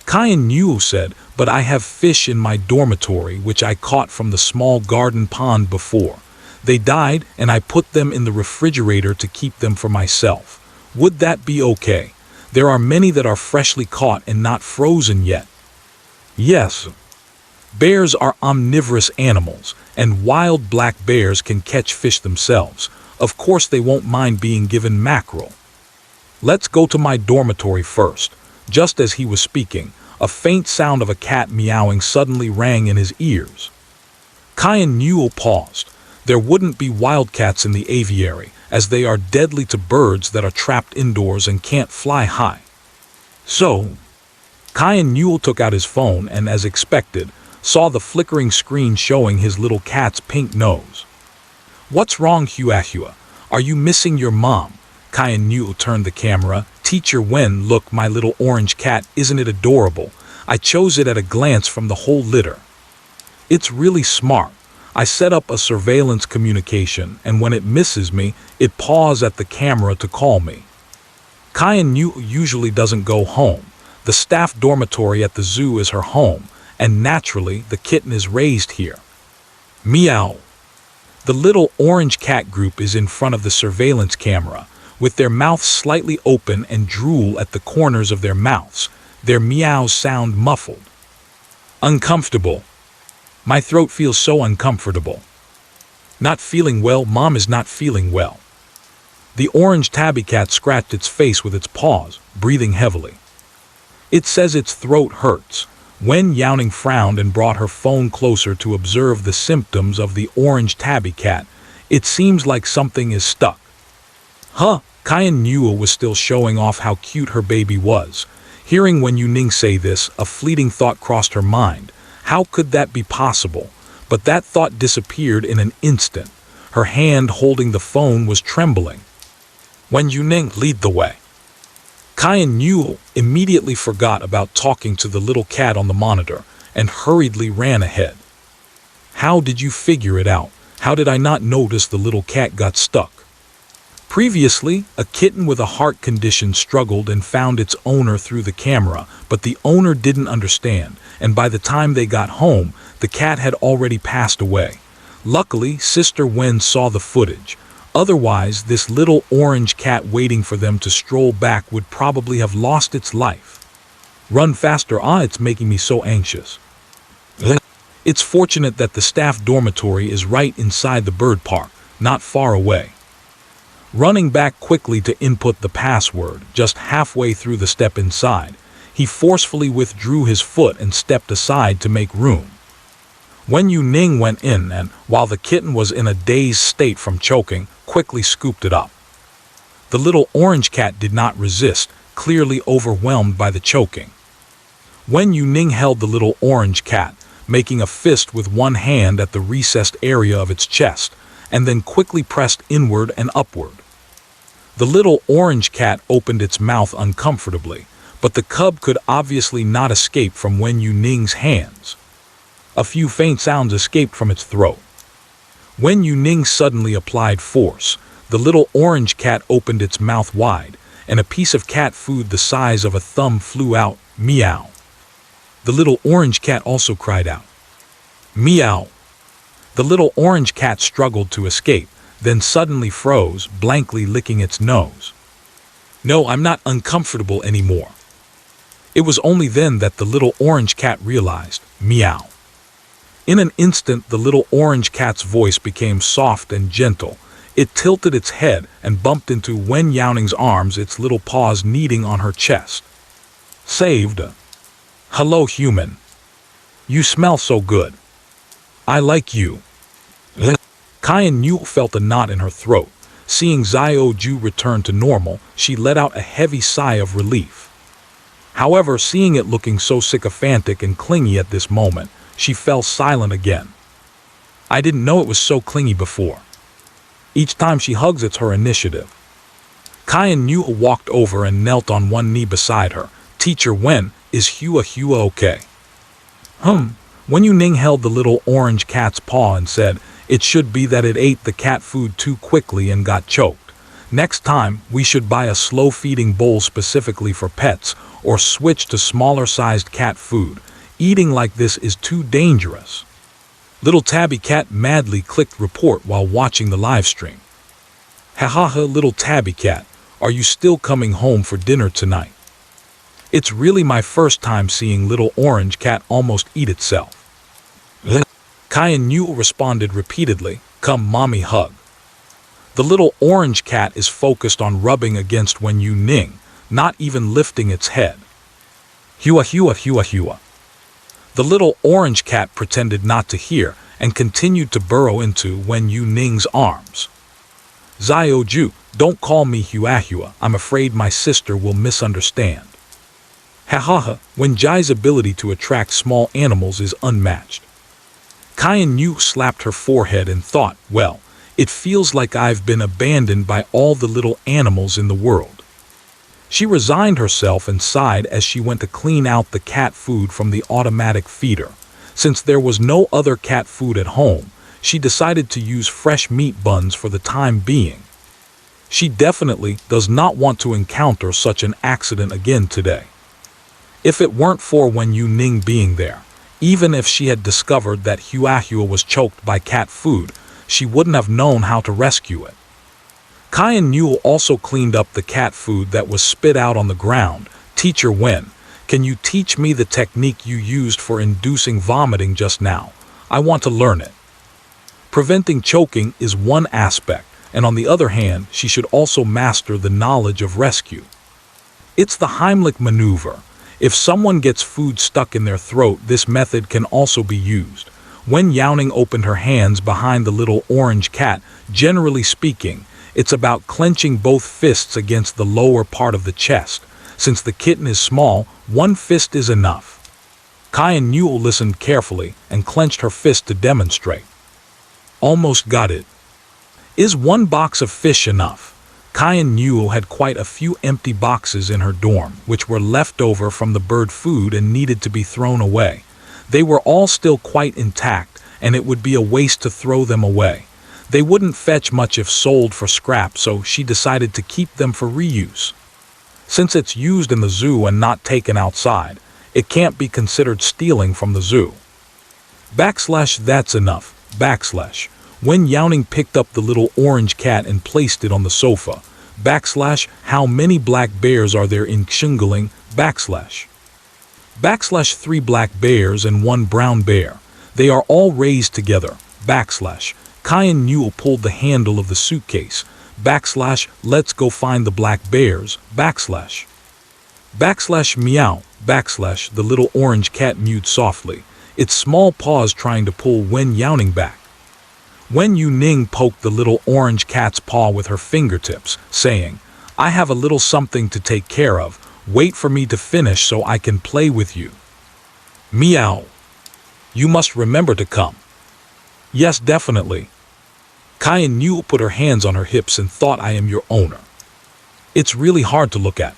Kyan Yu said, but I have fish in my dormitory which I caught from the small garden pond before. They died and I put them in the refrigerator to keep them for myself. Would that be okay? There are many that are freshly caught and not frozen yet. Yes. Bears are omnivorous animals, and wild black bears can catch fish themselves. Of course they won't mind being given mackerel. Let's go to my dormitory first. Just as he was speaking, a faint sound of a cat meowing suddenly rang in his ears. Kyan Yu paused. There wouldn't be wildcats in the aviary, as they are deadly to birds that are trapped indoors and can't fly high. So, Kyan Yu took out his phone and, as expected, saw the flickering screen showing his little cat's pink nose. What's wrong, Hua? Are you missing your mom? Kyan Yu turned the camera. Teacher Wen, look, my little orange cat, isn't it adorable? I chose it at a glance from the whole litter. It's really smart. I set up a surveillance communication, and when it misses me, it paws at the camera to call me. Kyan Yu usually doesn't go home. The staff dormitory at the zoo is her home, and naturally, the kitten is raised here. Meow. The little orange cat group is in front of the surveillance camera, with their mouths slightly open and drool at the corners of their mouths. Their meows sound muffled. Uncomfortable. My throat feels so uncomfortable. Not feeling well, Mom is not feeling well. The orange tabby cat scratched its face with its paws, breathing heavily. It says its throat hurts. Wen Youning frowned and brought her phone closer to observe the symptoms of the orange tabby cat. It seems like something is stuck. Huh? Kyan Yu was still showing off how cute her baby was. Hearing Wen Youning say this, a fleeting thought crossed her mind. How could that be possible? But that thought disappeared in an instant. Her hand holding the phone was trembling. Wen Youning, lead the way. Kyan Yu immediately forgot about talking to the little cat on the monitor and hurriedly ran ahead. How did you figure it out? How did I not notice the little cat got stuck? Previously, a kitten with a heart condition struggled and found its owner through the camera, but the owner didn't understand, and by the time they got home, the cat had already passed away. Luckily, Sister Wen saw the footage. Otherwise, this little orange cat waiting for them to stroll back would probably have lost its life. Run faster, it's making me so anxious. It's fortunate that the staff dormitory is right inside the bird park, not far away. Running back quickly to input the password, just halfway through the step inside, he forcefully withdrew his foot and stepped aside to make room. Wen Youning went in and, while the kitten was in a dazed state from choking, quickly scooped it up. The little orange cat did not resist, clearly overwhelmed by the choking. Wen Youning held the little orange cat, making a fist with one hand at the recessed area of its chest, and then quickly pressed inward and upward. The little orange cat opened its mouth uncomfortably, but the cub could obviously not escape from Wen Youning's hands. A few faint sounds escaped from its throat. Wen Youning suddenly applied force. The little orange cat opened its mouth wide, and a piece of cat food the size of a thumb flew out. Meow. The little orange cat also cried out. Meow. The little orange cat struggled to escape, then suddenly froze, blankly licking its nose. No, I'm not uncomfortable anymore. It was only then that the little orange cat realized. Meow. In an instant, the little orange cat's voice became soft and gentle. It tilted its head and bumped into Wen Youning's arms, its little paws kneading on her chest. Saved. Hello, human. You smell so good. I like you. Kyan Yu felt a knot in her throat. Seeing Xiao Ju return to normal, she let out a heavy sigh of relief. However, seeing it looking so sycophantic and clingy at this moment, she fell silent again. I didn't know it was so clingy before. Each time she hugs, it's her initiative. Kyan Yu walked over and knelt on one knee beside her. Teacher Wen, is Hua okay? Wen Youning held the little orange cat's paw and said, it should be that it ate the cat food too quickly and got choked. Next time, we should buy a slow-feeding bowl specifically for pets or switch to smaller-sized cat food. Eating like this is too dangerous. Little Tabby Cat madly clicked report while watching the live stream. Hahaha, little Tabby Cat, are you still coming home for dinner tonight? It's really my first time seeing little orange cat almost eat itself. Kyan Yu responded repeatedly, come mommy hug. The little orange cat is focused on rubbing against Wen Youning, not even lifting its head. Hua hua hua hua. The little orange cat pretended not to hear and continued to burrow into Wen Youning's arms. Zioju, don't call me Hua Hua, I'm afraid my sister will misunderstand. Hahaha, Wen Jai's ability to attract small animals is unmatched. Kyan Yu slapped her forehead and thought, well, it feels like I've been abandoned by all the little animals in the world. She resigned herself and sighed as she went to clean out the cat food from the automatic feeder. Since there was no other cat food at home, she decided to use fresh meat buns for the time being. She definitely does not want to encounter such an accident again today. If it weren't for Wen Youning being there, even if she had discovered that Hua Hua was choked by cat food, she wouldn't have known how to rescue it. Kyan Yu also cleaned up the cat food that was spit out on the ground. Teacher Wen, can you teach me the technique you used for inducing vomiting just now? I want to learn it. Preventing choking is one aspect, and on the other hand, she should also master the knowledge of rescue. It's the Heimlich maneuver. If someone gets food stuck in their throat, this method can also be used. Wen Youning opened her hands behind the little orange cat. Generally speaking, it's about clenching both fists against the lower part of the chest. Since the kitten is small, one fist is enough. Kyan Yu listened carefully and clenched her fist to demonstrate. Almost got it. Is one box of fish enough? Kyan Yu had quite a few empty boxes in her dorm, which were left over from the bird food and needed to be thrown away. They were all still quite intact, and it would be a waste to throw them away. They wouldn't fetch much if sold for scrap, so she decided to keep them for reuse. Since it's used in the zoo and not taken outside, it can't be considered stealing from the zoo. That's enough. Wen Youning picked up the little orange cat and placed it on the sofa. How many black bears are there in Xingling? 3 black bears and 1 brown bear. They are all raised together. Kyan Yu pulled the handle of the suitcase. Let's go find the black bears. Meow. The little orange cat mewed softly, its small paws trying to pull Wen Youning back. Wen Youning poked the little orange cat's paw with her fingertips, saying, I have a little something to take care of. Wait for me to finish so I can play with you. Meow. You must remember to come. Yes, definitely. Kyan Yu put her hands on her hips and thought, I am your owner. It's really hard to look at.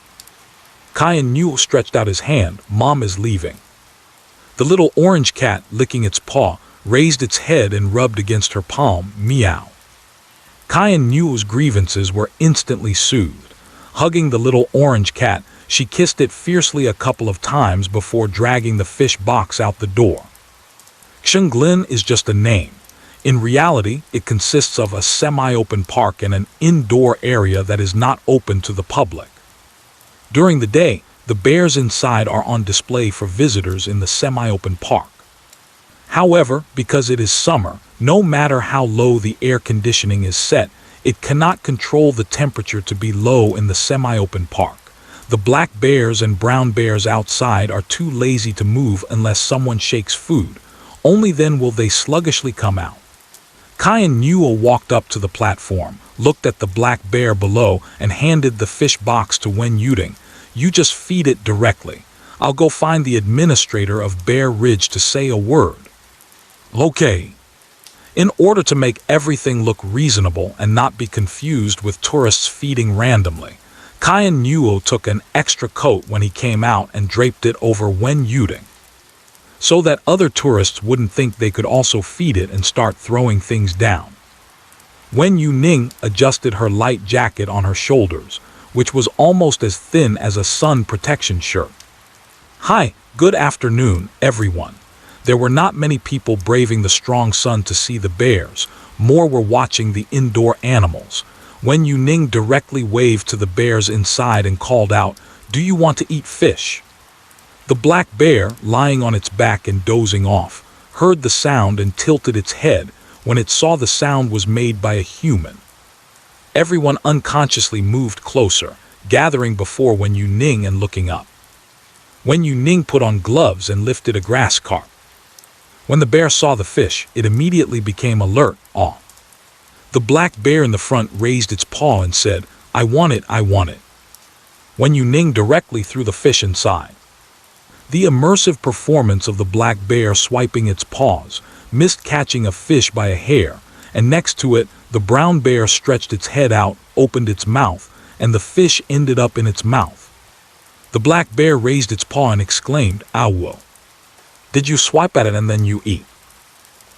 Kyan Yu stretched out his hand. Mom is leaving. The little orange cat, licking its paw, raised its head and rubbed against her palm. Meow. Kyan Yu's grievances were instantly soothed. Hugging the little orange cat, she kissed it fiercely a couple of times before dragging the fish box out the door. Xinglin is just a name. In reality, it consists of a semi-open park and an indoor area that is not open to the public. During the day, the bears inside are on display for visitors in the semi-open park. However, because it is summer, no matter how low the air conditioning is set, it cannot control the temperature to be low in the semi-open park. The black bears and brown bears outside are too lazy to move unless someone shakes food. Only then will they sluggishly come out. Kyan Yu walked up to the platform, looked at the black bear below, and handed the fish box to Wen Youning. You just feed it directly. I'll go find the administrator of Bear Ridge to say a word. Okay. In order to make everything look reasonable and not be confused with tourists feeding randomly, Kyan Yu took an extra coat when he came out and draped it over Wen Youning, so that other tourists wouldn't think they could also feed it and start throwing things down. Wen Youning adjusted her light jacket on her shoulders, which was almost as thin as a sun protection shirt. Hi, good afternoon, everyone. There were not many people braving the strong sun to see the bears. More were watching the indoor animals. Wen Youning directly waved to the bears inside and called out, "Do you want to eat fish?" The black bear, lying on its back and dozing off, heard the sound and tilted its head when it saw the sound was made by a human. Everyone unconsciously moved closer, gathering before Wen Youning and looking up. Wen Youning put on gloves and lifted a grass carp. When the bear saw the fish, it immediately became alert. Aw. The black bear in the front raised its paw and said, "I want it, I want it." Wen Youning directly threw the fish inside. The immersive performance of the black bear swiping its paws missed catching a fish by a hair, and next to it, the brown bear stretched its head out, opened its mouth, and the fish ended up in its mouth. The black bear raised its paw and exclaimed, "Ow! Did you swipe at it and then you eat?"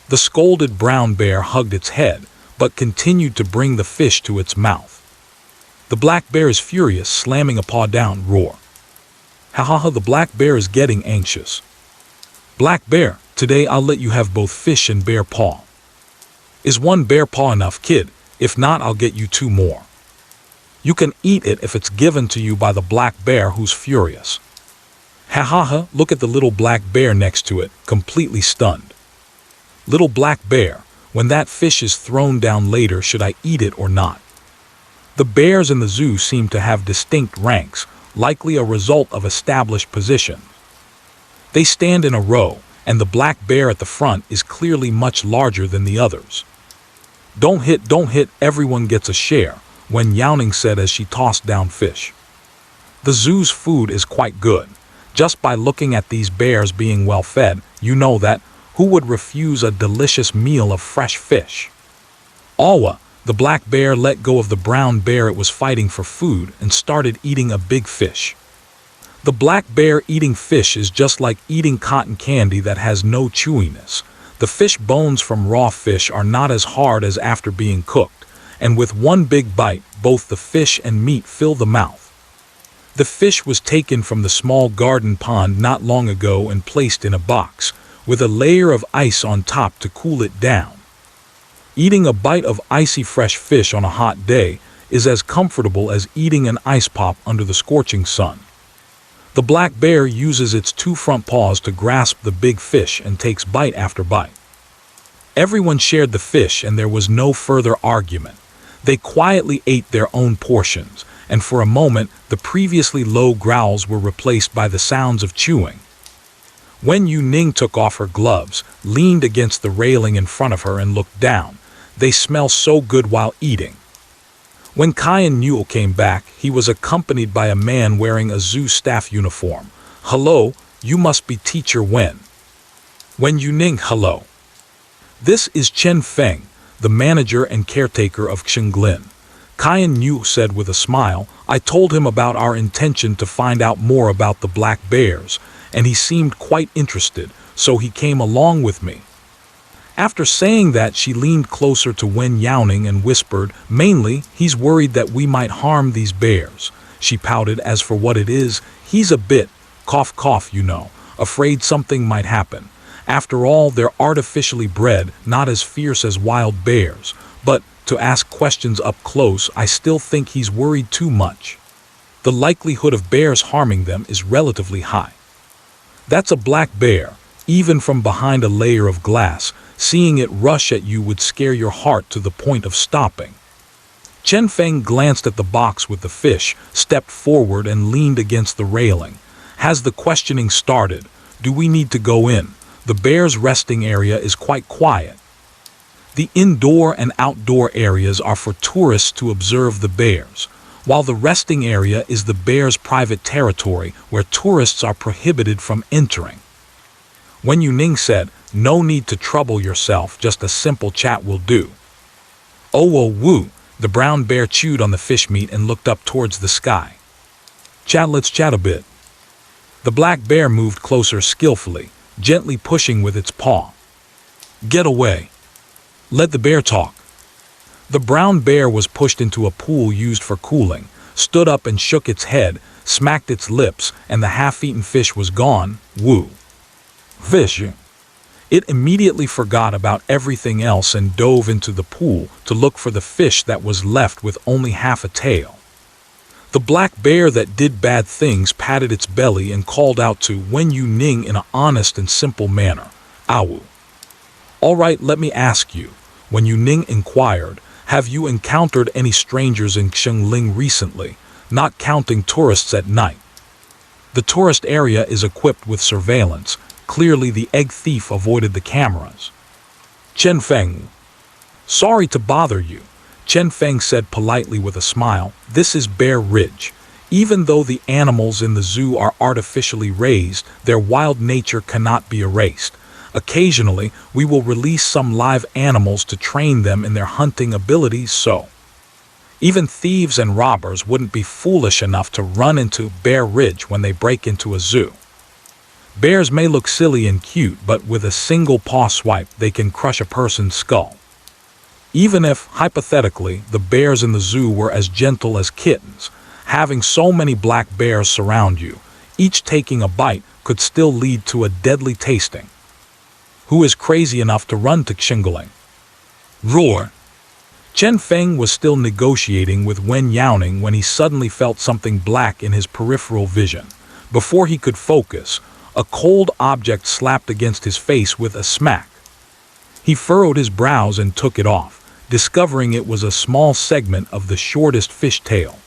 The scolded brown bear hugged its head, but continued to bring the fish to its mouth. The black bear is furious, slamming a paw down, roar. Ha ha ha, the black bear is getting anxious. "Black bear, today I'll let you have both fish and bear paw." "Is one bear paw enough, kid? If not, I'll get you 2 more. You can eat it if it's given to you by the black bear who's furious." Ha ha ha, look at the little black bear next to it, completely stunned. "Little black bear, when that fish is thrown down later, should I eat it or not?" The bears in the zoo seem to have distinct ranks, likely a result of established position. They stand in a row, and the black bear at the front is clearly much larger than the others. Don't hit, everyone gets a share," Wen Youning said as she tossed down fish. The zoo's food is quite good. Just by looking at these bears being well fed, you know that who would refuse a delicious meal of fresh fish? Awa, the black bear let go of the brown bear it was fighting for food and started eating a big fish. The black bear eating fish is just like eating cotton candy that has no chewiness. The fish bones from raw fish are not as hard as after being cooked, and with one big bite, both the fish and meat fill the mouth. The fish was taken from the small garden pond not long ago and placed in a box, with a layer of ice on top to cool it down. Eating a bite of icy fresh fish on a hot day is as comfortable as eating an ice pop under the scorching sun. The black bear uses its 2 front paws to grasp the big fish and takes bite after bite. Everyone shared the fish and there was no further argument. They quietly ate their own portions, and for a moment the previously low growls were replaced by the sounds of chewing. Wen Youning took off her gloves, leaned against the railing in front of her and looked down. They smell so good while eating. When Cayenne Newell came back, he was accompanied by a man wearing a zoo staff uniform. "Hello, you must be Teacher Wen." Wen Youning, hello. "This is Chen Feng, the manager and caretaker of Xinglin," Cayenne Newell said with a smile. "I told him about our intention to find out more about the black bears, and he seemed quite interested, so he came along with me." After saying that, she leaned closer to Wen Youning and whispered, "Mainly, he's worried that we might harm these bears." She pouted. "As for what it is, he's a bit, cough cough, you know, afraid something might happen. After all, they're artificially bred, not as fierce as wild bears. But, to ask questions up close, I still think he's worried too much. The likelihood of bears harming them is relatively high. That's a black bear. Even from behind a layer of glass, seeing it rush at you would scare your heart to the point of stopping." Chen Feng glanced at the box with the fish, stepped forward and leaned against the railing. "Has the questioning started? Do we need to go in? The bear's resting area is quite quiet." The indoor and outdoor areas are for tourists to observe the bears, while the resting area is the bear's private territory where tourists are prohibited from entering. Wen Youning said, "No need to trouble yourself, just a simple chat will do." "Oh, woo." The brown bear chewed on the fish meat and looked up towards the sky. Let's chat a bit." The black bear moved closer skillfully, gently pushing with its paw. "Get away. Let the bear talk." The brown bear was pushed into a pool used for cooling, stood up and shook its head, smacked its lips, and the half-eaten fish was gone. Woo. Fish. It immediately forgot about everything else and dove into the pool to look for the fish that was left with only half a tail. The black bear that did bad things patted its belly and called out to Wen Youning in an honest and simple manner. Awu. All right, let me ask you, Wen Youning inquired, have you encountered any strangers in Xiangling recently, not counting tourists at night? The tourist area is equipped with surveillance. Clearly the egg thief avoided the cameras. Chen Feng. Sorry to bother you, Chen Feng said politely with a smile. This is Bear Ridge. Even though the animals in the zoo are artificially raised, their wild nature cannot be erased. Occasionally, we will release some live animals to train them in their hunting abilities, so even thieves and robbers wouldn't be foolish enough to run into Bear Ridge when they break into a zoo. Bears may look silly and cute, but with a single paw swipe, they can crush a person's skull. Even if, hypothetically, the bears in the zoo were as gentle as kittens, having so many black bears surround you, each taking a bite could still lead to a deadly tasting. Who is crazy enough to run to Xiangling? Roar! Chen Feng was still negotiating with Wen Youning when he suddenly felt something black in his peripheral vision. Before he could focus, a cold object slapped against his face with a smack. He furrowed his brows and took it off, discovering it was a small segment of the shortest fish tail.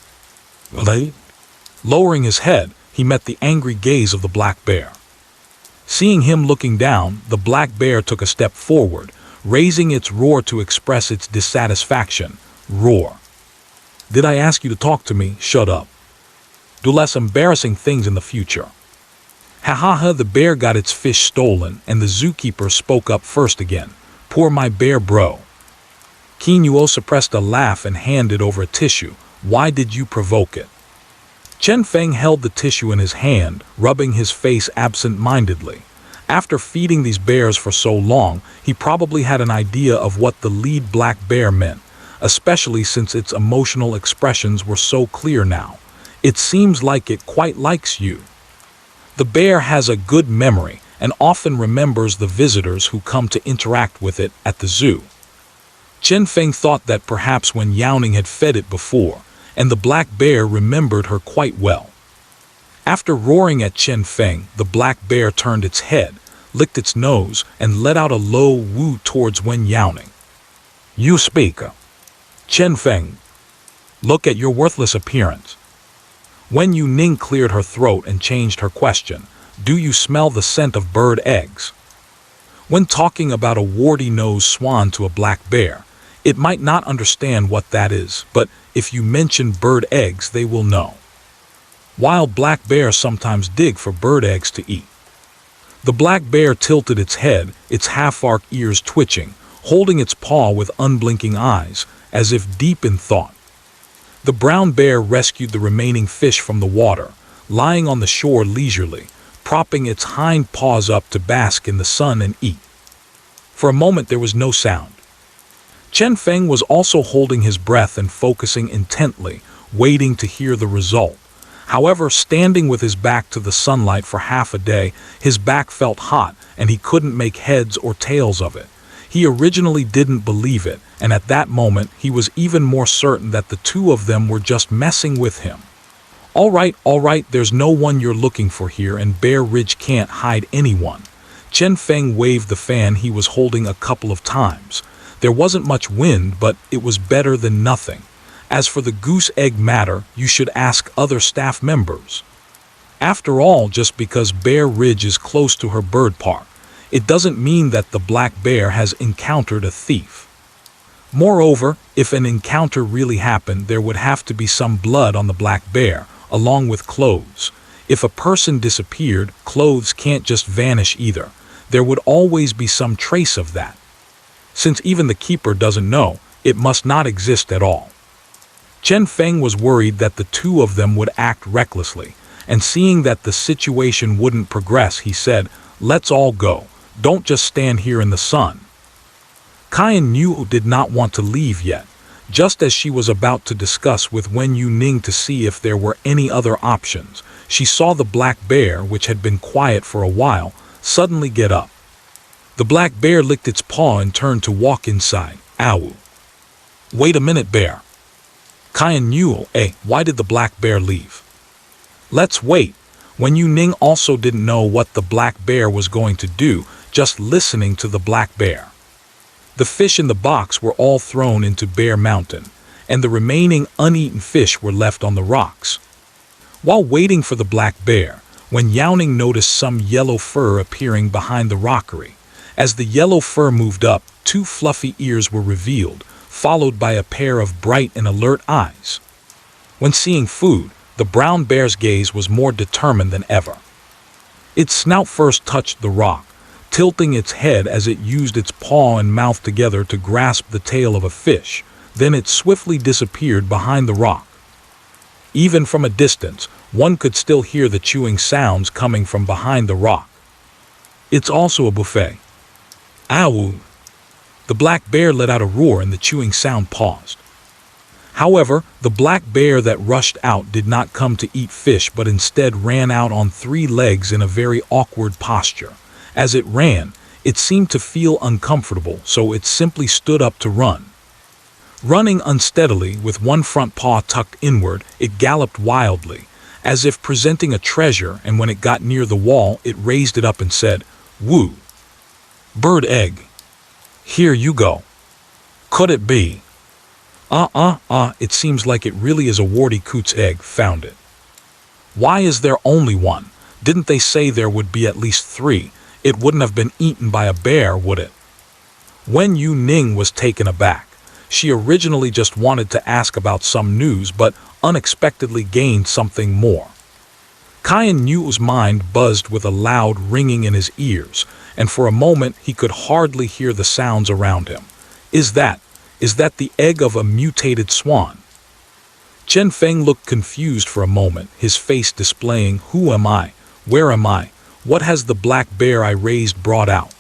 Lowering his head, he met the angry gaze of the black bear. Seeing him looking down, the black bear took a step forward, raising its roar to express its dissatisfaction. Roar. Did I ask you to talk to me? Shut up. Do less embarrassing things in the future. Ha ha ha, the bear got its fish stolen, and the zookeeper spoke up first again. Poor my bear bro. Qin Yuo suppressed a laugh and handed over a tissue. Why did you provoke it? Chen Feng held the tissue in his hand, rubbing his face absent-mindedly. After feeding these bears for so long, he probably had an idea of what the lead black bear meant, especially since its emotional expressions were so clear now. It seems like it quite likes you. The bear has a good memory and often remembers the visitors who come to interact with it at the zoo. Chen Feng thought that perhaps Wen Youning had fed it before, and the black bear remembered her quite well. After roaring at Chen Feng, the black bear turned its head, licked its nose, and let out a low woo towards Wen Youning. You speak. Chen Feng. Look at your worthless appearance. Wen Youning cleared her throat and changed her question. Do you smell the scent of bird eggs? When talking about a warty-nosed swan to a black bear, it might not understand what that is, but if you mention bird eggs, they will know. Wild black bears sometimes dig for bird eggs to eat. The black bear tilted its head, its half-arched ears twitching, holding its paw with unblinking eyes, as if deep in thought. The brown bear rescued the remaining fish from the water, lying on the shore leisurely, propping its hind paws up to bask in the sun and eat. For a moment there was no sound. Chen Feng was also holding his breath and focusing intently, waiting to hear the result. However, standing with his back to the sunlight for half a day, his back felt hot and he couldn't make heads or tails of it. He originally didn't believe it, and at that moment he was even more certain that the two of them were just messing with him. All right, there's no one you're looking for here, and Bear Ridge can't hide anyone. Chen Feng waved the fan he was holding a couple of times. There wasn't much wind, but it was better than nothing. As for the goose egg matter, you should ask other staff members. After all, just because Bear Ridge is close to her bird park, it doesn't mean that the black bear has encountered a thief. Moreover, if an encounter really happened, there would have to be some blood on the black bear, along with clothes. If a person disappeared, clothes can't just vanish either. There would always be some trace of that. Since even the keeper doesn't know, it must not exist at all. Chen Feng was worried that the two of them would act recklessly, and seeing that the situation wouldn't progress, he said, "Let's all go. Don't just stand here in the sun." Kai and Yu did not want to leave yet. Just as she was about to discuss with Wen Youning to see if there were any other options, she saw the black bear, which had been quiet for a while, suddenly get up. The black bear licked its paw and turned to walk inside. Ow. Wait a minute, bear. Kyan knew, why did the black bear leave? Let's wait. Wen Youning also didn't know what the black bear was going to do, just listening to the black bear. The fish in the box were all thrown into Bear Mountain, and the remaining uneaten fish were left on the rocks. While waiting for the black bear, Wen Youning noticed some yellow fur appearing behind the rockery. As the yellow fur moved up, 2 fluffy ears were revealed, followed by a pair of bright and alert eyes. When seeing food, the brown bear's gaze was more determined than ever. Its snout first touched the rock, tilting its head as it used its paw and mouth together to grasp the tail of a fish. Then it swiftly disappeared behind the rock. Even from a distance, one could still hear the chewing sounds coming from behind the rock. It's also a buffet. Ow! The black bear let out a roar and the chewing sound paused. However, the black bear that rushed out did not come to eat fish but instead ran out on 3 legs in a very awkward posture. As it ran, it seemed to feel uncomfortable, so it simply stood up to run. Running unsteadily with one front paw tucked inward, it galloped wildly, as if presenting a treasure, and when it got near the wall, it raised it up and said, "Woo! Bird egg. Here you go. Could it be? It seems like it really is a warty coot's egg. Found it. Why is there only one? Didn't they say there would be at least 3? It wouldn't have been eaten by a bear, would it?" Wen Youning was taken aback. She originally just wanted to ask about some news, but unexpectedly gained something more. Kyan Yu's mind buzzed with a loud ringing in his ears, and for a moment he could hardly hear the sounds around him. Is that the egg of a mutated swan? Chen Feng looked confused for a moment, his face displaying, "Who am I? Where am I? What has the black bear I raised brought out?"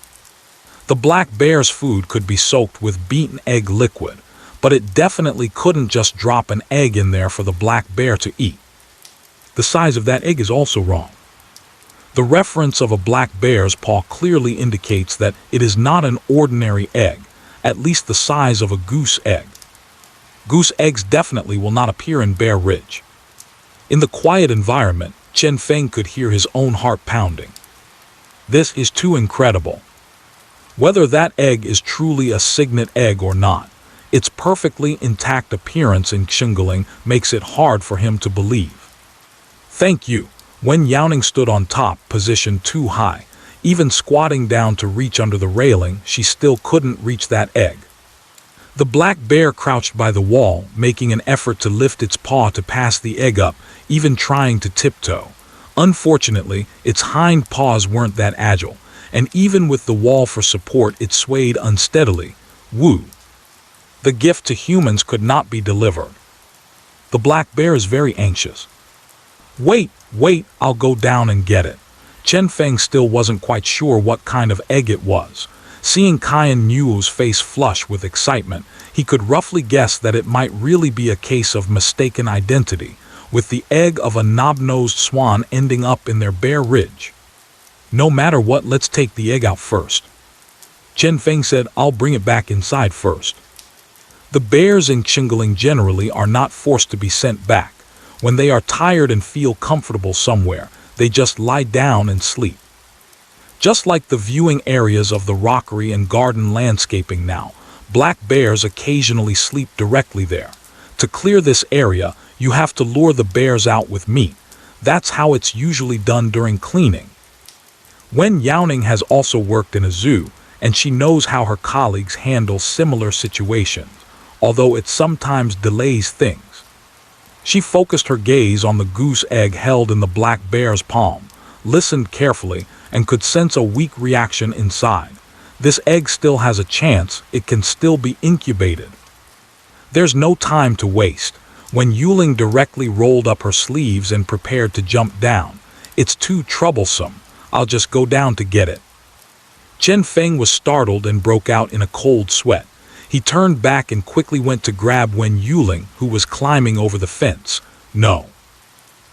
The black bear's food could be soaked with beaten egg liquid, but it definitely couldn't just drop an egg in there for the black bear to eat. The size of that egg is also wrong. The reference of a black bear's paw clearly indicates that it is not an ordinary egg, at least the size of a goose egg. Goose eggs definitely will not appear in Bear Ridge. In the quiet environment, Chen Feng could hear his own heart pounding. This is too incredible. Whether that egg is truly a signet egg or not, its perfectly intact appearance in Xingling makes it hard for him to believe. Thank you. Wen Youning stood on top, positioned too high. Even squatting down to reach under the railing, she still couldn't reach that egg. The black bear crouched by the wall, making an effort to lift its paw to pass the egg up, even trying to tiptoe. Unfortunately, its hind paws weren't that agile, and even with the wall for support, it swayed unsteadily. Woo! The gift to humans could not be delivered. The black bear is very anxious. Wait, I'll go down and get it. Chen Feng still wasn't quite sure what kind of egg it was. Seeing Kyan Yu's face flush with excitement, he could roughly guess that it might really be a case of mistaken identity, with the egg of a knob-nosed swan ending up in their Bear Ridge. No matter what, let's take the egg out first. Chen Feng said, "I'll bring it back inside first." The bears in Xingling generally are not forced to be sent back. When they are tired and feel comfortable somewhere, they just lie down and sleep. Just like the viewing areas of the rockery and garden landscaping now, black bears occasionally sleep directly there. To clear this area, you have to lure the bears out with meat. That's how it's usually done during cleaning. Wen Youning has also worked in a zoo, and she knows how her colleagues handle similar situations, although it sometimes delays things. She focused her gaze on the goose egg held in the black bear's palm, listened carefully, and could sense a weak reaction inside. This egg still has a chance, it can still be incubated. There's no time to waste. Wen Youning directly rolled up her sleeves and prepared to jump down. It's too troublesome. I'll just go down to get it. Chen Feng was startled and broke out in a cold sweat. He turned back and quickly went to grab Wen Youning, who was climbing over the fence. No.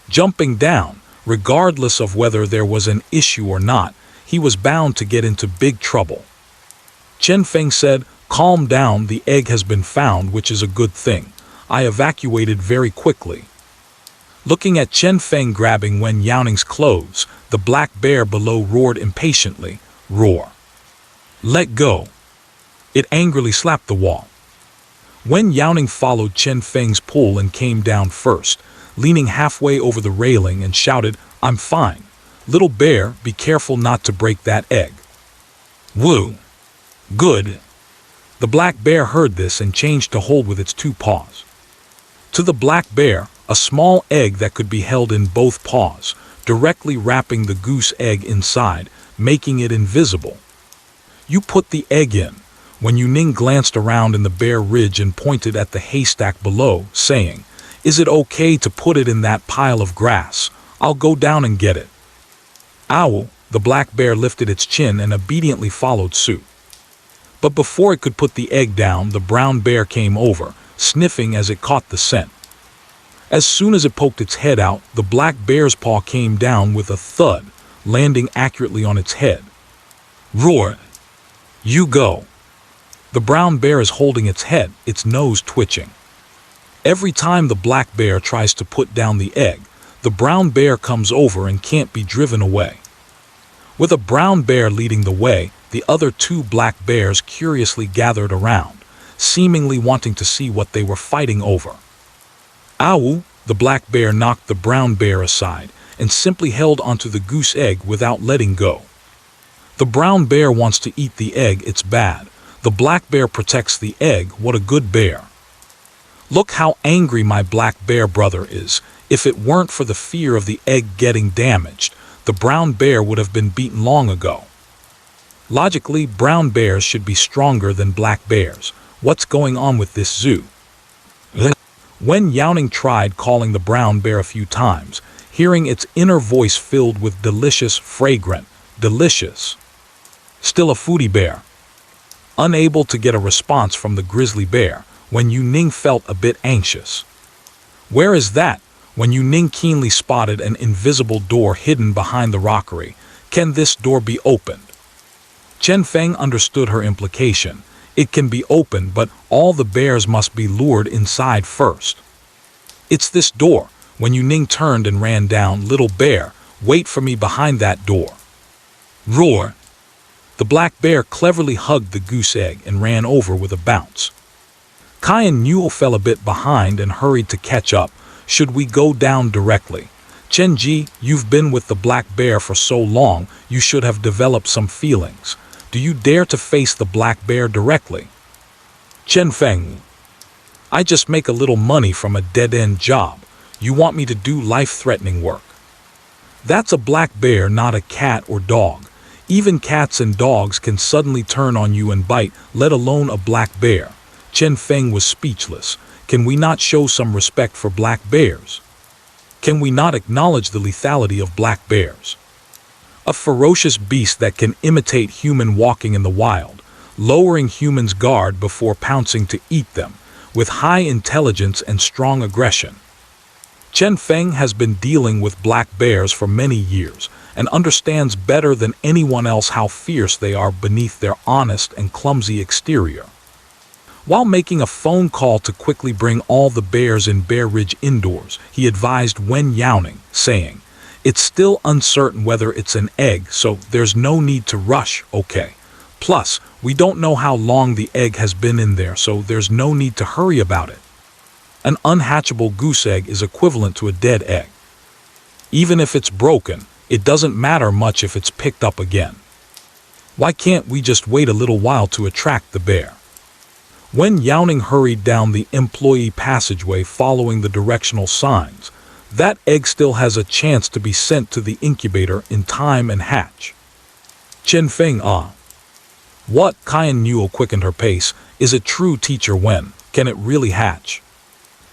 Jumping down, regardless of whether there was an issue or not, he was bound to get into big trouble. Chen Feng said, "Calm down, the egg has been found, which is a good thing. I evacuated very quickly." Looking at Chen Feng grabbing Wen Youning's clothes, the black bear below roared impatiently. Roar. Let go. It angrily slapped the wall. Wen Youning followed Chen Feng's pull and came down first, leaning halfway over the railing and shouted, "I'm fine. Little bear, be careful not to break that egg." Woo. Good. The black bear heard this and changed to hold with its two paws. To the black bear, a small egg that could be held in both paws, directly wrapping the goose egg inside, making it invisible. You put the egg in. Wen Youning glanced around in the bare ridge and pointed at the haystack below, saying, "Is it okay to put it in that pile of grass? I'll go down and get it." Ow! The black bear lifted its chin and obediently followed suit. But before it could put the egg down, the brown bear came over, sniffing as it caught the scent. As soon as it poked its head out, the black bear's paw came down with a thud, landing accurately on its head. Roar! You go! The brown bear is holding its head, its nose twitching. Every time the black bear tries to put down the egg, the brown bear comes over and can't be driven away. With a brown bear leading the way, the other two black bears curiously gathered around, seemingly wanting to see what they were fighting over. Ow! The black bear knocked the brown bear aside and simply held onto the goose egg without letting go. The brown bear wants to eat the egg, it's bad. The black bear protects the egg, what a good bear. Look how angry my black bear brother is. If it weren't for the fear of the egg getting damaged, the brown bear would have been beaten long ago. Logically, brown bears should be stronger than black bears. What's going on with this zoo? Wen Youning tried calling the brown bear a few times, hearing its inner voice filled with delicious, fragrant, delicious. Still a foodie bear. Unable to get a response from the grizzly bear, Wen Youning felt a bit anxious. Where is that? Wen Youning keenly spotted an invisible door hidden behind the rockery. Can this door be opened? Chen Feng understood her implication. It can be opened, but all the bears must be lured inside first. It's this door. Wen Youning turned and ran down. Little bear, wait for me behind that door. Roar! The black bear cleverly hugged the goose egg and ran over with a bounce. Kai and Newell fell a bit behind and hurried to catch up. Should we go down directly? Chen Ji, you've been with the black bear for so long, you should have developed some feelings. Do you dare to face the black bear directly? Chen Feng, I just make a little money from a dead-end job. You want me to do life-threatening work? That's a black bear, not a cat or dog. Even cats and dogs can suddenly turn on you and bite, let alone a black bear. Chen Feng was speechless. Can we not show some respect for black bears? Can we not acknowledge the lethality of black bears? A ferocious beast that can imitate human walking in the wild, lowering humans' guard before pouncing to eat them, with high intelligence and strong aggression. Chen Feng has been dealing with black bears for many years and understands better than anyone else how fierce they are beneath their honest and clumsy exterior. While making a phone call to quickly bring all the bears in Bear Ridge indoors, he advised Wen Youning, saying, "It's still uncertain whether it's an egg, so there's no need to rush, okay? Plus, we don't know how long the egg has been in there, so there's no need to hurry about it. An unhatchable goose egg is equivalent to a dead egg. Even if it's broken, it doesn't matter much if it's picked up again. Why can't we just wait a little while to attract the bear?" Wen Youning hurried down the employee passageway following the directional signs. That egg still has a chance to be sent to the incubator in time and hatch. Chen Feng, What? Kai and Newell quickened her pace. Is it true, Teacher Wen? Can it really hatch?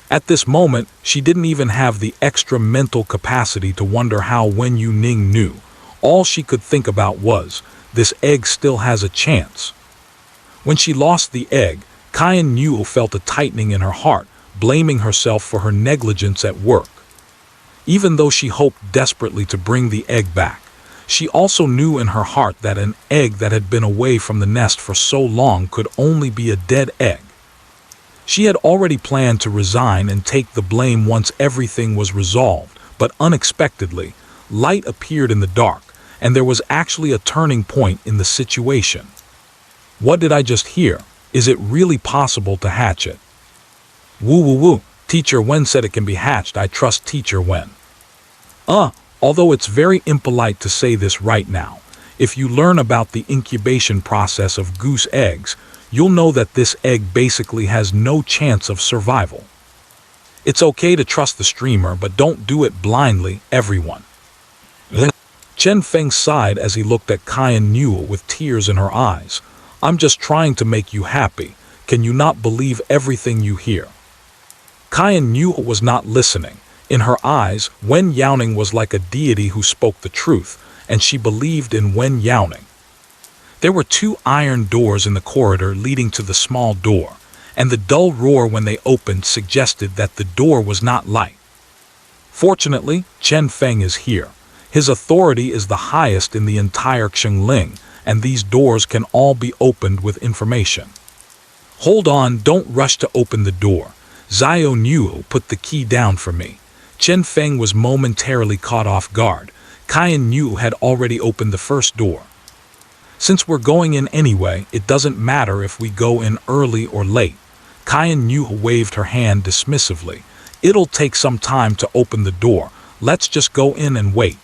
At this moment, she didn't even have the extra mental capacity to wonder how Wen Youning knew. All she could think about was, this egg still has a chance. When she lost the egg, Kyan Newell felt a tightening in her heart, blaming herself for her negligence at work. Even though she hoped desperately to bring the egg back, she also knew in her heart that an egg that had been away from the nest for so long could only be a dead egg. She had already planned to resign and take the blame once everything was resolved, but unexpectedly, light appeared in the dark, and there was actually a turning point in the situation. What did I just hear? Is it really possible to hatch it? Woo woo woo, Teacher Wen said it can be hatched. I trust Teacher Wen. Although it's very impolite to say this right now, if you learn about the incubation process of goose eggs, you'll know that this egg basically has no chance of survival. It's okay to trust the streamer, but don't do it blindly, everyone. Chen Feng sighed as he looked at Kyan Newell with tears in her eyes. I'm just trying to make you happy. Can you not believe everything you hear? Kyan Newell was not listening. In her eyes, Wen Youning was like a deity who spoke the truth, and she believed in Wen Youning. There were 2 iron doors in the corridor leading to the small door, and the dull roar when they opened suggested that the door was not light. Fortunately, Chen Feng is here. His authority is the highest in the entire Xingling, and these doors can all be opened with information. Hold on, don't rush to open the door. Xiao Newell put the key down for me. Chen Feng was momentarily caught off guard. Kyan Newell had already opened the first door. Since we're going in anyway, it doesn't matter if we go in early or late. Kyan Newell waved her hand dismissively. It'll take some time to open the door. Let's just go in and wait.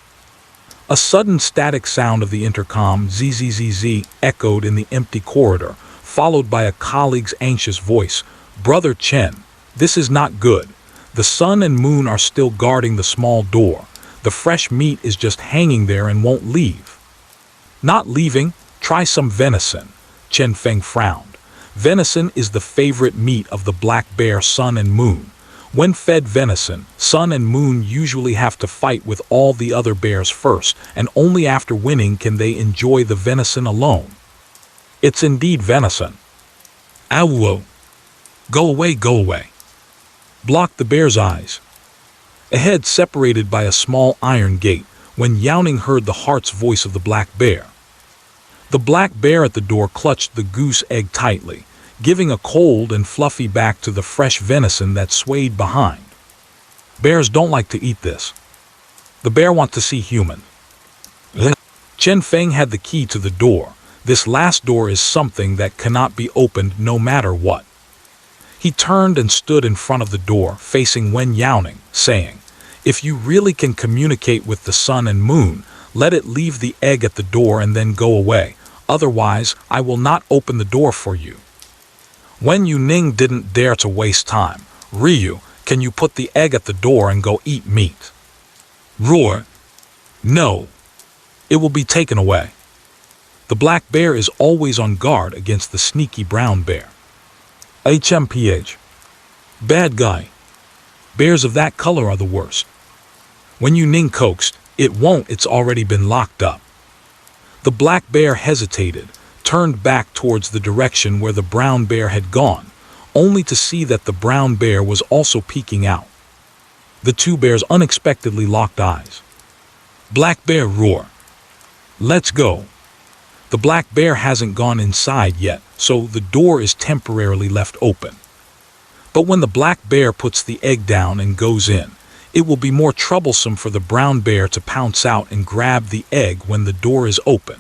A sudden static sound of the intercom zzz echoed in the empty corridor, followed by a colleague's anxious voice. Brother Chen, this is not good. The sun and moon are still guarding the small door. The fresh meat is just hanging there and won't leave. Not leaving? Try some venison. Chen Feng frowned. Venison is the favorite meat of the black bear Sun and Moon. When fed venison, Sun and Moon usually have to fight with all the other bears first, and only after winning can they enjoy the venison alone. It's indeed venison. Awoo! Go away, go away. Blocked the bear's eyes. Ahead, separated by a small iron gate, Wen Youning heard the heart's voice of the black bear. The black bear at the door clutched the goose egg tightly, giving a cold and fluffy back to the fresh venison that swayed behind. Bears don't like to eat this. The bear wants to see human. Chen Feng had the key to the door. This last door is something that cannot be opened no matter what. He turned and stood in front of the door, facing Wen Youning, saying, If you really can communicate with the sun and moon, let it leave the egg at the door and then go away. Otherwise, I will not open the door for you. Wen Youning didn't dare to waste time. Ryu, can you put the egg at the door and go eat meat? Roar. No. It will be taken away. The black bear is always on guard against the sneaky brown bear. HMPH. Bad guy. Bears of that color are the worst. When Youning coaxed, it won't, it's already been locked up. The black bear hesitated, turned back towards the direction where the brown bear had gone, only to see that the brown bear was also peeking out. The 2 bears unexpectedly locked eyes. Black bear roar. Let's go. The black bear hasn't gone inside yet, so the door is temporarily left open. But when the black bear puts the egg down and goes in, it will be more troublesome for the brown bear to pounce out and grab the egg when the door is open.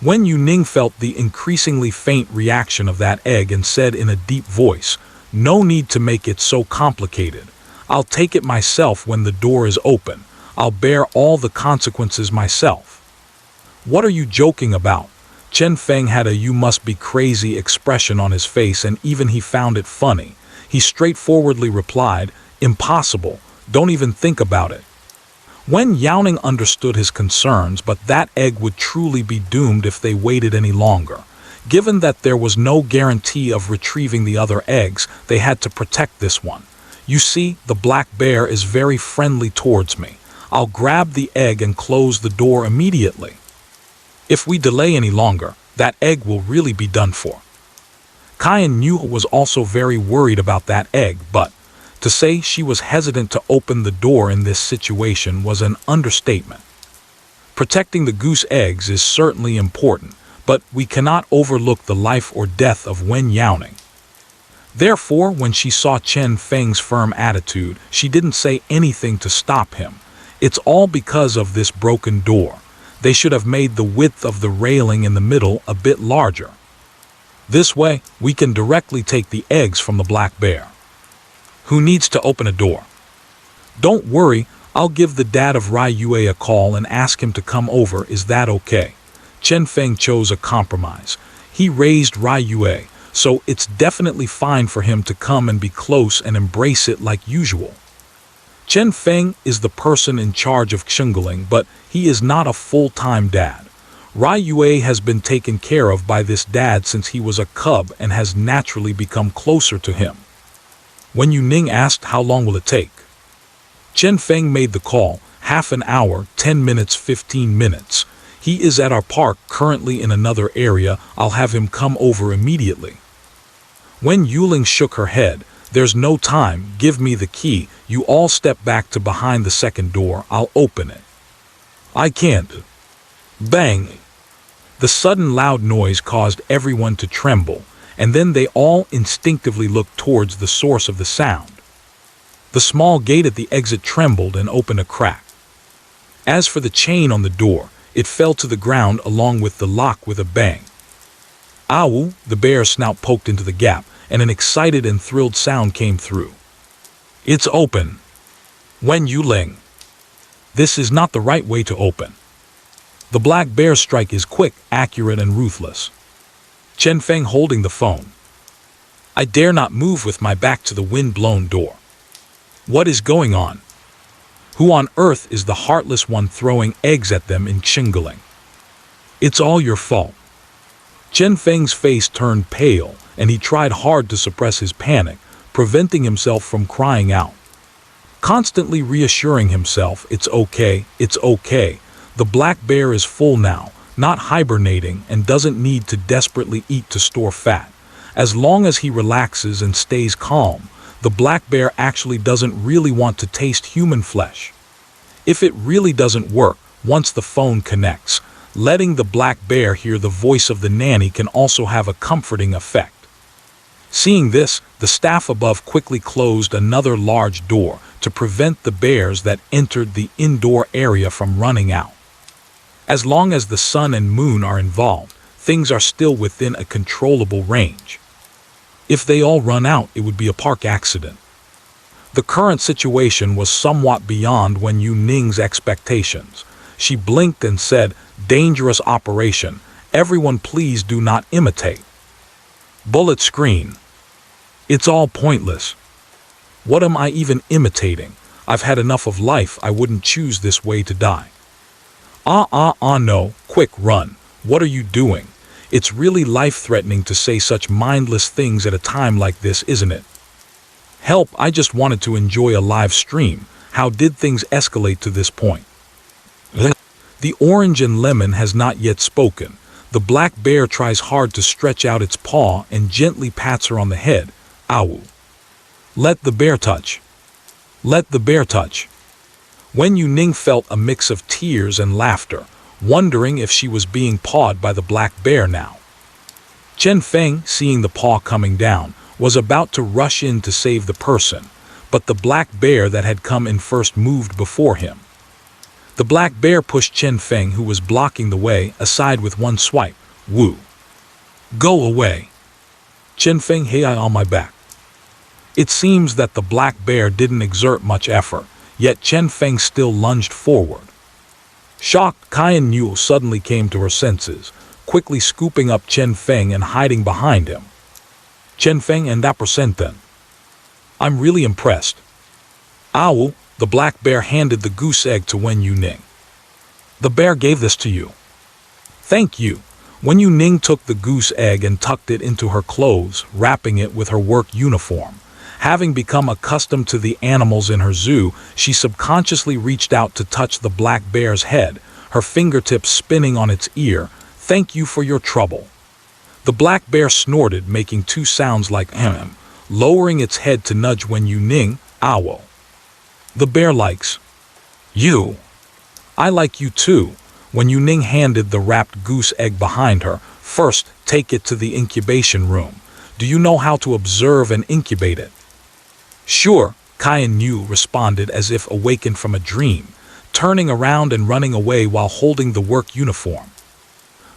Wen Youning felt the increasingly faint reaction of that egg and said in a deep voice, No need to make it so complicated. I'll take it myself when the door is open. I'll bear all the consequences myself. What are you joking about? Chen Feng had a you must be crazy expression on his face, and even he found it funny. He straightforwardly replied, Impossible. Don't even think about it. Wen Youning understood his concerns, but that egg would truly be doomed if they waited any longer. Given that there was no guarantee of retrieving the other eggs, they had to protect this one. You see, the black bear is very friendly towards me. I'll grab the egg and close the door immediately. If we delay any longer, that egg will really be done for. Kyan Yu was also very worried about that egg, but to say she was hesitant to open the door in this situation was an understatement. Protecting the goose eggs is certainly important, but we cannot overlook the life or death of Wen Youning. Therefore, when she saw Chen Feng's firm attitude, she didn't say anything to stop him. It's all because of this broken door. They should have made the width of the railing in the middle a bit larger. This way, we can directly take the eggs from the black bear. Who needs to open a door? Don't worry, I'll give the dad of Rai Yue a call and ask him to come over. Is that okay? Chen Feng chose a compromise. He raised Rai Yue, so it's definitely fine for him to come and be close and embrace it like usual. Chen Feng is the person in charge of Xingling, but he is not a full-time dad. Rai Yue has been taken care of by this dad since he was a cub and has naturally become closer to him. Wen Youning asked how long will it take. Chen Feng made the call, half an hour, 10 minutes, 15 minutes. He is at our park currently in another area. I'll have him come over immediately. Wen Youning shook her head. There's no time, give me the key. You all step back to behind the second door, I'll open it. I can't. Bang! The sudden loud noise caused everyone to tremble, and then they all instinctively looked towards the source of the sound. The small gate at the exit trembled and opened a crack. As for the chain on the door, it fell to the ground along with the lock with a bang. Ow! The bear's snout poked into the gap, and an excited and thrilled sound came through. It's open. Wen Youning. This is not the right way to open. The black bear's strike is quick, accurate, and ruthless. Chen Feng holding the phone. I dare not move with my back to the wind-blown door. What is going on? Who on earth is the heartless one throwing eggs at them in Xingling? It's all your fault. Chen Feng's face turned pale, and he tried hard to suppress his panic, preventing himself from crying out. Constantly reassuring himself, it's okay, it's okay. The black bear is full now, not hibernating, and doesn't need to desperately eat to store fat. As long as he relaxes and stays calm, the black bear actually doesn't really want to taste human flesh. If it really doesn't work, once the phone connects, letting the black bear hear the voice of the nanny can also have a comforting effect. Seeing this, the staff above quickly closed another large door to prevent the bears that entered the indoor area from running out. As long as the sun and moon are involved, things are still within a controllable range. If they all run out, it would be a park accident. The current situation was somewhat beyond Wen Youning's expectations. She blinked and said, "Dangerous operation. Everyone please do not imitate." Bullet screen. It's all pointless. What am I even imitating? I've had enough of life. I wouldn't choose this way to die. No, quick run. What are you doing? It's really life-threatening to say such mindless things at a time like this, isn't it? Help, I just wanted to enjoy a live stream. How did things escalate to this point? The orange and lemon has not yet spoken. The black bear tries hard to stretch out its paw and gently pats her on the head. Ow. Let the bear touch. Let the bear touch. Wen Youning felt a mix of tears and laughter, wondering if she was being pawed by the black bear now. Chen Feng, seeing the paw coming down, was about to rush in to save the person, but the black bear that had come in first moved before him. The black bear pushed Chen Feng, who was blocking the way, aside with one swipe. Woo! Go away! Chen Feng, hey, I on my back. It seems that the black bear didn't exert much effort, yet Chen Feng still lunged forward. Shocked, Kyan Yu suddenly came to her senses, quickly scooping up Chen Feng and hiding behind him. Chen Feng and that percent then. I'm really impressed. Ow, the black bear handed the goose egg to Wen Youning. The bear gave this to you. Thank you. Wen Youning took the goose egg and tucked it into her clothes, wrapping it with her work uniform. Having become accustomed to the animals in her zoo, she subconsciously reached out to touch the black bear's head, her fingertips spinning on its ear. Thank you for your trouble. The black bear snorted, making two sounds like hem, lowering its head to nudge Wen Youning. Owl. The bear likes you. I like you too. Wen Youning handed the wrapped goose egg behind her. First, take it to the incubation room. Do you know how to observe and incubate it? Sure, Wen Yu responded as if awakened from a dream, turning around and running away while holding the work uniform.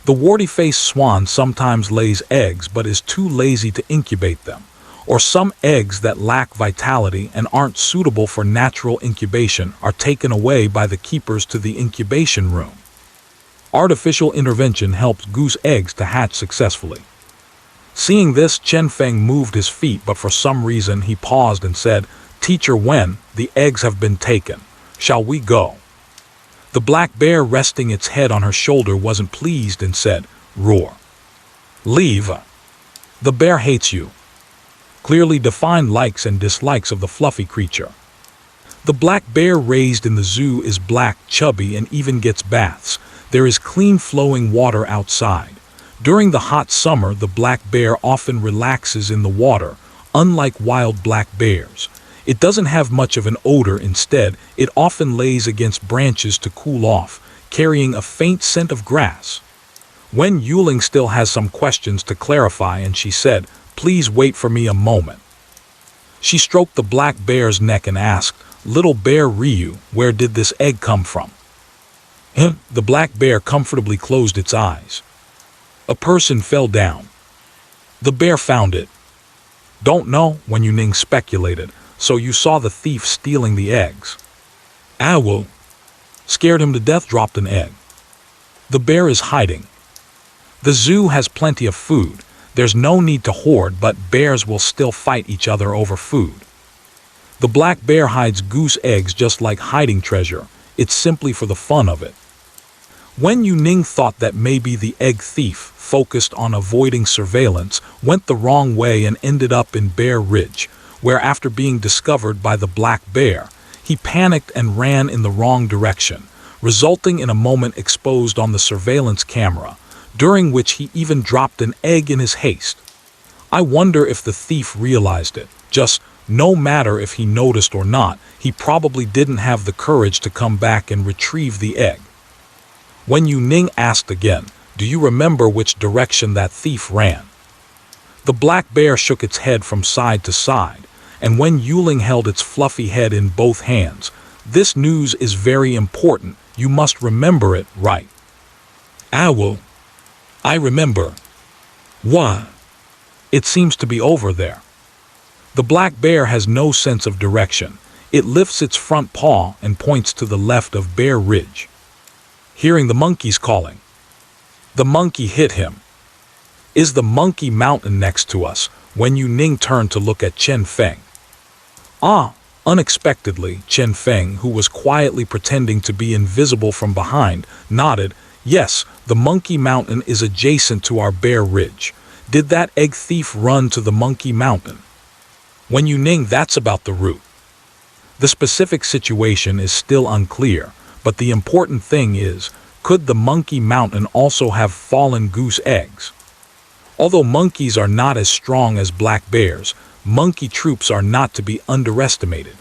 The warty-faced swan sometimes lays eggs but is too lazy to incubate them, or some eggs that lack vitality and aren't suitable for natural incubation are taken away by the keepers to the incubation room. Artificial intervention helps goose eggs to hatch successfully. Seeing this, Chen Feng moved his feet, but for some reason he paused and said, "Teacher Wen, the eggs have been taken. Shall we go?" The black bear, resting its head on her shoulder, wasn't pleased and said, "Roar. Leave. The bear hates you." Clearly defined likes and dislikes of the fluffy creature. The black bear raised in the zoo is black, chubby, and even gets baths. There is clean flowing water outside. During the hot summer, the black bear often relaxes in the water, unlike wild black bears. It doesn't have much of an odor. Instead, it often lays against branches to cool off, carrying a faint scent of grass. Wen Youning still has some questions to clarify, and she said, "Please wait for me a moment." She stroked the black bear's neck and asked, "Little bear Ryu, where did this egg come from?" The black bear comfortably closed its eyes. "A person fell down. The bear found it." "Don't know," Wen Youning speculated. "So you saw the thief stealing the eggs?" "Owl. Scared him to death, dropped an egg." "The bear is hiding. The zoo has plenty of food. There's no need to hoard, but bears will still fight each other over food." The black bear hides goose eggs just like hiding treasure. It's simply for the fun of it. Wen Youning thought that maybe the egg thief, focused on avoiding surveillance, went the wrong way and ended up in Bear Ridge, where after being discovered by the black bear, he panicked and ran in the wrong direction, resulting in a moment exposed on the surveillance camera, during which he even dropped an egg in his haste. I wonder if the thief realized it. Just no matter if he noticed or not, he probably didn't have the courage to come back and retrieve the egg. Wen Youning asked again, "Do you remember which direction that thief ran?" The black bear shook its head from side to side, and Wen Youning held its fluffy head in both hands. "This news is very important. You must remember it, right?" "Owl. I remember." "What?" "It seems to be over there." The black bear has no sense of direction. It lifts its front paw and points to the left of Bear Ridge. Hearing the monkeys calling, the monkey hit him. "Is the monkey mountain next to us?" Wen Youning turned to look at Chen Feng. Unexpectedly, Chen Feng, who was quietly pretending to be invisible from behind, nodded. "Yes, the monkey mountain is adjacent to our Bear Ridge. Did that egg thief run to the monkey mountain?" Wen Youning, "That's about the route." The specific situation is still unclear, but the important thing is, could the monkey mountain also have fallen goose eggs? Although monkeys are not as strong as black bears, monkey troops are not to be underestimated.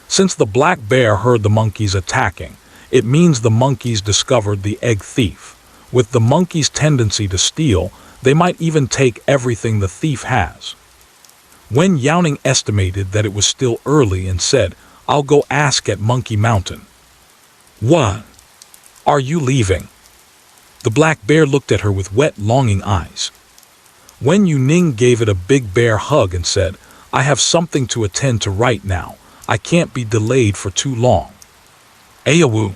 Since the black bear heard the monkeys attacking, it means the monkeys discovered the egg thief. With the monkey's tendency to steal, they might even take everything the thief has. Wen Youning estimated that it was still early and said, "I'll go ask at Monkey Mountain." "What? Are you leaving?" The black bear looked at her with wet, longing eyes. Wen Youning gave it a big bear hug and said, "I have something to attend to right now. I can't be delayed for too long." "Ayawu,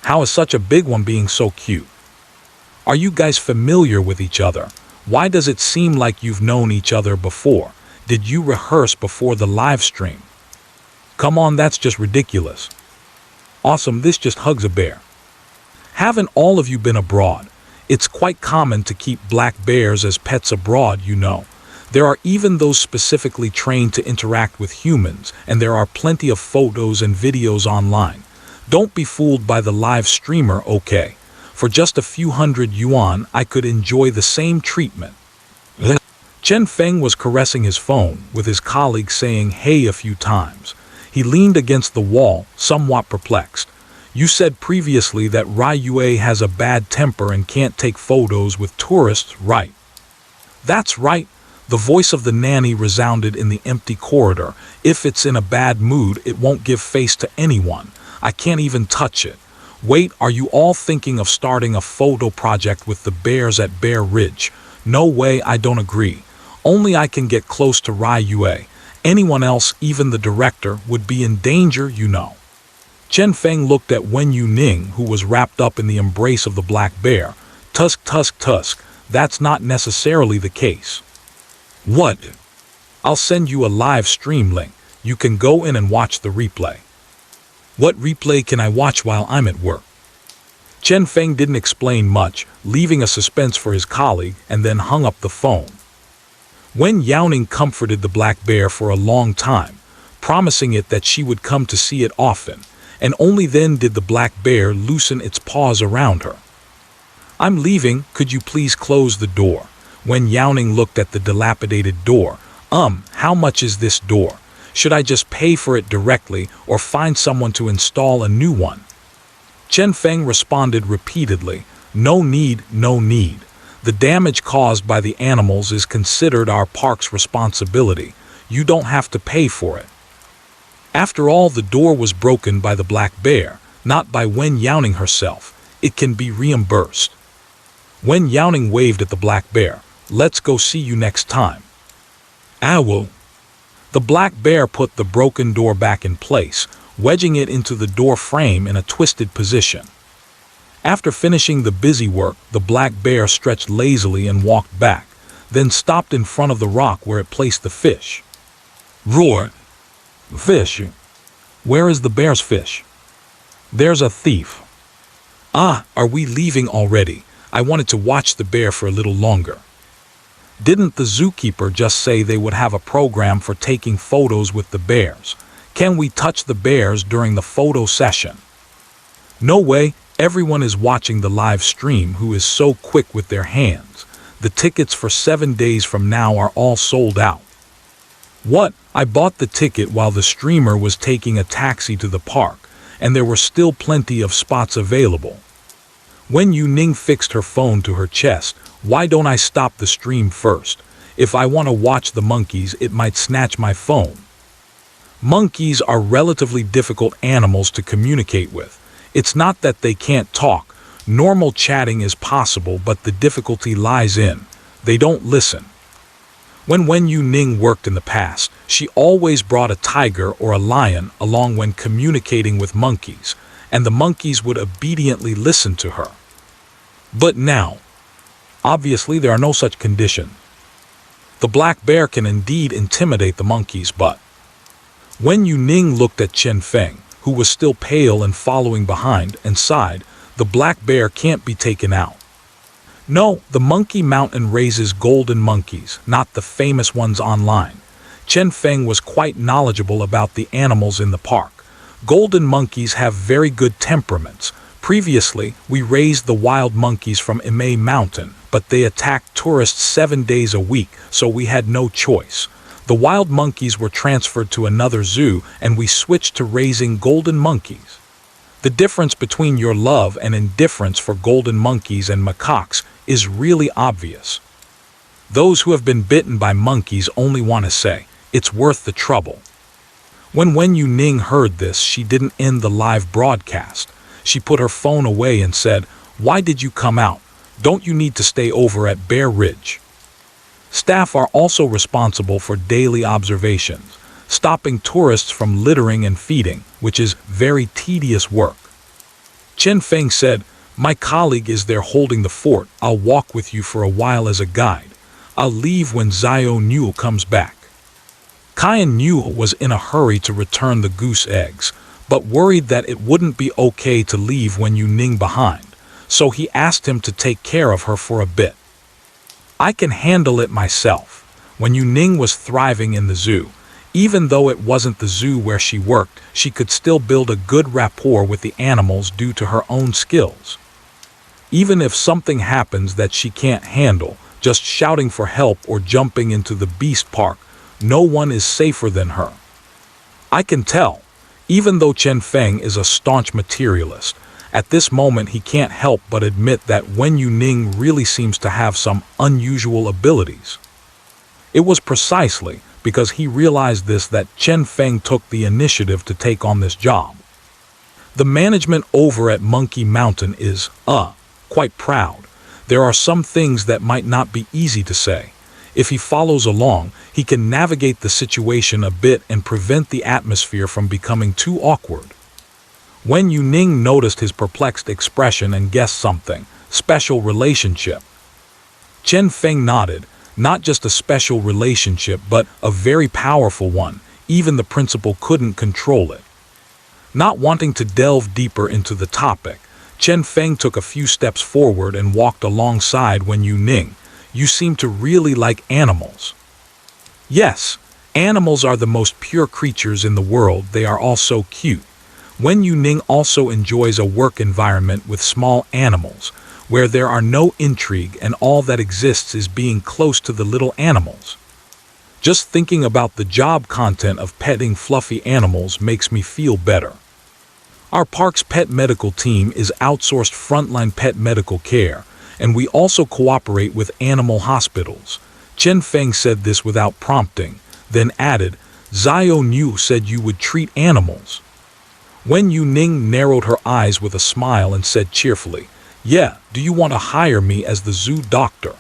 how is such a big one being so cute? Are you guys familiar with each other? Why does it seem like you've known each other before? Did you rehearse before the live stream?" "Come on, that's just ridiculous." "Awesome, this just hugs a bear." "Haven't all of you been abroad? It's quite common to keep black bears as pets abroad, you know. There are even those specifically trained to interact with humans, and there are plenty of photos and videos online. Don't be fooled by the live streamer, okay? For just a few hundred yuan, I could enjoy the same treatment. Chen Feng was caressing his phone, with his colleague saying hey a few times. He leaned against the wall, somewhat perplexed. You said previously that Rai Yue has a bad temper and can't take photos with tourists, right? That's right. The voice of the nanny resounded in the empty corridor. If it's in a bad mood, it won't give face to anyone. I can't even touch it. Wait, are you all thinking of starting a photo project with the bears at Bear Ridge? No way, I don't agree. Only I can get close to Rai Yue. Anyone else, even the director, would be in danger, you know. Chen Feng looked at Wen Youning, who was wrapped up in the embrace of the black bear. Tusk, tusk, tusk. That's not necessarily the case. What? I'll send you a live stream link. You can go in and watch the replay. What replay can I watch while I'm at work? Chen Feng didn't explain much, leaving a suspense for his colleague, and then hung up the phone. Wen Youning comforted the black bear for a long time, promising it that she would come to see it often, and only then did the black bear loosen its paws around her. I'm leaving, could you please close the door? Wen Youning looked at the dilapidated door. How much is this door? Should I just pay for it directly or find someone to install a new one? Chen Feng responded repeatedly, no need, no need. The damage caused by the animals is considered our park's responsibility. You don't have to pay for it. After all, the door was broken by the black bear, not by Wen Youning herself. It can be reimbursed. Wen Youning waved at the black bear. Let's go, see you next time. Owl. The black bear put the broken door back in place, wedging it into the door frame in a twisted position. After finishing the busy work, the black bear stretched lazily and walked back, then stopped in front of the rock where it placed the fish. Roar. Fish. Where is the bear's fish? There's a thief. Ah, are we leaving already? I wanted to watch the bear for a little longer. Didn't the zookeeper just say they would have a program for taking photos with the bears? Can we touch the bears during the photo session? No way, everyone is watching the live stream who is so quick with their hands. The tickets for 7 days from now are all sold out. What? I bought the ticket while the streamer was taking a taxi to the park, and there were still plenty of spots available. Wen Youning fixed her phone to her chest. Why don't I stop the stream first? If I want to watch the monkeys, it might snatch my phone. Monkeys are relatively difficult animals to communicate with. It's not that they can't talk. Normal chatting is possible, but the difficulty lies in they don't listen. When Wen Youning worked in the past, she always brought a tiger or a lion along when communicating with monkeys, and the monkeys would obediently listen to her. But now, obviously there are no such conditions. The black bear can indeed intimidate the monkeys, but Wen Youning looked at Chen Feng, who was still pale and following behind, and sighed, the black bear can't be taken out. No, the monkey mountain raises golden monkeys, not the famous ones online. Chen Feng was quite knowledgeable about the animals in the park. Golden monkeys have very good temperaments. Previously, we raised the wild monkeys from Imei Mountain, but they attacked tourists 7 days a week, so we had no choice. The wild monkeys were transferred to another zoo, and we switched to raising golden monkeys. The difference between your love and indifference for golden monkeys and macaques is really obvious. Those who have been bitten by monkeys only want to say, it's worth the trouble. When Wen Youning heard this, she didn't end the live broadcast. She put her phone away and said, why did you come out? Don't you need to stay over at Bear Ridge? Staff are also responsible for daily observations, stopping tourists from littering and feeding, which is very tedious work. Chen Feng said, my colleague is there holding the fort. I'll walk with you for a while as a guide. I'll leave when Xiao Niu comes back. Caiyan Niu was in a hurry to return the goose eggs, but worried that it wouldn't be okay to leave Wen Youning behind, so he asked him to take care of her for a bit. I can handle it myself. Wen Youning was thriving in the zoo. Even though it wasn't the zoo where she worked, she could still build a good rapport with the animals due to her own skills. Even if something happens that she can't handle, just shouting for help or jumping into the beast park, no one is safer than her. I can tell, even though Chen Feng is a staunch materialist, at this moment he can't help but admit that Wen Youning really seems to have some unusual abilities. It was precisely because he realized this that Chen Feng took the initiative to take on this job. The management over at Monkey Mountain is, quite proud. There are some things that might not be easy to say. If he follows along, he can navigate the situation a bit and prevent the atmosphere from becoming too awkward. Wen Youning noticed his perplexed expression and guessed something. Special relationship. Chen Feng nodded. Not just a special relationship, but a very powerful one. Even the principal couldn't control it. Not wanting to delve deeper into the topic, Chen Feng took a few steps forward and walked alongside Wen Youning. You seem to really like animals. Yes, animals are the most pure creatures in the world. They are all so cute. Wen Youning also enjoys a work environment with small animals, where there are no intrigue and all that exists is being close to the little animals. Just thinking about the job content of petting fluffy animals makes me feel better. Our park's pet medical team is outsourced frontline pet medical care, and we also cooperate with animal hospitals. Chen Feng said this without prompting, then added, Xiao Niu said you would treat animals. Wen Youning narrowed her eyes with a smile and said cheerfully, Yeah, do you want to hire me as the zoo doctor?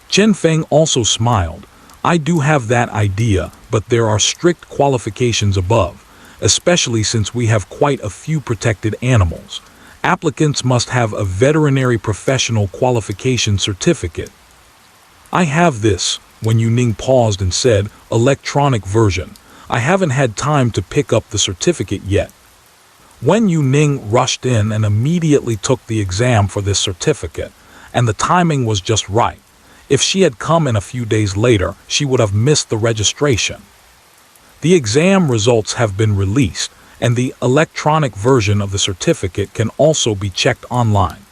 Chen Feng also smiled. I do have that idea, but there are strict qualifications above, especially since we have quite a few protected animals. Applicants must have a veterinary professional qualification certificate. I have this, Wen Youning paused and said, electronic version. I haven't had time to pick up the certificate yet. Wen Youning rushed in and immediately took the exam for this certificate, and the timing was just right. If she had come in a few days later, she would have missed the registration. The exam results have been released, and the electronic version of the certificate can also be checked online.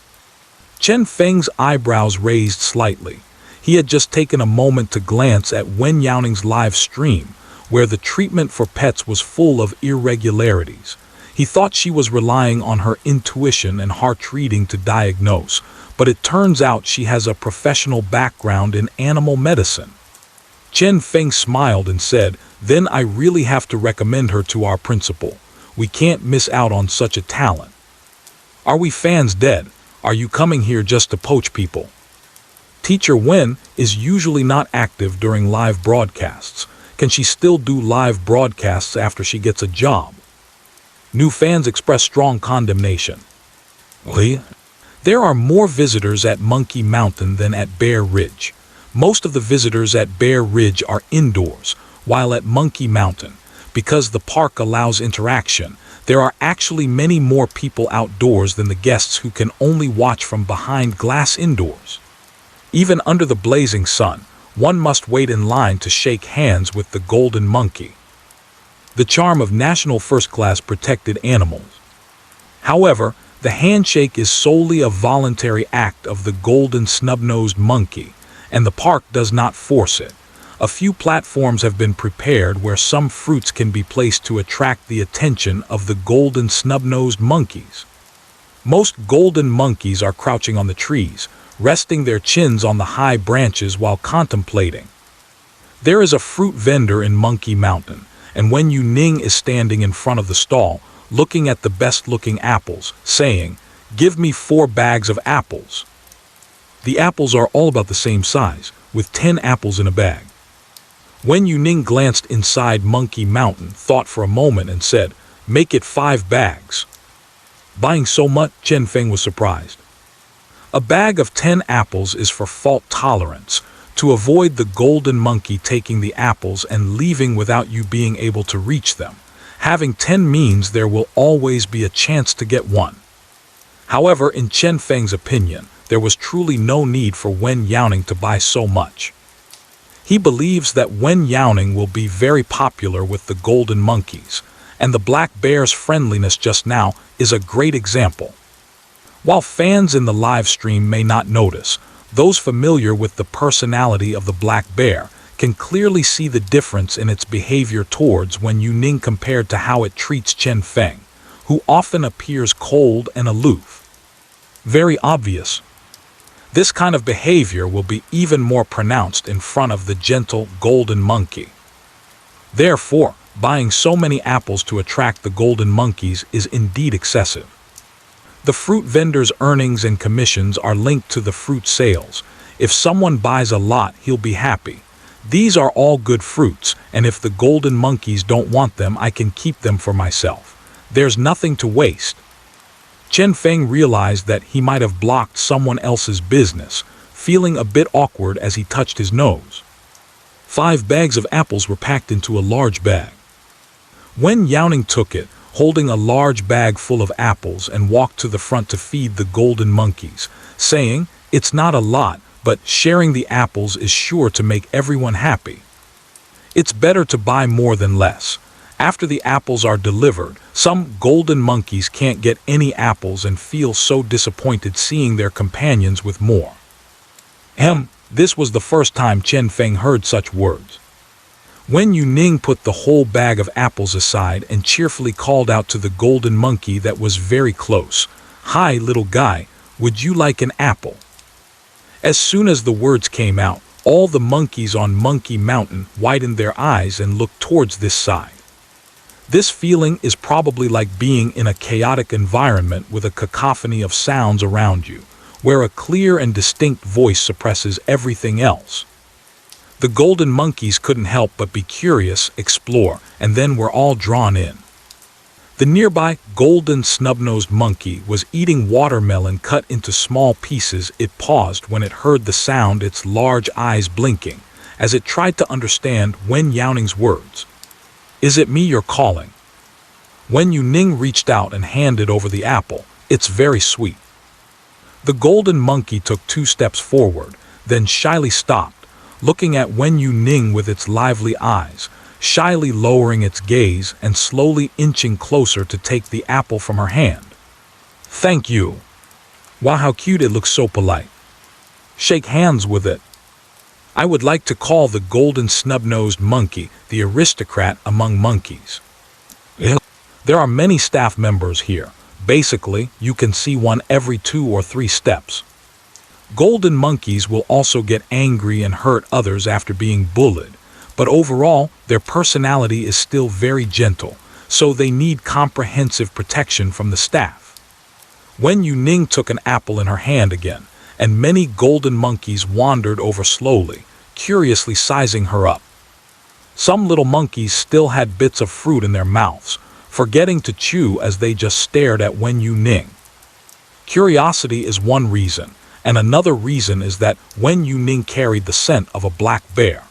Chen Feng's eyebrows raised slightly. He had just taken a moment to glance at Wen Youning's live stream, where the treatment for pets was full of irregularities. He thought she was relying on her intuition and heart reading to diagnose, but it turns out she has a professional background in animal medicine. Chen Feng smiled and said, Then I really have to recommend her to our principal. We can't miss out on such a talent. Are we fans dead? Are you coming here just to poach people? Teacher Wen is usually not active during live broadcasts. Can she still do live broadcasts after she gets a job? New fans express strong condemnation. There are more visitors at Monkey Mountain than at Bear Ridge. Most of the visitors at Bear Ridge are indoors, while at Monkey Mountain, because the park allows interaction, there are actually many more people outdoors than the guests who can only watch from behind glass indoors. Even under the blazing sun, one must wait in line to shake hands with the golden monkey. The charm of national first-class protected animals. However, the handshake is solely a voluntary act of the golden snub-nosed monkey, and the park does not force it. A few platforms have been prepared where some fruits can be placed to attract the attention of the golden snub-nosed monkeys. Most golden monkeys are crouching on the trees, resting their chins on the high branches while contemplating. There is a fruit vendor in Monkey Mountain, and Wen Youning is standing in front of the stall, looking at the best-looking apples, saying, Give me 4 bags of apples. The apples are all about the same size, with 10 apples in a bag. Wen Youning glanced inside Monkey Mountain, thought for a moment, and said, Make it 5 bags. Buying so much, Chen Feng was surprised. A bag of 10 apples is for fault tolerance, to avoid the golden monkey taking the apples and leaving without you being able to reach them. Having 10 means there will always be a chance to get one. However, in Chen Feng's opinion, there was truly no need for Wen Youning to buy so much. He believes that Wen Youning will be very popular with the golden monkeys, and the black bear's friendliness just now is a great example. While fans in the live stream may not notice, those familiar with the personality of the black bear can clearly see the difference in its behavior towards Wen Youning compared to how it treats Chen Feng, who often appears cold and aloof. Very obvious. This kind of behavior will be even more pronounced in front of the gentle golden monkey. Therefore, buying so many apples to attract the golden monkeys is indeed excessive. The fruit vendor's earnings and commissions are linked to the fruit sales. If someone buys a lot, he'll be happy. These are all good fruits, and if the golden monkeys don't want them, I can keep them for myself. There's nothing to waste. Chen Feng realized that he might have blocked someone else's business, feeling a bit awkward as he touched his nose. 5 bags of apples were packed into a large bag. Wen Youning took it, holding a large bag full of apples, and walked to the front to feed the golden monkeys, saying, "It's not a lot, but sharing the apples is sure to make everyone happy. It's better to buy more than less." After the apples are delivered, some golden monkeys can't get any apples and feel so disappointed seeing their companions with more. This was the first time Chen Feng heard such words. Wen Youning put the whole bag of apples aside and cheerfully called out to the golden monkey that was very close, "Hi, little guy, would you like an apple?" As soon as the words came out, all the monkeys on Monkey Mountain widened their eyes and looked towards this side. This feeling is probably like being in a chaotic environment with a cacophony of sounds around you, where a clear and distinct voice suppresses everything else. The golden monkeys couldn't help but be curious, explore, and then were all drawn in. The nearby golden snub-nosed monkey was eating watermelon cut into small pieces. It paused when it heard the sound, its large eyes blinking, as it tried to understand Wen Youning's words. "Is it me you're calling?" Wen Youning reached out and handed over the apple. "It's very sweet." The golden monkey took 2 steps forward, then shyly stopped, looking at Wen Youning with its lively eyes, shyly lowering its gaze and slowly inching closer to take the apple from her hand. "Thank you. Wow, how cute, it looks so polite. Shake hands with it." I would like to call the golden snub-nosed monkey the aristocrat among monkeys. There are many staff members here. Basically, you can see one every 2 or 3 steps. Golden monkeys will also get angry and hurt others after being bullied, but overall, their personality is still very gentle, so they need comprehensive protection from the staff. Wen Youning took an apple in her hand again, and many golden monkeys wandered over slowly, curiously sizing her up. Some little monkeys still had bits of fruit in their mouths, forgetting to chew as they just stared at Wen Youning. Curiosity is one reason, and another reason is that Wen Youning carried the scent of a black bear.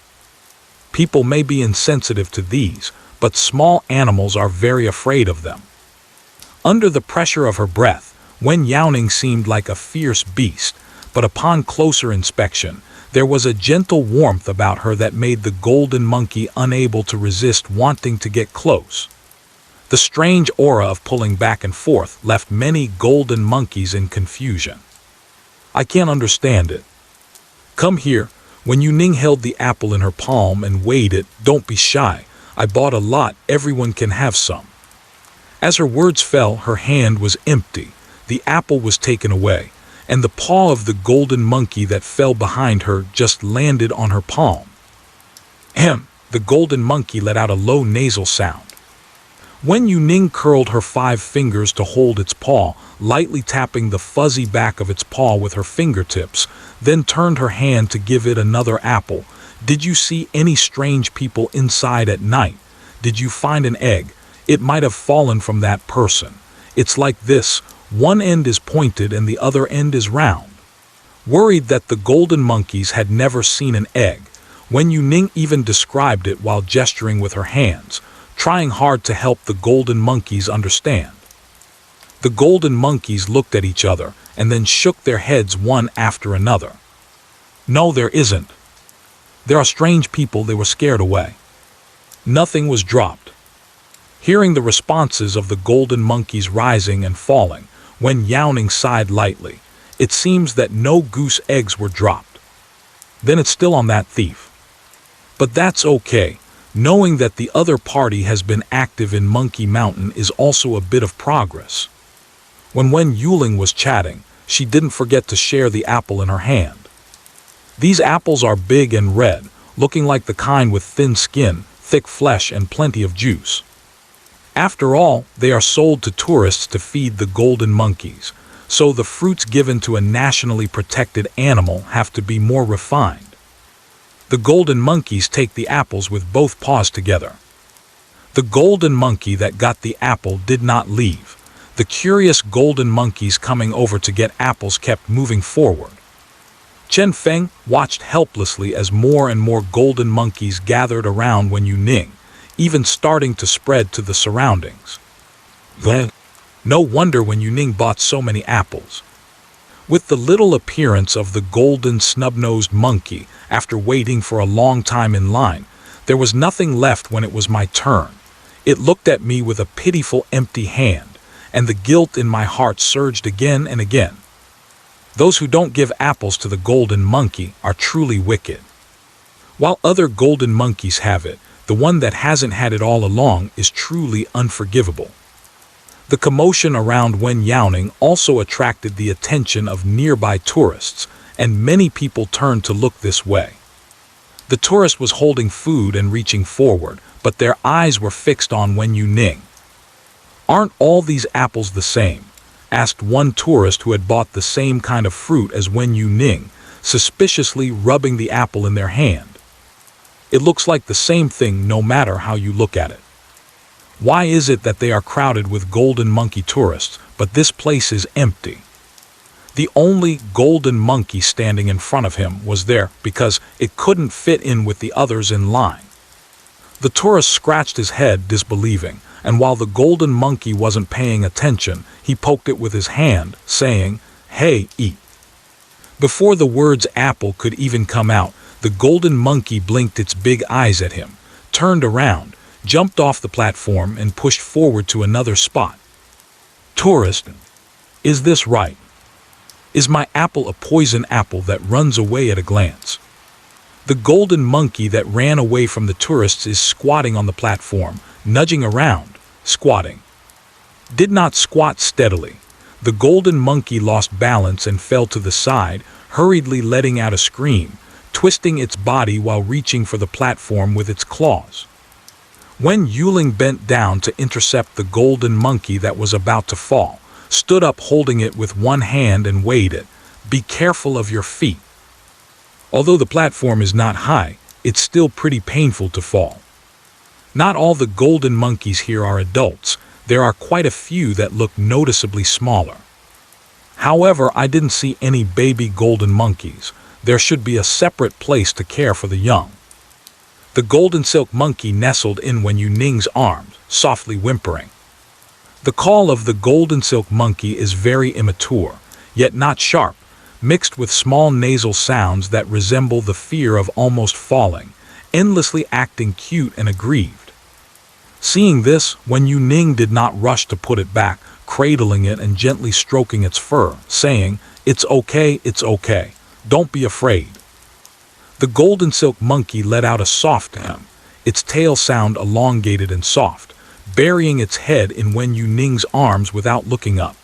People may be insensitive to these, but small animals are very afraid of them. Under the pressure of her breath, Wen Youning seemed like a fierce beast, but upon closer inspection, there was a gentle warmth about her that made the golden monkey unable to resist wanting to get close. The strange aura of pulling back and forth left many golden monkeys in confusion. "I can't understand it." "Come here." Wen Youning held the apple in her palm and weighed it. "Don't be shy. I bought a lot. Everyone can have some." As her words fell, her hand was empty. The apple was taken away, and the paw of the golden monkey that fell behind her just landed on her palm. The golden monkey let out a low nasal sound. Wen Youning curled her 5 fingers to hold its paw, lightly tapping the fuzzy back of its paw with her fingertips, then turned her hand to give it another apple. "Did you see any strange people inside at night? Did you find an egg? It might have fallen from that person. It's like this. One end is pointed and the other end is round." Worried that the golden monkeys had never seen an egg, Wen Youning even described it while gesturing with her hands, trying hard to help the golden monkeys understand. The golden monkeys looked at each other and then shook their heads one after another. "No, there isn't. There are strange people." They were scared away. Nothing was dropped. Hearing the responses of the golden monkeys rising and falling, Wen Youning sighed lightly. It seems that no goose eggs were dropped. Then it's still on that thief. But that's okay. Knowing that the other party has been active in Monkey Mountain is also a bit of progress. When Wen Youning was chatting, she didn't forget to share the apple in her hand. These apples are big and red, looking like the kind with thin skin, thick flesh, and plenty of juice. After all, they are sold to tourists to feed the golden monkeys, so the fruits given to a nationally protected animal have to be more refined. The golden monkeys take the apples with both paws together. The golden monkey that got the apple did not leave. The curious golden monkeys coming over to get apples kept moving forward. Chen Feng watched helplessly as more and more golden monkeys gathered around Wen Youning, even starting to spread to the surroundings. No wonder Wen Youning bought so many apples. With the little appearance of the golden snub-nosed monkey, after waiting for a long time in line, there was nothing left when it was my turn. It looked at me with a pitiful empty hand, and the guilt in my heart surged again and again. Those who don't give apples to the golden monkey are truly wicked. While other golden monkeys have it, the one that hasn't had it all along is truly unforgivable. The commotion around Wen Youning also attracted the attention of nearby tourists, and many people turned to look this way. The tourist was holding food and reaching forward, but their eyes were fixed on Wen Youning. "Aren't all these apples the same?" asked one tourist who had bought the same kind of fruit as Wen Youning, suspiciously rubbing the apple in their hand. "It looks like the same thing no matter how you look at it. Why is it that they are crowded with golden monkey tourists, but this place is empty?" The only golden monkey standing in front of him was there because it couldn't fit in with the others in line. The tourist scratched his head, disbelieving, and while the golden monkey wasn't paying attention, he poked it with his hand, saying, "Hey, eat." Before the words apple could even come out, the golden monkey blinked its big eyes at him, turned around, jumped off the platform, and pushed forward to another spot. "Tourist, is this right? Is my apple a poison apple that runs away at a glance?" The golden monkey that ran away from the tourists is squatting on the platform, nudging around, squatting. Did not squat steadily. The golden monkey lost balance and fell to the side, hurriedly letting out a scream, twisting its body while reaching for the platform with its claws. Wen Youning bent down to intercept the golden monkey that was about to fall, stood up holding it with one hand and weighed it. "Be careful of your feet." Although the platform is not high, it's still pretty painful to fall. Not all the golden monkeys here are adults. There are quite a few that look noticeably smaller. However, I didn't see any baby golden monkeys. There should be a separate place to care for the young. The golden silk monkey nestled in Wen Youning's arms, softly whimpering. The call of the golden silk monkey is very immature, yet not sharp, mixed with small nasal sounds that resemble the fear of almost falling, endlessly acting cute and aggrieved. Seeing this, Wen Youning did not rush to put it back, cradling it and gently stroking its fur, saying, it's okay, don't be afraid." The golden silk monkey let out a soft hem, its tail sound elongated and soft, burying its head in Wen Youning's arms without looking up.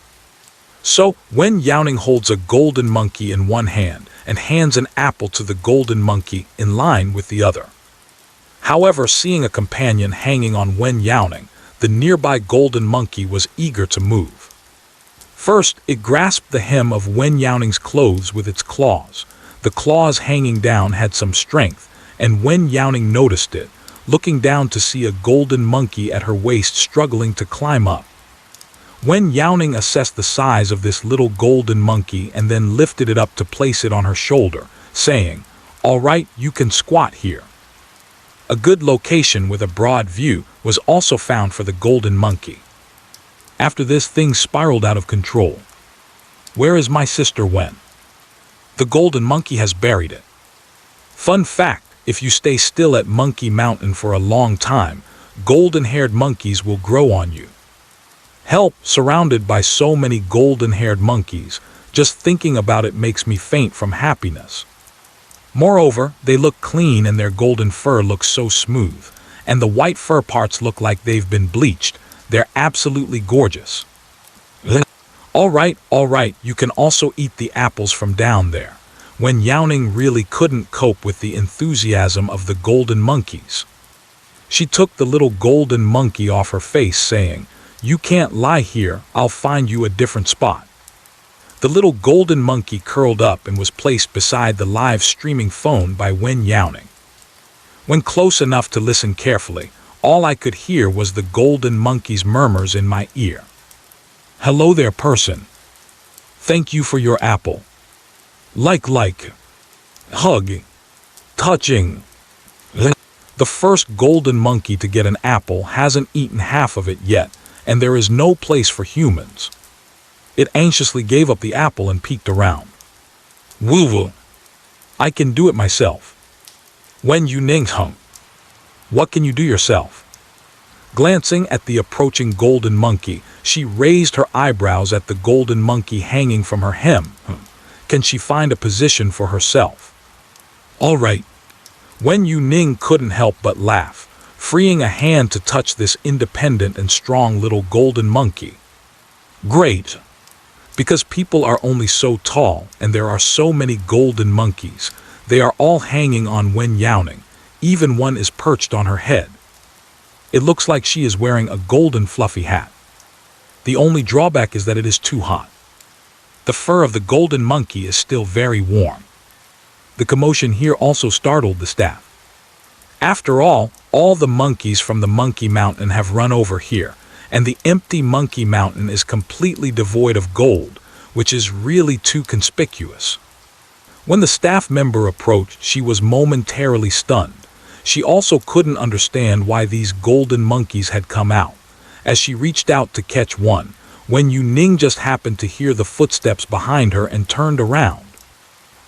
So, Wen Youning holds a golden monkey in one hand and hands an apple to the golden monkey in line with the other. However, seeing a companion hanging on Wen Youning, the nearby golden monkey was eager to move. First, it grasped the hem of Wen Youning's clothes with its claws. The claws hanging down had some strength, and Wen Youning noticed it, looking down to see a golden monkey at her waist struggling to climb up. Wen Youning assessed the size of this little golden monkey and then lifted it up to place it on her shoulder, saying, "All right, you can squat here." A good location with a broad view was also found for the golden monkey. After this, things spiraled out of control. "Where is my sister Wen?" "The golden monkey has buried it." Fun fact, if you stay still at Monkey Mountain for a long time, golden-haired monkeys will grow on you. Help, surrounded by so many golden-haired monkeys. Just thinking about it makes me faint from happiness. Moreover, they look clean and their golden fur looks so smooth, and the white fur parts look like they've been bleached. They're absolutely gorgeous. All right, you can also eat the apples from down there. Wen Youning really couldn't cope with the enthusiasm of the golden monkeys. She took the little golden monkey off her face, saying, "You can't lie here, I'll find you a different spot." The little golden monkey curled up and was placed beside the live streaming phone by Wen Youning. When close enough to listen carefully, all I could hear was the golden monkey's murmurs in my ear. "Hello there, person. Thank you for your apple. Like, hug, touching." The first golden monkey to get an apple hasn't eaten half of it yet, and there is no place for humans. It anxiously gave up the apple and peeked around. "Woo-woo. I can do it myself." Wen Youning hung. "What can you do yourself?" Glancing at the approaching golden monkey, she raised her eyebrows at the golden monkey hanging from her hem. Can she find a position for herself? All right. Wen Youning couldn't help but laugh, freeing a hand to touch this independent and strong little golden monkey. Great. Because people are only so tall and there are so many golden monkeys, they are all hanging on Wen Youning. Even one is perched on her head. It looks like she is wearing a golden fluffy hat. The only drawback is that it is too hot. The fur of the golden monkey is still very warm. The commotion here also startled the staff. After all the monkeys from the Monkey Mountain have run over here, and the empty Monkey Mountain is completely devoid of gold, which is really too conspicuous. When the staff member approached, she was momentarily stunned. She also couldn't understand why these golden monkeys had come out. As she reached out to catch one, Wen Youning just happened to hear the footsteps behind her and turned around.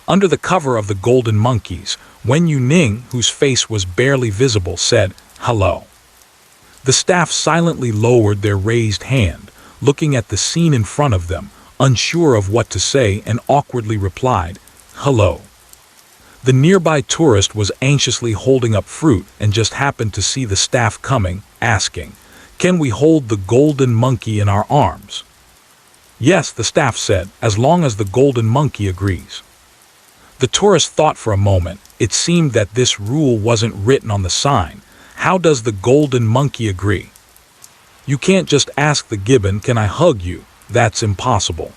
Under the cover of the golden monkeys, Wen Youning, whose face was barely visible, said, "Hello." The staff silently lowered their raised hand, looking at the scene in front of them, unsure of what to say, and awkwardly replied, "Hello." The nearby tourist was anxiously holding up fruit and just happened to see the staff coming, asking, "Can we hold the golden monkey in our arms?" "Yes," the staff said, "as long as the golden monkey agrees." The tourist thought for a moment. It seemed that this rule wasn't written on the sign. How does the golden monkey agree? "You can't just ask the gibbon, 'Can I hug you?' That's impossible."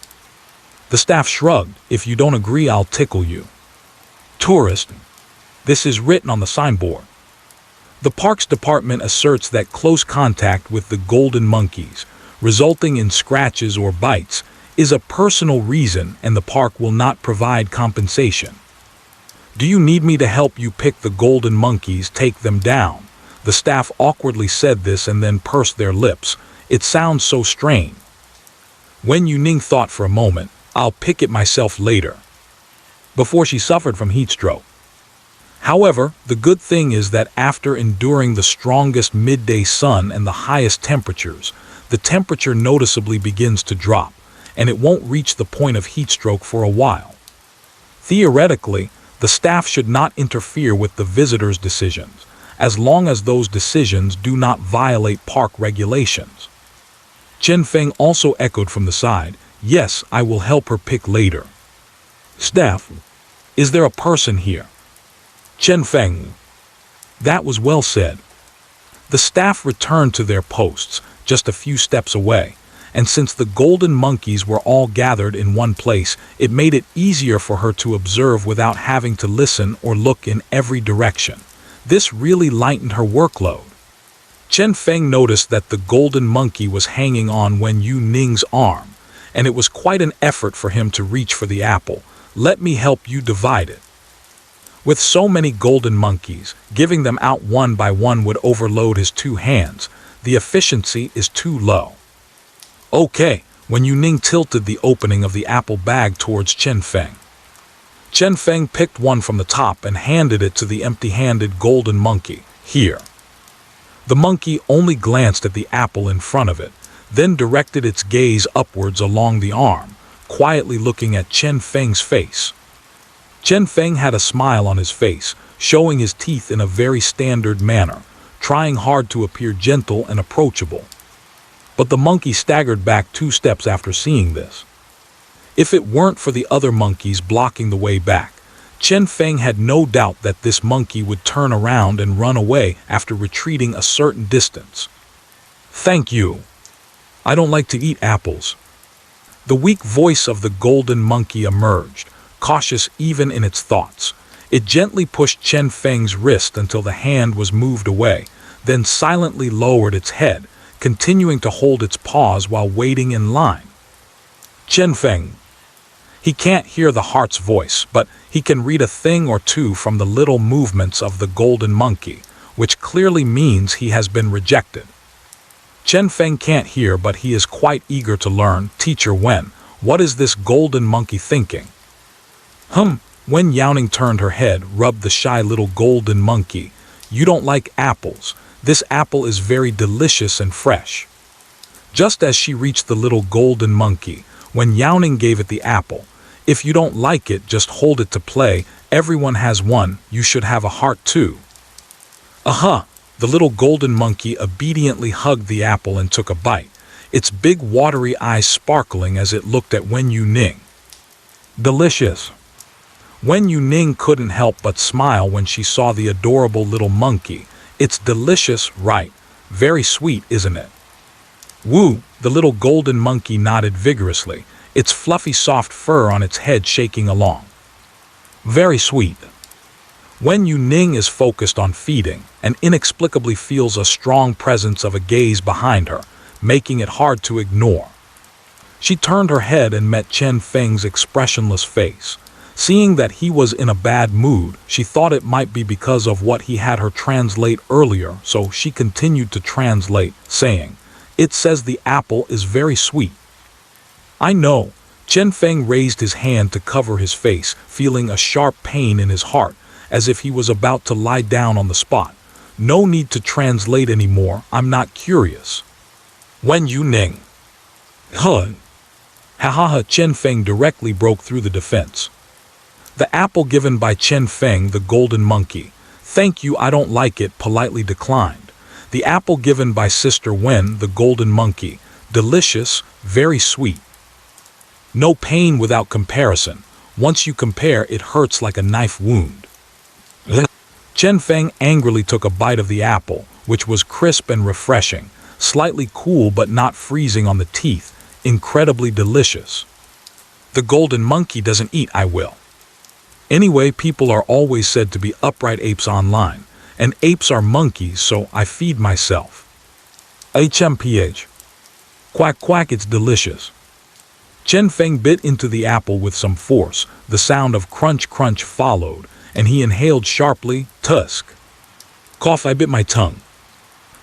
The staff shrugged. "If you don't agree, I'll tickle you." Tourist. This is written on the signboard. The Parks Department asserts that close contact with the golden monkeys, resulting in scratches or bites, is a personal reason and the park will not provide compensation. "Do you need me to help you pick the golden monkeys, take them down?" The staff awkwardly said this and then pursed their lips. It sounds so strange. Wen Youning thought for a moment. "I'll pick it myself later," before she suffered from heat stroke. However, the good thing is that after enduring the strongest midday sun and the highest temperatures, the temperature noticeably begins to drop, and it won't reach the point of heat stroke for a while. Theoretically, the staff should not interfere with the visitors' decisions, as long as those decisions do not violate park regulations. Chen Feng also echoed from the side, "Yes, I will help her pick later." Staff. "Is there a person here?" Chen Feng. "That was well said." The staff returned to their posts, just a few steps away, and since the golden monkeys were all gathered in one place, it made it easier for her to observe without having to listen or look in every direction. This really lightened her workload. Chen Feng noticed that the golden monkey was hanging on Wen Youning's arm, and it was quite an effort for him to reach for the apple. "Let me help you divide it." With so many golden monkeys, giving them out one by one would overload his two hands. The efficiency is too low. "Okay," Wen Youning tilted the opening of the apple bag towards Chen Feng. Chen Feng picked one from the top and handed it to the empty-handed golden monkey. "Here." The monkey only glanced at the apple in front of it, then directed its gaze upwards along the arm, quietly looking at Chen Feng's face. Chen Feng had a smile on his face, showing his teeth in a very standard manner, trying hard to appear gentle and approachable. But the monkey staggered back 2 steps after seeing this. If it weren't for the other monkeys blocking the way back, Chen Feng had no doubt that this monkey would turn around and run away after retreating a certain distance. "Thank you. I don't like to eat apples." The weak voice of the golden monkey emerged, cautious even in its thoughts. It gently pushed Chen Feng's wrist until the hand was moved away, then silently lowered its head, continuing to hold its paws while waiting in line. Chen Feng. He can't hear the heart's voice, but he can read a thing or two from the little movements of the golden monkey, which clearly means he has been rejected. Chen Feng can't hear, but he is quite eager to learn. "Teacher Wen, what is this golden monkey thinking?" Wen Youning turned her head, rubbed the shy little golden monkey. "You don't like apples. This apple is very delicious and fresh." Just as she reached the little golden monkey, Wen Youning gave it the apple. "If you don't like it, just hold it to play. Everyone has one. You should have a heart too." "Aha!" The little golden monkey obediently hugged the apple and took a bite, its big watery eyes sparkling as it looked at Wen Youning. "Delicious." Wen Youning couldn't help but smile when she saw the adorable little monkey. "It's delicious, right? Very sweet, isn't it?" "Woo!" The little golden monkey nodded vigorously, its fluffy soft fur on its head shaking along. "Very sweet." Wen Youning is focused on feeding and inexplicably feels a strong presence of a gaze behind her, making it hard to ignore. She turned her head and met Chen Feng's expressionless face. Seeing that he was in a bad mood, she thought it might be because of what he had her translate earlier, so she continued to translate, saying, "It says the apple is very sweet." "I know." Chen Feng raised his hand to cover his face, feeling a sharp pain in his heart, as if he was about to lie down on the spot. "No need to translate anymore, I'm not curious." Wen Youning. "Huh." Ha. Chen Feng directly broke through the defense. The apple given by Chen Feng, the golden monkey. "Thank you, I don't like it," politely declined. The apple given by Sister Wen, the golden monkey. "Delicious, very sweet." No pain without comparison. Once you compare, it hurts like a knife wound. Chen Feng angrily took a bite of the apple, which was crisp and refreshing, slightly cool but not freezing on the teeth, incredibly delicious. "The golden monkey doesn't eat, I will." Anyway, people are always said to be upright apes online, and apes are monkeys, so I feed myself. HMPH. Quack quack, it's delicious. Chen Feng bit into the apple with some force. The sound of crunch crunch followed, and he inhaled sharply. "Tusk." Cough, I bit my tongue.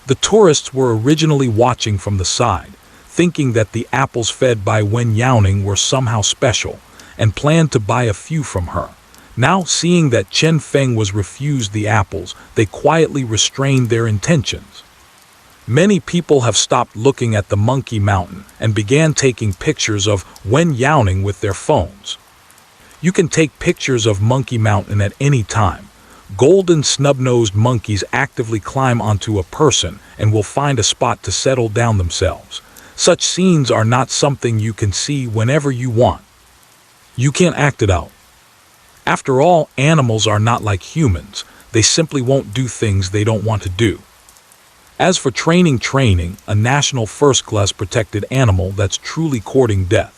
The tourists were originally watching from the side, thinking that the apples fed by Wen Youning were somehow special, and planned to buy a few from her. Now, seeing that Chen Feng was refused the apples, they quietly restrained their intentions. Many people have stopped looking at the Monkey Mountain and began taking pictures of Wen Youning with their phones. You can take pictures of Monkey Mountain at any time. Golden snub-nosed monkeys actively climb onto a person and will find a spot to settle down themselves. Such scenes are not something you can see whenever you want. You can't act it out. After all, animals are not like humans. They simply won't do things they don't want to do. As for training, a national first-class protected animal that's truly courting death.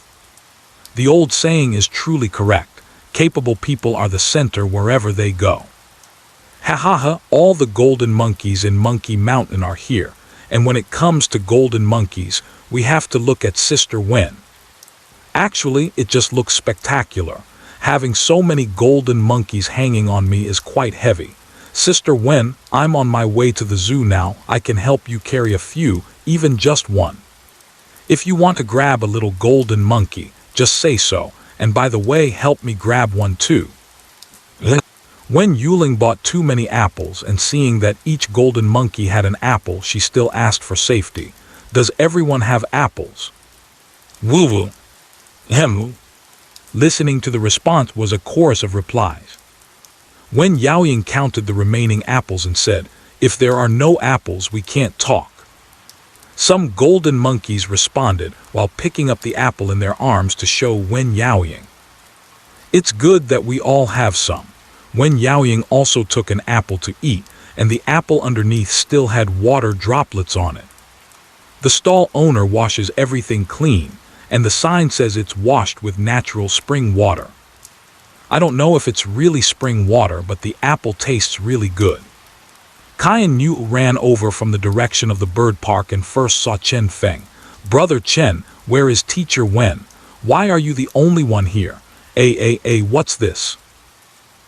The old saying is truly correct. Capable people are the center wherever they go. Ha, all the golden monkeys in Monkey Mountain are here, and when it comes to golden monkeys, we have to look at Sister Wen. Actually, it just looks spectacular. Having so many golden monkeys hanging on me is quite heavy. Sister Wen, I'm on my way to the zoo now. I can help you carry a few, even just one. If you want to grab a little golden monkey, just say so, and by the way, help me grab one too. Wen Youning bought too many apples, and seeing that each golden monkey had an apple, she still asked for safety. Does everyone have apples? Woo-woo. Hemu. Listening to the response was a chorus of replies. Wen Youning counted the remaining apples and said, "If there are no apples, we can't talk." Some golden monkeys responded while picking up the apple in their arms to show Wen Youning. "It's good that we all have some." Wen Youning also took an apple to eat, and the apple underneath still had water droplets on it. The stall owner washes everything clean, and the sign says it's washed with natural spring water. I don't know if it's really spring water, but the apple tastes really good. Kai and Yu ran over from the direction of the bird park and first saw Chen Feng. "Brother Chen, where is Teacher Wen? Why are you the only one here? What's this?"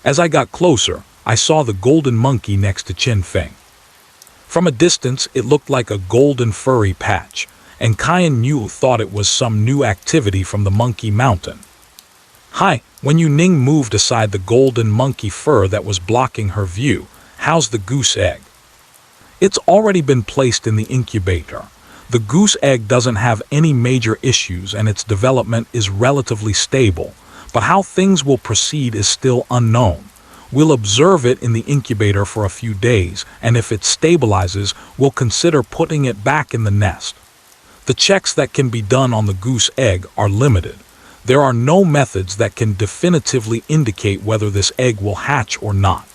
As I got closer, I saw the golden monkey next to Chen Feng. From a distance, it looked like a golden furry patch, and Kai and Yu thought it was some new activity from the Monkey Mountain. "Hi," Wen Youning moved aside the golden monkey fur that was blocking her view. "How's the goose egg?" "It's already been placed in the incubator. The goose egg doesn't have any major issues and its development is relatively stable, but how things will proceed is still unknown. We'll observe it in the incubator for a few days, and if it stabilizes, we'll consider putting it back in the nest. The checks that can be done on the goose egg are limited. There are no methods that can definitively indicate whether this egg will hatch or not.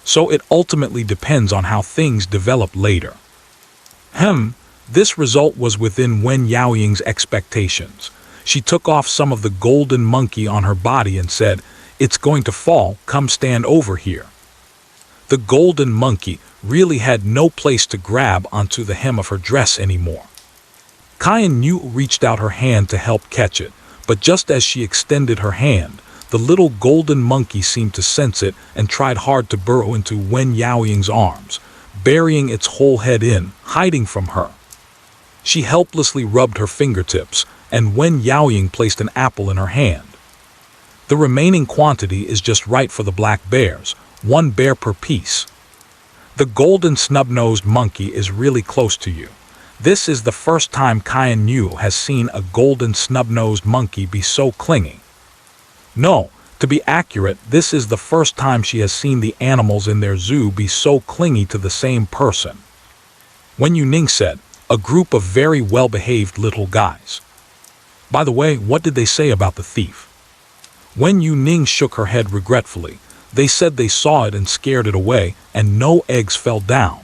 So it ultimately depends on how things develop later." This result was within Wen Youning's expectations. She took off some of the golden monkey on her body and said, "It's going to fall, come stand over here." The golden monkey really had no place to grab onto the hem of her dress anymore. Kai and Yu reached out her hand to help catch it, but just as she extended her hand, the little golden monkey seemed to sense it and tried hard to burrow into Wen Youning's arms, burying its whole head in, hiding from her. She helplessly rubbed her fingertips, and Wen Youning placed an apple in her hand. "The remaining quantity is just right for the black bears, 1 bear per piece. The golden snub-nosed monkey is really close to you. This is the first time Kai and Yu has seen a golden snub-nosed monkey be so clingy. No, to be accurate, this is the first time she has seen the animals in their zoo be so clingy to the same person." Wen Youning said, "A group of very well-behaved little guys. By the way, what did they say about the thief?" Wen Youning shook her head regretfully. "They said they saw it and scared it away, and no eggs fell down."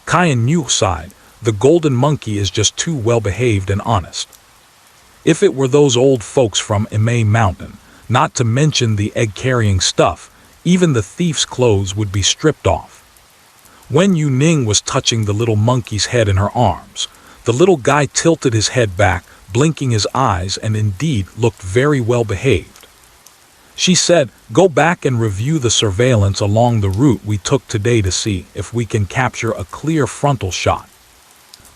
Kai and Yu sighed. "The golden monkey is just too well-behaved and honest. If it were those old folks from Imei Mountain, not to mention the egg-carrying stuff, even the thief's clothes would be stripped off." Wen Youning was touching the little monkey's head in her arms. The little guy tilted his head back, blinking his eyes, and indeed looked very well-behaved. She said, "Go back and review the surveillance along the route we took today to see if we can capture a clear frontal shot.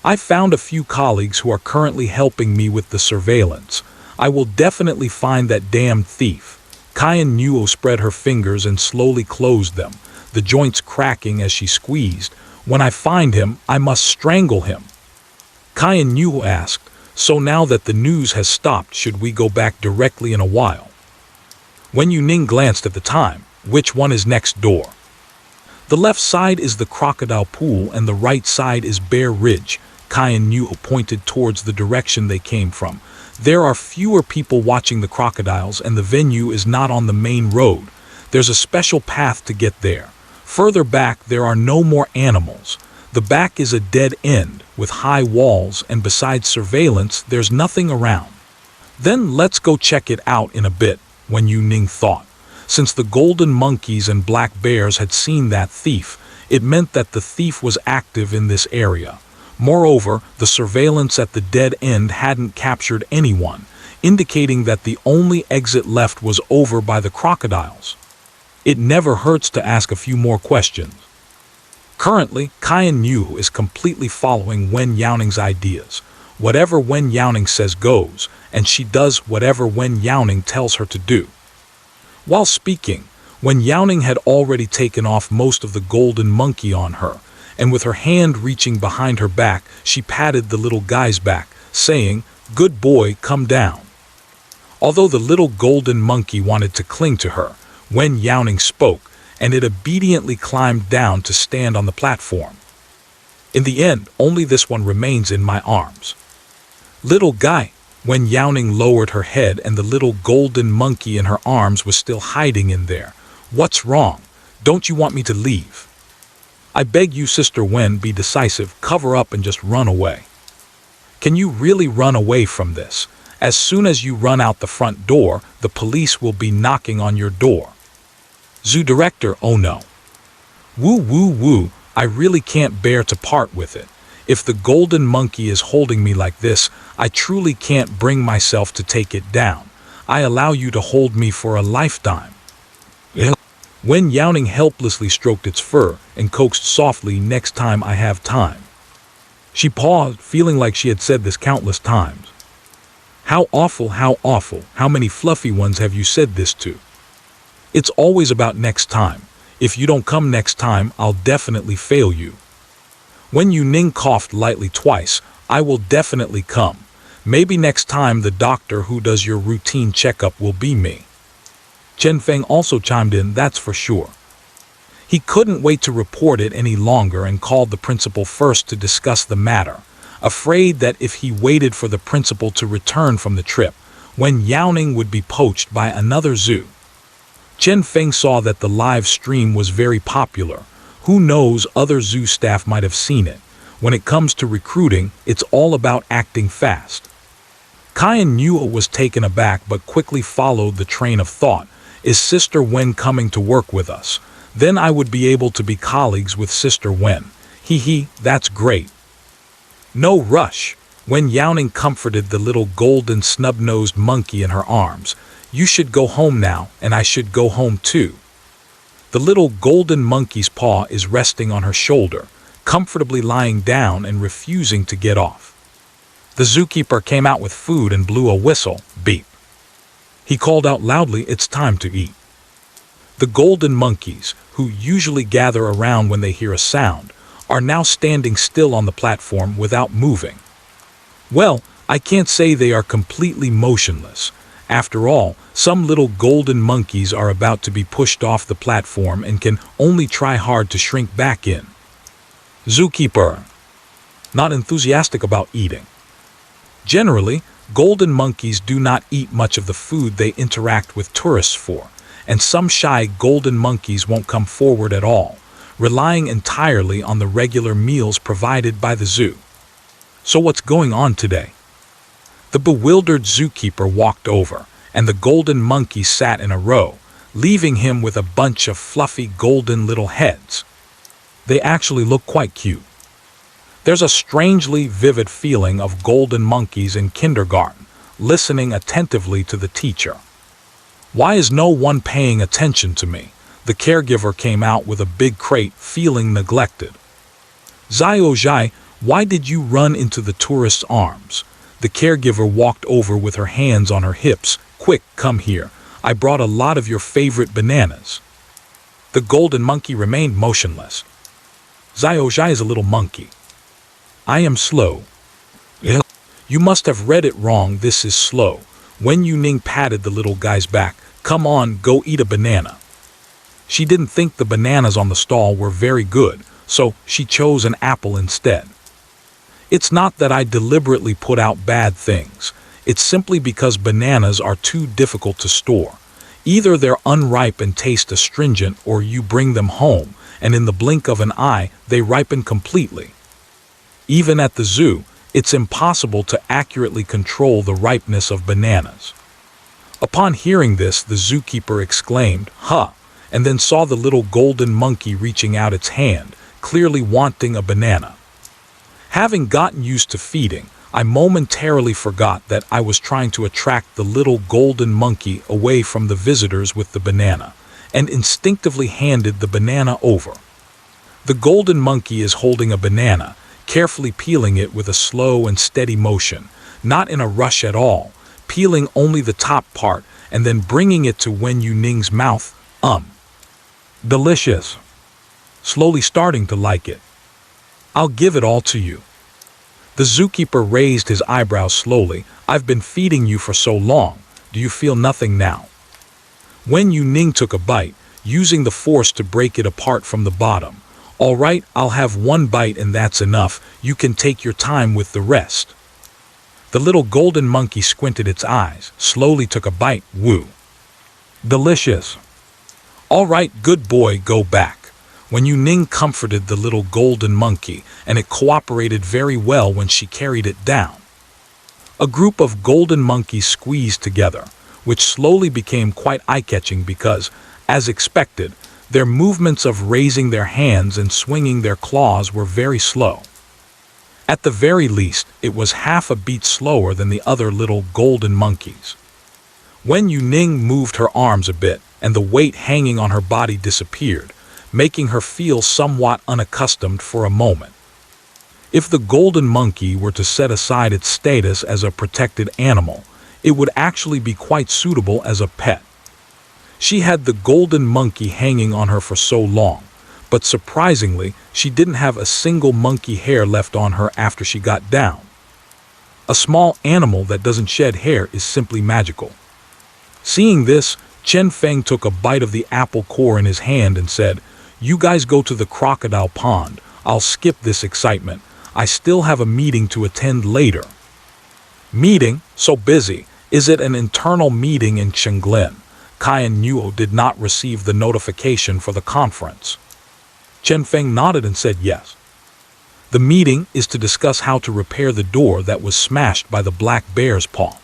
I found a few colleagues who are currently helping me with the surveillance. I will definitely find that damned thief." Kai and Yu spread her fingers and slowly closed them, the joints cracking as she squeezed. "When I find him, I must strangle him." Kai and Yu asked, "So now that the news has stopped, should we go back directly in a while?" Wen Youning glanced at the time. "Which one is next door?" "The left side is the crocodile pool and the right side is Bear Ridge." Kai and Yu pointed towards the direction they came from. "There are fewer people watching the crocodiles and the venue is not on the main road. There's a special path to get there. Further back there are no more animals. The back is a dead end with high walls, and besides surveillance there's nothing around." "Then let's go check it out in a bit," Wen Youning thought. Since the golden monkeys and black bears had seen that thief, it meant that the thief was active in this area. Moreover, the surveillance at the dead end hadn't captured anyone, indicating that the only exit left was over by the crocodiles. It never hurts to ask a few more questions. Currently, Kai and Yu is completely following Wen Youning's ideas. Whatever Wen Youning says goes, and she does whatever Wen Youning tells her to do. While speaking, Wen Youning had already taken off most of the golden monkey on her, and with her hand reaching behind her back, she patted the little guy's back, saying, "Good boy, come down." Although the little golden monkey wanted to cling to her, Wen Youning spoke, and it obediently climbed down to stand on the platform. In the end, only this one remains in my arms. Little guy, Wen Youning lowered her head, and the little golden monkey in her arms was still hiding in there. "What's wrong? Don't you want me to leave?" "I beg you, Sister Wen, be decisive, cover up and just run away." "Can you really run away from this? As soon as you run out the front door, the police will be knocking on your door." Zoo director, "Oh no. Woo woo woo, I really can't bear to part with it. If the golden monkey is holding me like this, I truly can't bring myself to take it down. I allow you to hold me for a lifetime." Wen Youning helplessly stroked its fur and coaxed softly, "Next time I have time." She paused, feeling like she had said this countless times. How awful, how many fluffy ones have you said this to? It's always about next time. If you don't come next time, I'll definitely fail you. Wen Youning coughed lightly twice. "I will definitely come. Maybe next time the doctor who does your routine checkup will be me." Chen Feng also chimed in, "That's for sure." He couldn't wait to report it any longer and called the principal first to discuss the matter, afraid that if he waited for the principal to return from the trip, Wen Youning would be poached by another zoo. Chen Feng saw that the live stream was very popular. Who knows, other zoo staff might have seen it. When it comes to recruiting, it's all about acting fast. Kai and Yua was taken aback but quickly followed the train of thought. Is Sister Wen coming to work with us? Then I would be able to be colleagues with Sister Wen. Hee, that's great. No rush. Wen Youning comforted the little golden snub-nosed monkey in her arms. You should go home now, and I should go home too. The little golden monkey's paw is resting on her shoulder, comfortably lying down and refusing to get off. The zookeeper came out with food and blew a whistle, beep. He called out loudly, "It's time to eat." The golden monkeys, who usually gather around when they hear a sound, are now standing still on the platform without moving. Well, I can't say they are completely motionless. After all, some little golden monkeys are about to be pushed off the platform and can only try hard to shrink back in. Zookeeper. Not enthusiastic about eating. Generally, golden monkeys do not eat much of the food they interact with tourists for, and some shy golden monkeys won't come forward at all, relying entirely on the regular meals provided by the zoo. So what's going on today? The bewildered zookeeper walked over, and the golden monkey sat in a row, leaving him with a bunch of fluffy golden little heads. They actually look quite cute. There's a strangely vivid feeling of golden monkeys in kindergarten, listening attentively to the teacher. Why is no one paying attention to me? The caregiver came out with a big crate, feeling neglected. Zai, why did you run into the tourist's arms? The caregiver walked over with her hands on her hips. Quick, come here. I brought a lot of your favorite bananas. The golden monkey remained motionless. Zai is a little monkey. I am slow. You must have read it wrong. This is slow. Wen Youning patted the little guy's back. Come on, go eat a banana. She didn't think the bananas on the stall were very good, so she chose an apple instead. It's not that I deliberately put out bad things. It's simply because bananas are too difficult to store. Either they're unripe and taste astringent, or you bring them home, and in the blink of an eye, they ripen completely. Even at the zoo, it's impossible to accurately control the ripeness of bananas. Upon hearing this, the zookeeper exclaimed, "Huh," and then saw the little golden monkey reaching out its hand, clearly wanting a banana. Having gotten used to feeding, I momentarily forgot that I was trying to attract the little golden monkey away from the visitors with the banana, and instinctively handed the banana over. The golden monkey is holding a banana, carefully peeling it with a slow and steady motion, not in a rush at all, peeling only the top part and then bringing it to Wen Youning's mouth. Delicious. Slowly starting to like it. I'll give it all to you. The zookeeper raised his eyebrows slowly. I've been feeding you for so long. Do you feel nothing now? Wen Youning took a bite, using the force to break it apart from the bottom. All right, I'll have one bite and that's enough. You can take your time with the rest. The little golden monkey squinted its eyes, slowly took a bite. Woo. Delicious. All right, good boy, go back. Wen Youning comforted the little golden monkey, and it cooperated very well when she carried it down. A group of golden monkeys squeezed together, which slowly became quite eye-catching because, as expected, their movements of raising their hands and swinging their claws were very slow. At the very least, it was half a beat slower than the other little golden monkeys. Wen Youning moved her arms a bit, and the weight hanging on her body disappeared, making her feel somewhat unaccustomed for a moment. If the golden monkey were to set aside its status as a protected animal, it would actually be quite suitable as a pet. She had the golden monkey hanging on her for so long, but surprisingly, she didn't have a single monkey hair left on her after she got down. A small animal that doesn't shed hair is simply magical. Seeing this, Chen Feng took a bite of the apple core in his hand and said, "You guys go to the crocodile pond. I'll skip this excitement. I still have a meeting to attend later." Meeting? So busy. Is it an internal meeting in Chenglin? Qian Nuo did not receive the notification for the conference. Chen Feng nodded and said yes. The meeting is to discuss how to repair the door that was smashed by the black bear's paw.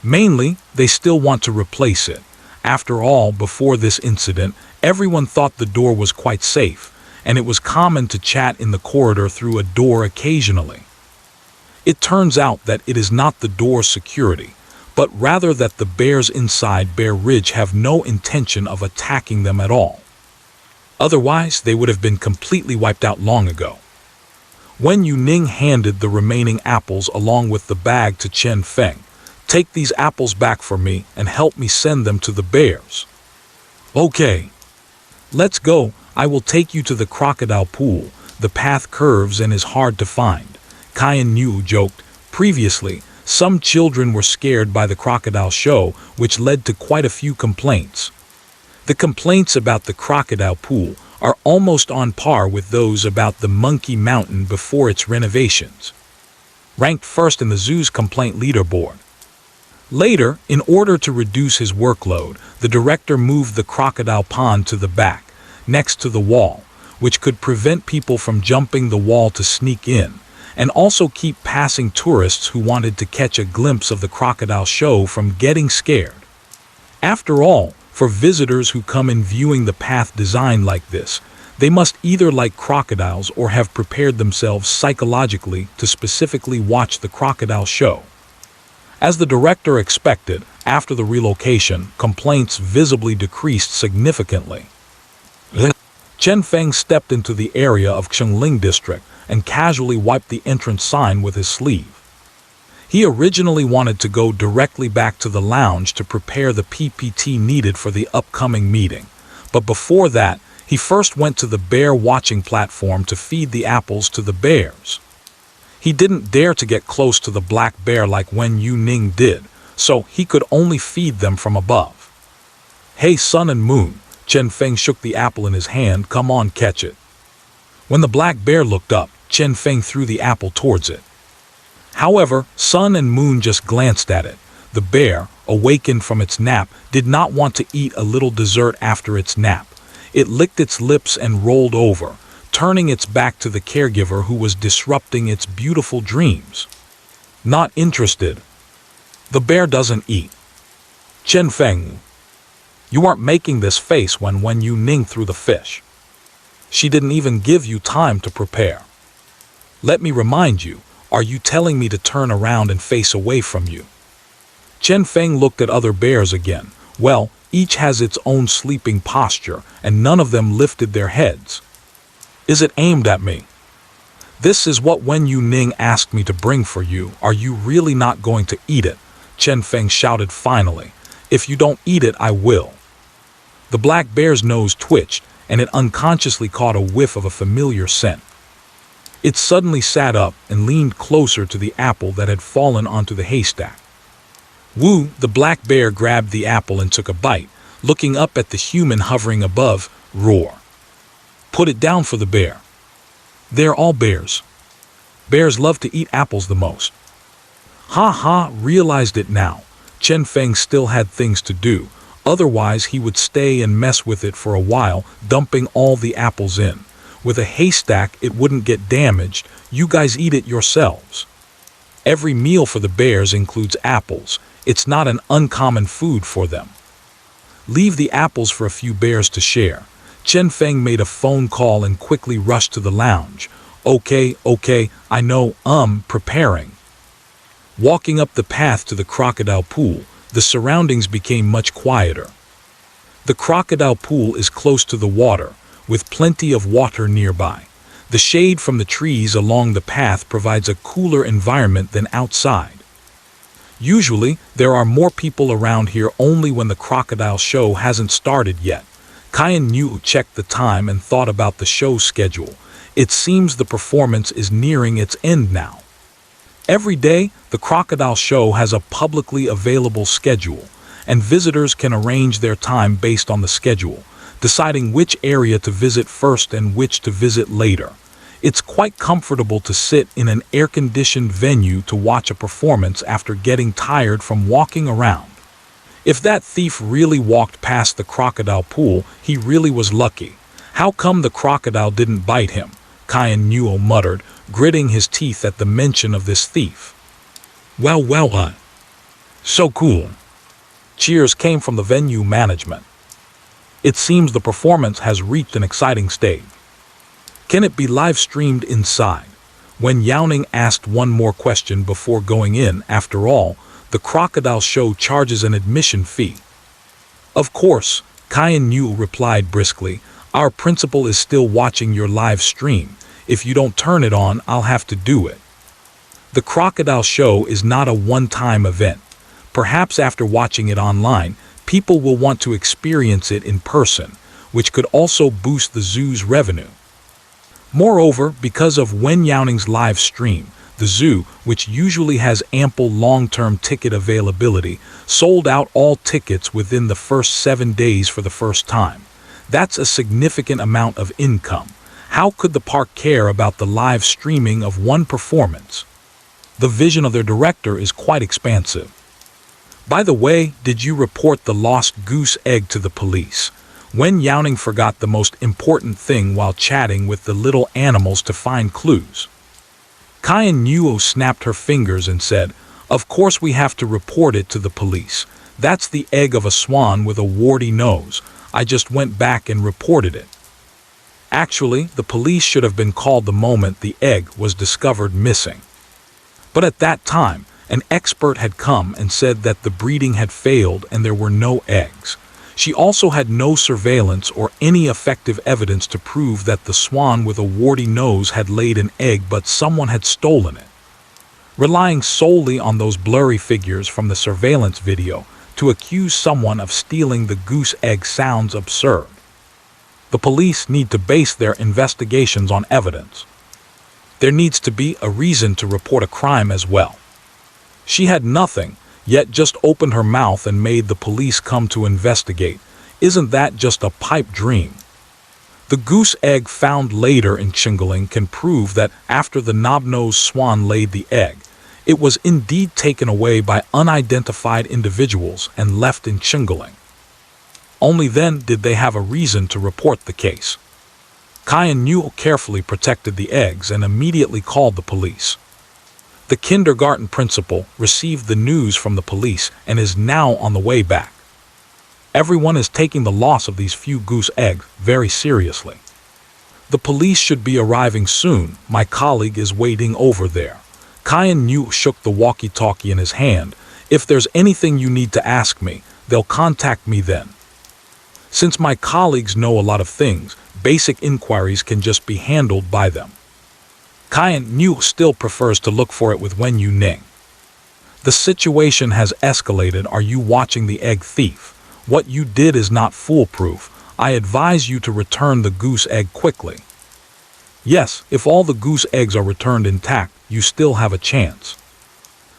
Mainly, they still want to replace it. After all, before this incident, everyone thought the door was quite safe, and it was common to chat in the corridor through a door occasionally. It turns out that it is not the door's security, but rather that the bears inside Bear Ridge have no intention of attacking them at all. Otherwise, they would have been completely wiped out long ago. Wen Youning handed the remaining apples along with the bag to Chen Feng. "Take these apples back for me and help me send them to the bears." "Okay. Let's go. I will take you to the crocodile pool. The path curves and is hard to find," Qian Nuo joked. Previously, some children were scared by the crocodile show, which led to quite a few complaints. The complaints about the crocodile pool are almost on par with those about the Monkey Mountain before its renovations. Ranked first in the zoo's complaint leaderboard. Later, in order to reduce his workload, the director moved the crocodile pond to the back, next to the wall, which could prevent people from jumping the wall to sneak in, and also keep passing tourists who wanted to catch a glimpse of the crocodile show from getting scared. After all, for visitors who come in viewing the path designed like this, they must either like crocodiles or have prepared themselves psychologically to specifically watch the crocodile show. As the director expected, after the relocation, complaints visibly decreased significantly. Chen Feng stepped into the area of Chengling district and casually wiped the entrance sign with his sleeve. He originally wanted to go directly back to the lounge to prepare the PPT needed for the upcoming meeting, but before that, he first went to the bear watching platform to feed the apples to the bears. He didn't dare to get close to the black bear like Wen Youning did, so he could only feed them from above. "Hey, sun and moon," Chen Feng shook the apple in his hand. "Come on, catch it." When the black bear looked up, Chen Feng threw the apple towards it. However, Sun and Moon just glanced at it. The bear, awakened from its nap, did not want to eat a little dessert after its nap. It licked its lips and rolled over, turning its back to the caregiver who was disrupting its beautiful dreams. "Not interested. The bear doesn't eat." "Chen Feng, you aren't making this face when Youning threw the fish. She didn't even give you time to prepare. Let me remind you, are you telling me to turn around and face away from you?" Chen Feng looked at other bears again. Well, each has its own sleeping posture, and none of them lifted their heads. "Is it aimed at me? This is what Wen Youning asked me to bring for you. Are you really not going to eat it?" Chen Feng shouted finally. "If you don't eat it, I will." The black bear's nose twitched, and it unconsciously caught a whiff of a familiar scent. It suddenly sat up and leaned closer to the apple that had fallen onto the haystack. Wu, the black bear, grabbed the apple and took a bite, looking up at the human hovering above. Roar. Put it down for the bear. They're all bears. Bears love to eat apples the most. Ha ha, realized it now. Chen Feng still had things to do, otherwise he would stay and mess with it for a while, dumping all the apples in. With a haystack it wouldn't get damaged, you guys eat it yourselves. Every meal for the bears includes apples, it's not an uncommon food for them. Leave the apples for a few bears to share. Chen Feng made a phone call and quickly rushed to the lounge. Okay, I know, preparing. Walking up the path to the crocodile pool, the surroundings became much quieter. The crocodile pool is close to the water, with plenty of water nearby. The shade from the trees along the path provides a cooler environment than outside. Usually, there are more people around here only when the crocodile show hasn't started yet. Cayenne Yu checked the time and thought about the show schedule. It seems the performance is nearing its end now. Every day, the crocodile show has a publicly available schedule, and visitors can arrange their time based on the schedule, deciding which area to visit first and which to visit later. It's quite comfortable to sit in an air-conditioned venue to watch a performance after getting tired from walking around. If that thief really walked past the crocodile pool, he really was lucky. How come the crocodile didn't bite him? Cayenne Yu muttered, gritting his teeth at the mention of this thief. Well, so cool. Cheers came from the venue management. It seems the performance has reached an exciting stage. Can it be live-streamed inside? Wen Youning asked one more question before going in. After all, the crocodile show charges an admission fee. Of course, Cayenne Yu replied briskly. Our principal is still watching your live stream. If you don't turn it on, I'll have to do it. The crocodile show is not a one-time event. Perhaps after watching it online, people will want to experience it in person, which could also boost the zoo's revenue. Moreover, because of Wen Youning's live stream, the zoo, which usually has ample long-term ticket availability, sold out all tickets within the first 7 days for the first time. That's a significant amount of income. How could the park care about the live streaming of one performance? The vision of their director is quite expansive. By the way, did you report the lost goose egg to the police? Wen Youning forgot the most important thing while chatting with the little animals to find clues. Cayenne Yu snapped her fingers and said, Of course we have to report it to the police. That's the egg of a swan with a warty nose. I just went back and reported it. Actually, the police should have been called the moment the egg was discovered missing. But at that time, an expert had come and said that the breeding had failed and there were no eggs. She also had no surveillance or any effective evidence to prove that the swan with a warty nose had laid an egg, but someone had stolen it. Relying solely on those blurry figures from the surveillance video to accuse someone of stealing the goose egg sounds absurd. The police need to base their investigations on evidence. There needs to be a reason to report a crime as well. She had nothing, yet just opened her mouth and made the police come to investigate. Isn't that just a pipe dream? The goose egg found later in Qingling can prove that after the knob-nosed swan laid the egg, it was indeed taken away by unidentified individuals and left in Qingling. Only then did they have a reason to report the case. Cayenne Yu carefully protected the eggs and immediately called the police. The kindergarten principal received the news from the police and is now on the way back. Everyone is taking the loss of these few goose eggs very seriously. The police should be arriving soon. My colleague is waiting over there. Cayenne Yu shook the walkie-talkie in his hand. If there's anything you need to ask me, they'll contact me then. Since my colleagues know a lot of things, basic inquiries can just be handled by them. Cayenne Yu still prefers to look for it with Wen Youning. The situation has escalated. Are you watching the egg thief? What you did is not foolproof. I advise you to return the goose egg quickly. Yes, if all the goose eggs are returned intact, you still have a chance.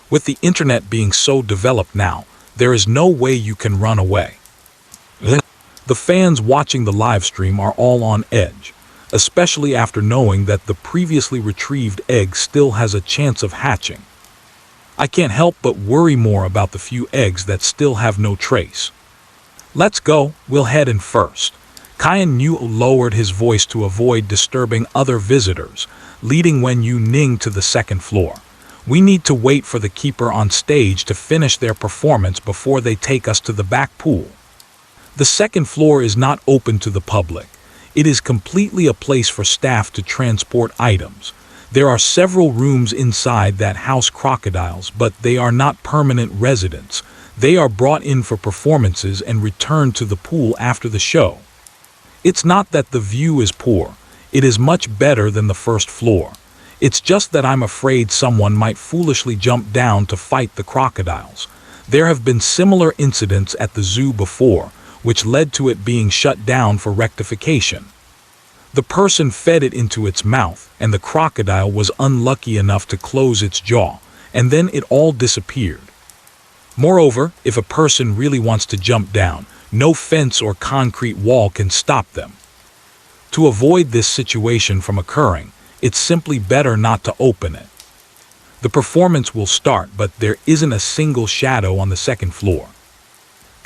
With the internet being so developed now, there is no way you can run away. The fans watching the live stream are all on edge, especially after knowing that the previously retrieved egg still has a chance of hatching. I can't help but worry more about the few eggs that still have no trace. Let's go, we'll head in first. Wen Youning lowered his voice to avoid disturbing other visitors, leading Wen Youning to the second floor. We need to wait for the keeper on stage to finish their performance before they take us to the back pool. The second floor is not open to the public. It is completely a place for staff to transport items. There are several rooms inside that house crocodiles, but they are not permanent residents. They are brought in for performances and returned to the pool after the show. It's not that the view is poor. It is much better than the first floor. It's just that I'm afraid someone might foolishly jump down to fight the crocodiles. There have been similar incidents at the zoo before, which led to it being shut down for rectification. The person fed it into its mouth, and the crocodile was unlucky enough to close its jaw, and then it all disappeared. Moreover, if a person really wants to jump down, no fence or concrete wall can stop them. To avoid this situation from occurring, it's simply better not to open it. The performance will start, but there isn't a single shadow on the second floor.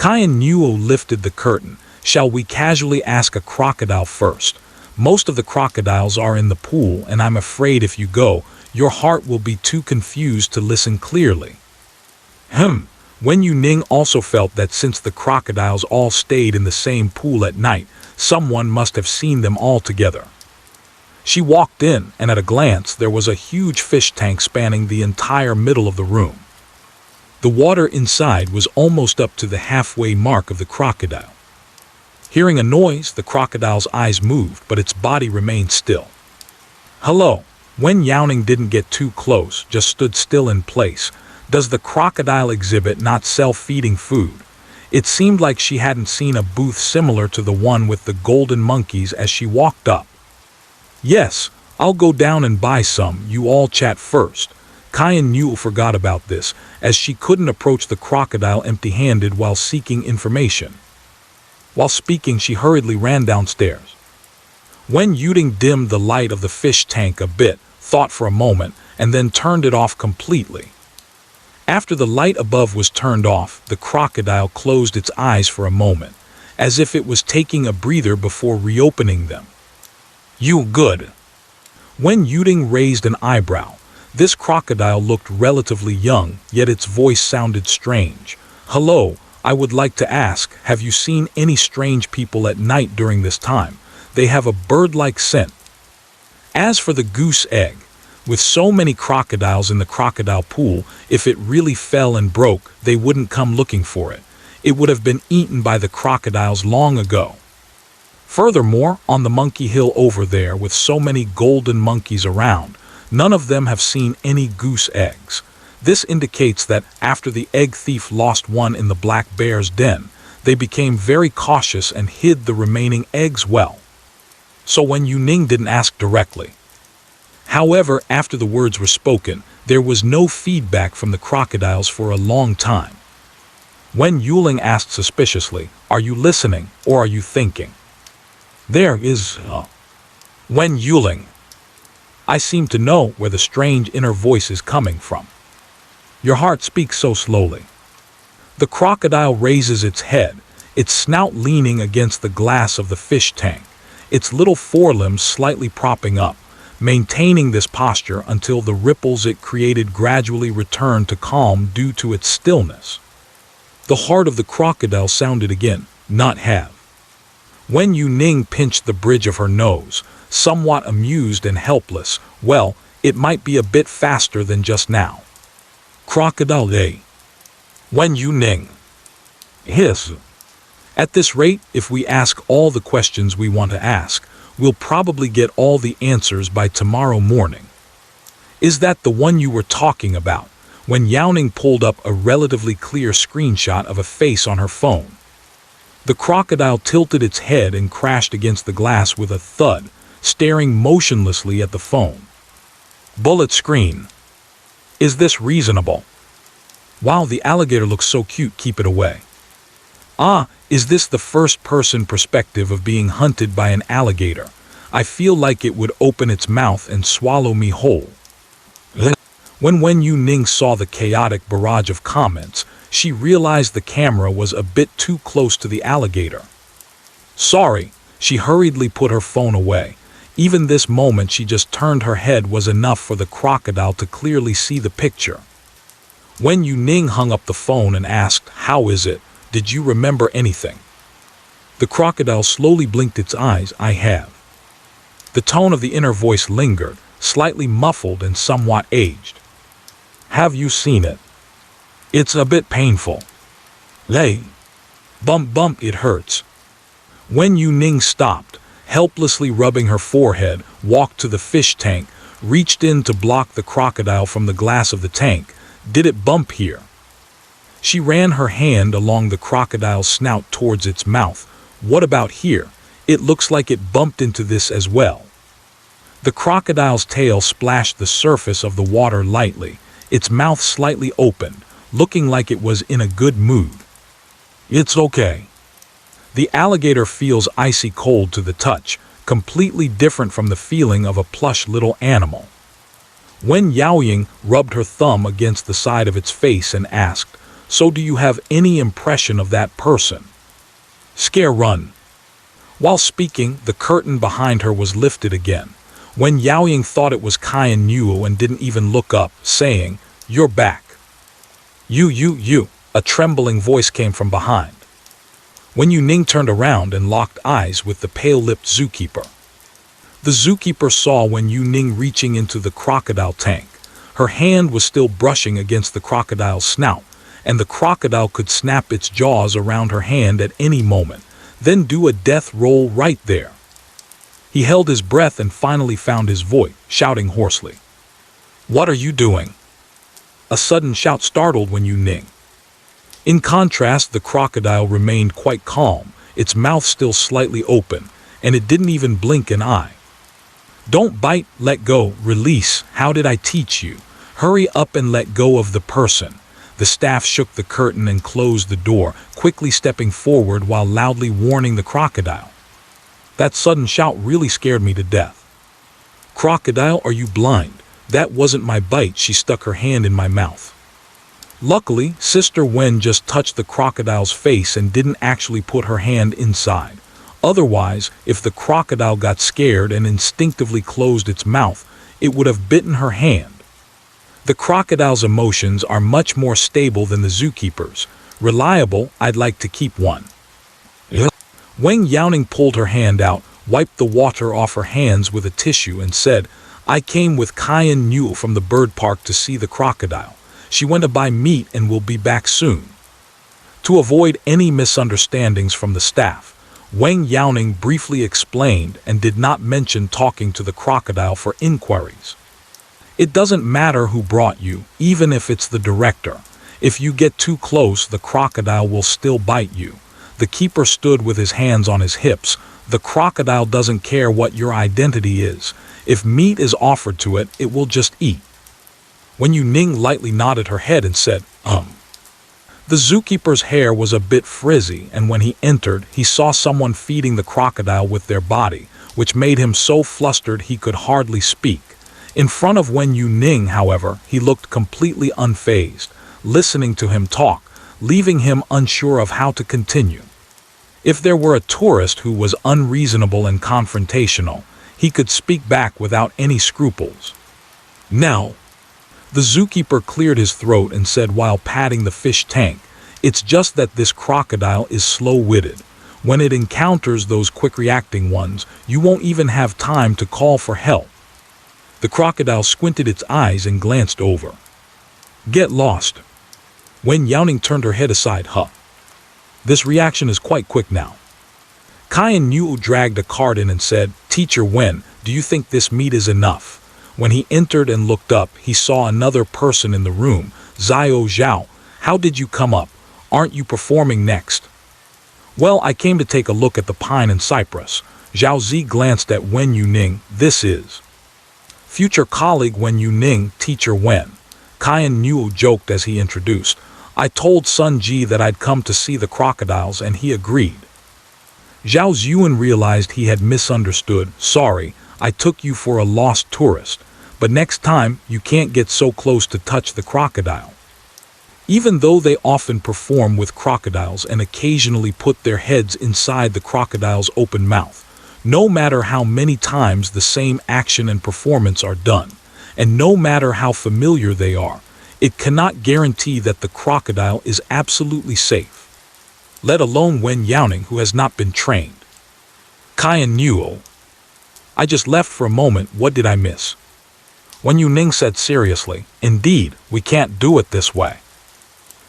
Wen Youning lifted the curtain. Shall we casually ask a crocodile first? Most of the crocodiles are in the pool, and I'm afraid if you go, your heart will be too confused to listen clearly. Wen Youning also felt that since the crocodiles all stayed in the same pool at night, someone must have seen them all together. She walked in, and at a glance there was a huge fish tank spanning the entire middle of the room. The water inside was almost up to the halfway mark of the crocodile. Hearing a noise, the crocodile's eyes moved, but its body remained still. Hello. Wen Youning didn't get too close, just stood still in place. Does the crocodile exhibit not self-feeding food? It seemed like she hadn't seen a booth similar to the one with the golden monkeys as she walked up. Yes, I'll go down and buy some, you all chat first. Wen Youning forgot about this, as she couldn't approach the crocodile empty-handed while seeking information. While speaking, she hurriedly ran downstairs. Wen Youning dimmed the light of the fish tank a bit, thought for a moment, and then turned it off completely. After the light above was turned off, the crocodile closed its eyes for a moment, as if it was taking a breather before reopening them. You good? Wen Youning raised an eyebrow. This crocodile looked relatively young, yet its voice sounded strange. Hello, I would like to ask, have you seen any strange people at night during this time? They have a bird-like scent. As for the goose egg, with so many crocodiles in the crocodile pool, if it really fell and broke, they wouldn't come looking for it. It would have been eaten by the crocodiles long ago. Furthermore, on the monkey hill over there, with so many golden monkeys around, none of them have seen any goose eggs. This indicates that after the egg thief lost one in the black bear's den, they became very cautious and hid the remaining eggs well. So Wen Youning didn't ask directly. However, after the words were spoken, there was no feedback from the crocodiles for a long time. Wen Youning asked suspiciously, "Are you listening, or are you thinking?" There is, Wen Youning. I seem to know where the strange inner voice is coming from. Your heart speaks so slowly. The crocodile raises its head, its snout leaning against the glass of the fish tank, its little forelimbs slightly propping up, maintaining this posture until the ripples it created gradually returned to calm due to its stillness. The heart of the crocodile sounded again, not have. Wen Youning pinched the bridge of her nose, somewhat amused and helpless. Well, it might be a bit faster than just now. Crocodile A. Wen Youning. Hiss. At this rate, if we ask all the questions we want to ask, we'll probably get all the answers by tomorrow morning. Is that the one you were talking about? Wen Youning pulled up a relatively clear screenshot of a face on her phone. The crocodile tilted its head and crashed against the glass with a thud, staring motionlessly at the phone. Bullet screen. Is this reasonable? Wow, the alligator looks so cute, keep it away. Ah, is this the first-person perspective of being hunted by an alligator? I feel like it would open its mouth and swallow me whole. When Wen Youning saw the chaotic barrage of comments, she realized the camera was a bit too close to the alligator. Sorry, she hurriedly put her phone away. Even this moment she just turned her head was enough for the crocodile to clearly see the picture. Wen Youning hung up the phone and asked, "How is it? Did you remember anything?" The crocodile slowly blinked its eyes. "I have." The tone of the inner voice lingered, slightly muffled and somewhat aged. "Have you seen it? It's a bit painful." "Lay. Bump bump, it hurts." Wen Youning stopped, helplessly rubbing her forehead, walked to the fish tank, reached in to block the crocodile from the glass of the tank. "Did it bump here?" She ran her hand along the crocodile's snout towards its mouth. "What about here? It looks like it bumped into this as well." The crocodile's tail splashed the surface of the water lightly, its mouth slightly opened, looking like it was in a good mood. "It's okay." The alligator feels icy cold to the touch, completely different from the feeling of a plush little animal. Wen Youning rubbed her thumb against the side of its face and asked, "So do you have any impression of that person?" "Scare run." While speaking, the curtain behind her was lifted again. Wen Youning thought it was Cayenne Nuo and didn't even look up, saying, "You're back." You, a trembling voice came from behind. Wen Youning turned around and locked eyes with the pale-lipped zookeeper. The zookeeper saw Wen Youning reaching into the crocodile tank. Her hand was still brushing against the crocodile's snout, and the crocodile could snap its jaws around her hand at any moment, then do a death roll right there. He held his breath and finally found his voice, shouting hoarsely, "What are you doing?" A sudden shout startled Wen Youning. In contrast, the crocodile remained quite calm, its mouth still slightly open, and it didn't even blink an eye. "Don't bite, let go, release. How did I teach you? Hurry up and let go of the person." The staff shook the curtain and closed the door, quickly stepping forward while loudly warning the crocodile. That sudden shout really scared me to death. "Crocodile, are you blind? That wasn't my bite." She stuck her hand in my mouth. Luckily, Sister Wen just touched the crocodile's face and didn't actually put her hand inside. Otherwise, if the crocodile got scared and instinctively closed its mouth, it would have bitten her hand. The crocodile's emotions are much more stable than the zookeeper's. Reliable, I'd like to keep one. Wen Youning pulled her hand out, wiped the water off her hands with a tissue and said, "I came with Cayenne Nuo from the bird park to see the crocodile. She went to buy meat and will be back soon." To avoid any misunderstandings from the staff, Wen Youning briefly explained and did not mention talking to the crocodile for inquiries. "It doesn't matter who brought you, even if it's the director. If you get too close, the crocodile will still bite you." The keeper stood with his hands on his hips. "The crocodile doesn't care what your identity is. If meat is offered to it, it will just eat." Wen Youning lightly nodded her head and said, The zookeeper's hair was a bit frizzy, and when he entered, he saw someone feeding the crocodile with their body, which made him so flustered he could hardly speak. In front of Wen Youning, however, he looked completely unfazed, listening to him talk, leaving him unsure of how to continue. If there were a tourist who was unreasonable and confrontational, he could speak back without any scruples. "Now," the zookeeper cleared his throat and said while patting the fish tank, "It's just that this crocodile is slow-witted. When it encounters those quick-reacting ones, you won't even have time to call for help." The crocodile squinted its eyes and glanced over. "Get lost." Wen Youning turned her head aside. This reaction is quite quick now. Cayenne Nuo dragged a cart in and said, "Teacher Wen, do you think this meat is enough?" When he entered and looked up, he saw another person in the room. "Zhao Zhao, how did you come up? Aren't you performing next?" "Well, I came to take a look at the pine and cypress. Zhao Zi glanced at Wen Youning. This is future colleague Wen Youning, teacher Wen. Qian Niu joked as he introduced. I told Sun Ji that I'd come to see the crocodiles and he agreed. Zhao Ziyuan realized he had misunderstood. Sorry, I took you for a lost tourist, but next time you can't get so close to touch the crocodile. Even though they often perform with crocodiles and occasionally put their heads inside the crocodile's open mouth, no matter how many times the same action and performance are done, and no matter how familiar they are, it cannot guarantee that the crocodile is absolutely safe, let alone Wen Youning, who has not been trained. Qian Niu. I just left for a moment, what did I miss? Wen Youning said seriously, indeed, we can't do it this way.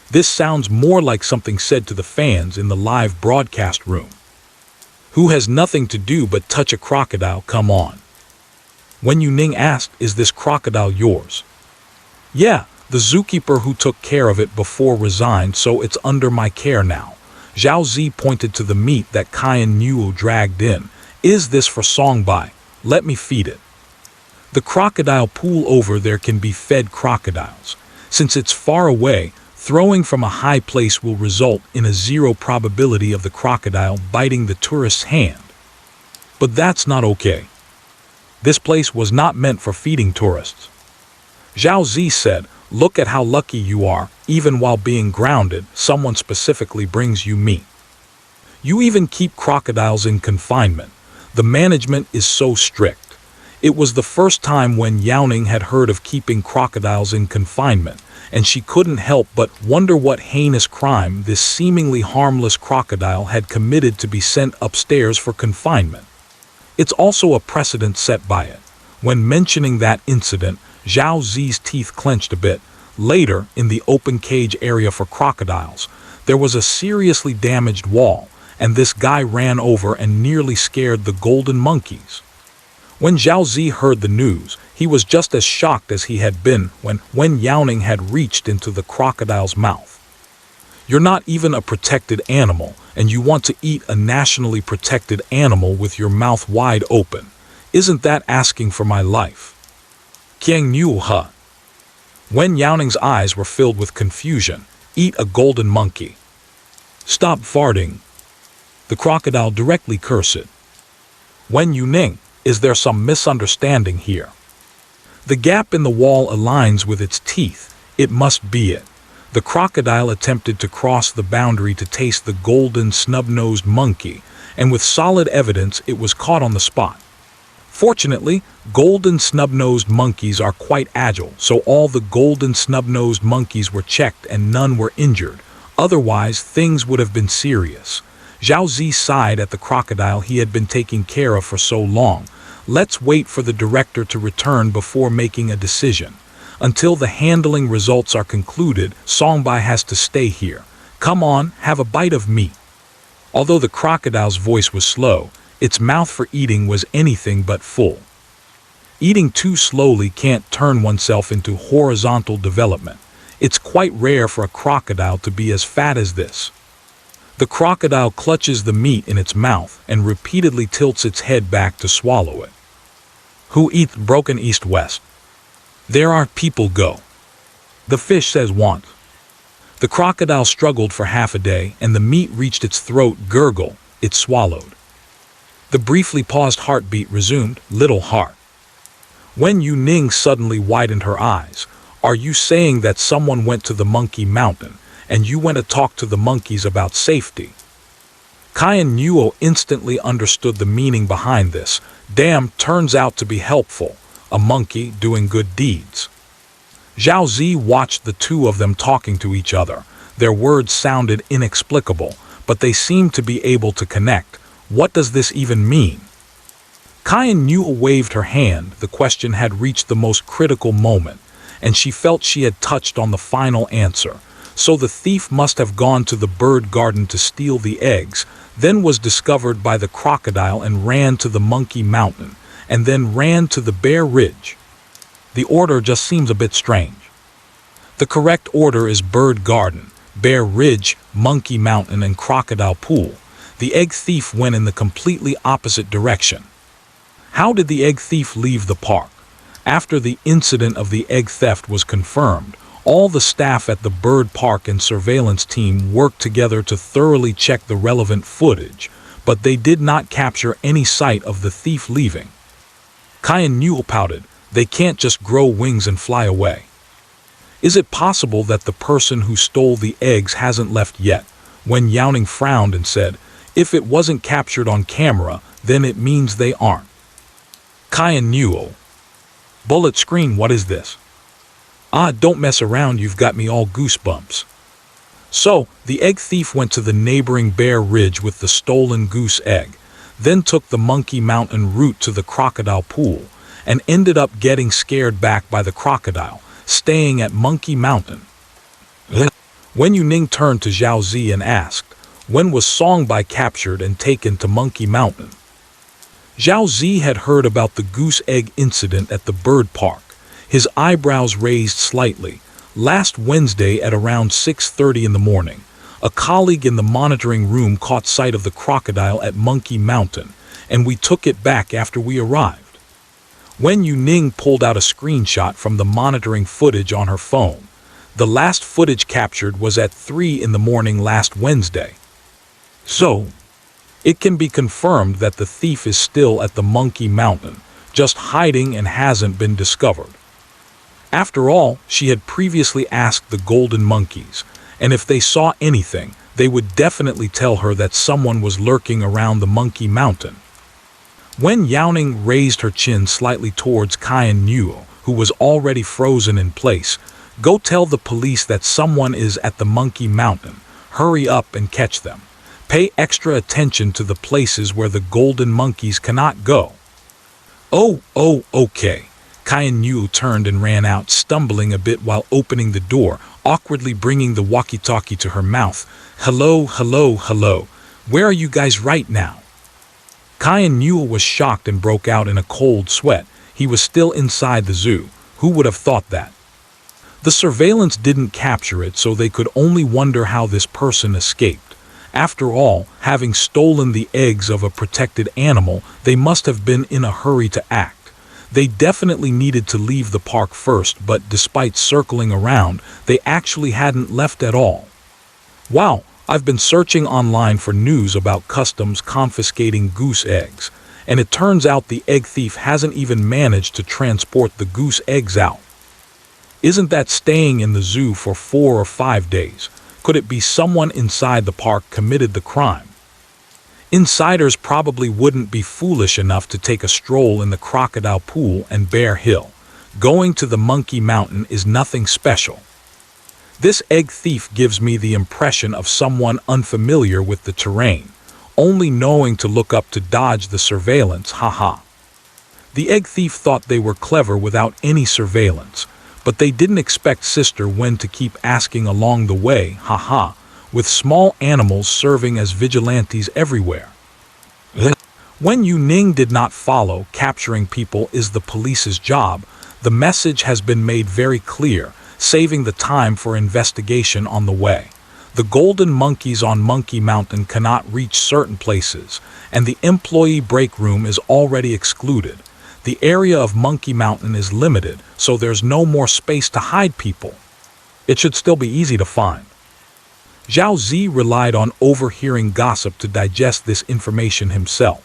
This sounds more like something said to the fans in the live broadcast room. Who has nothing to do but touch a crocodile, come on. Wen Youning asked, is this crocodile yours? Yeah, the zookeeper who took care of it before resigned, so it's under my care now. Zhao Zi pointed to the meat that Qian Niu dragged in. Is this for Songbai? Let me feed it. The crocodile pool over there can be fed crocodiles. Since it's far away, throwing from a high place will result in a 0 probability of the crocodile biting the tourist's hand. But that's not okay. This place was not meant for feeding tourists. Zhao Zi said, look at how lucky you are, even while being grounded, someone specifically brings you meat. You even keep crocodiles in confinement. The management is so strict. It was the first time Wen Youning had heard of keeping crocodiles in confinement, and she couldn't help but wonder what heinous crime this seemingly harmless crocodile had committed to be sent upstairs for confinement. It's also a precedent set by it. When mentioning that incident, Zhao Zi's teeth clenched a bit. Later, in the open cage area for crocodiles, there was a seriously damaged wall, and this guy ran over and nearly scared the golden monkeys. When Zhao Zi heard the news, he was just as shocked as he had been when Wen Youning had reached into the crocodile's mouth. You're not even a protected animal, and you want to eat a nationally protected animal with your mouth wide open. Isn't that asking for my life? Qian Niu, huh? Wen Youning's eyes were filled with confusion. Eat a golden monkey. Stop farting. The crocodile directly cursed. Wen Youning, is there some misunderstanding here? The gap in the wall aligns with its teeth. It must be it. The crocodile attempted to cross the boundary to taste the golden snub-nosed monkey, and with solid evidence it was caught on the spot. Fortunately, golden snub-nosed monkeys are quite agile, so all the golden snub-nosed monkeys were checked and none were injured. Otherwise, things would have been serious. Zhao Zi sighed at the crocodile he had been taking care of for so long. Let's wait for the director to return before making a decision. Until the handling results are concluded, Songbai has to stay here. Come on, have a bite of meat. Although the crocodile's voice was slow, its mouth for eating was anything but full. Eating too slowly can't turn oneself into horizontal development. It's quite rare for a crocodile to be as fat as this. The crocodile clutches the meat in its mouth and repeatedly tilts its head back to swallow it. Who eats broken east-west? There are people go. The fish says want. The crocodile struggled for half a day, and the meat reached its throat. Gurgle, it swallowed. The briefly paused heartbeat resumed. Little heart. Wen Youning suddenly widened her eyes. Are you saying that someone went to the monkey mountain, and you went to talk to the monkeys about safety? Qian Niu instantly understood the meaning behind this. Damn, turns out to be helpful. A monkey doing good deeds. Zhao Zi watched the two of them talking to each other. Their words sounded inexplicable, but they seemed to be able to connect. What does this even mean? Qian Niu waved her hand. The question had reached the most critical moment, and she felt she had touched on the final answer. So the thief must have gone to the bird garden to steal the eggs, then was discovered by the crocodile and ran to the monkey mountain, and then ran to the bear ridge. The order just seems a bit strange. The correct order is bird garden, bear ridge, monkey mountain, and crocodile pool. the egg thief went in the completely opposite direction. How did the egg thief leave the park? After the incident of the egg theft was confirmed, all the staff at the bird park and surveillance team worked together to thoroughly check the relevant footage, but they did not capture any sight of the thief leaving. Wen Youning pouted, "They can't just grow wings and fly away." Is it possible that the person who stole the eggs hasn't left yet? Wen Youning frowned and said, "If it wasn't captured on camera, then it means they aren't." Wen Youning. Bullet screen, what is this? Ah, don't mess around, you've got me all goosebumps. So, the egg thief went to the neighboring Bear Ridge with the stolen goose egg, then took the Monkey Mountain route to the crocodile pool, and ended up getting scared back by the crocodile, staying at Monkey Mountain. Wen Youning turned to Zhao Zi and asked, when was Song-bai captured and taken to Monkey Mountain? Zhao Zi had heard about the goose egg incident at the bird park, his eyebrows raised slightly. Last Wednesday at around 6:30 in the morning, a colleague in the monitoring room caught sight of the crocodile at Monkey Mountain, and we took it back after we arrived. Wen Youning pulled out a screenshot from the monitoring footage on her phone. The last footage captured was at 3 in the morning last Wednesday. So, it can be confirmed that the thief is still at the Monkey Mountain, just hiding and hasn't been discovered. After all, she had previously asked the golden monkeys, and if they saw anything, they would definitely tell her that someone was lurking around the Monkey Mountain. Wen Youning raised her chin slightly towards Wen Youning, who was already frozen in place. Go tell the police that someone is at the Monkey Mountain. Hurry up and catch them. Pay extra attention to the places where the golden monkeys cannot go. Oh, okay. Wen Youning turned and ran out, stumbling a bit while opening the door, awkwardly bringing the walkie-talkie to her mouth. Hello. Where are you guys right now? Wen Youning was shocked and broke out in a cold sweat. He was still inside the zoo. Who would have thought that? The surveillance didn't capture it, so they could only wonder how this person escaped. After all, having stolen the eggs of a protected animal, they must have been in a hurry to act. They definitely needed to leave the park first, but despite circling around, they actually hadn't left at all. Wow, I've been searching online for news about customs confiscating goose eggs, and it turns out the egg thief hasn't even managed to transport the goose eggs out. Isn't that staying in the zoo for 4 or 5 days? Could it be someone inside the park committed the crime? Insiders probably wouldn't be foolish enough to take a stroll in the crocodile pool and Bear Hill. Going to the Monkey Mountain is nothing special. This egg thief gives me the impression of someone unfamiliar with the terrain, only knowing to look up to dodge the surveillance, haha. The egg thief thought they were clever without any surveillance, but they didn't expect Sister Wen to keep asking along the way, haha, with small animals serving as vigilantes everywhere. Wen Youning did not follow. Capturing people is the police's job. The message has been made very clear, saving the time for investigation on the way. The golden monkeys on Monkey Mountain cannot reach certain places, and the employee break room is already excluded. The area of Monkey Mountain is limited, so there's no more space to hide people. It should still be easy to find. Zhao Zi relied on overhearing gossip to digest this information himself.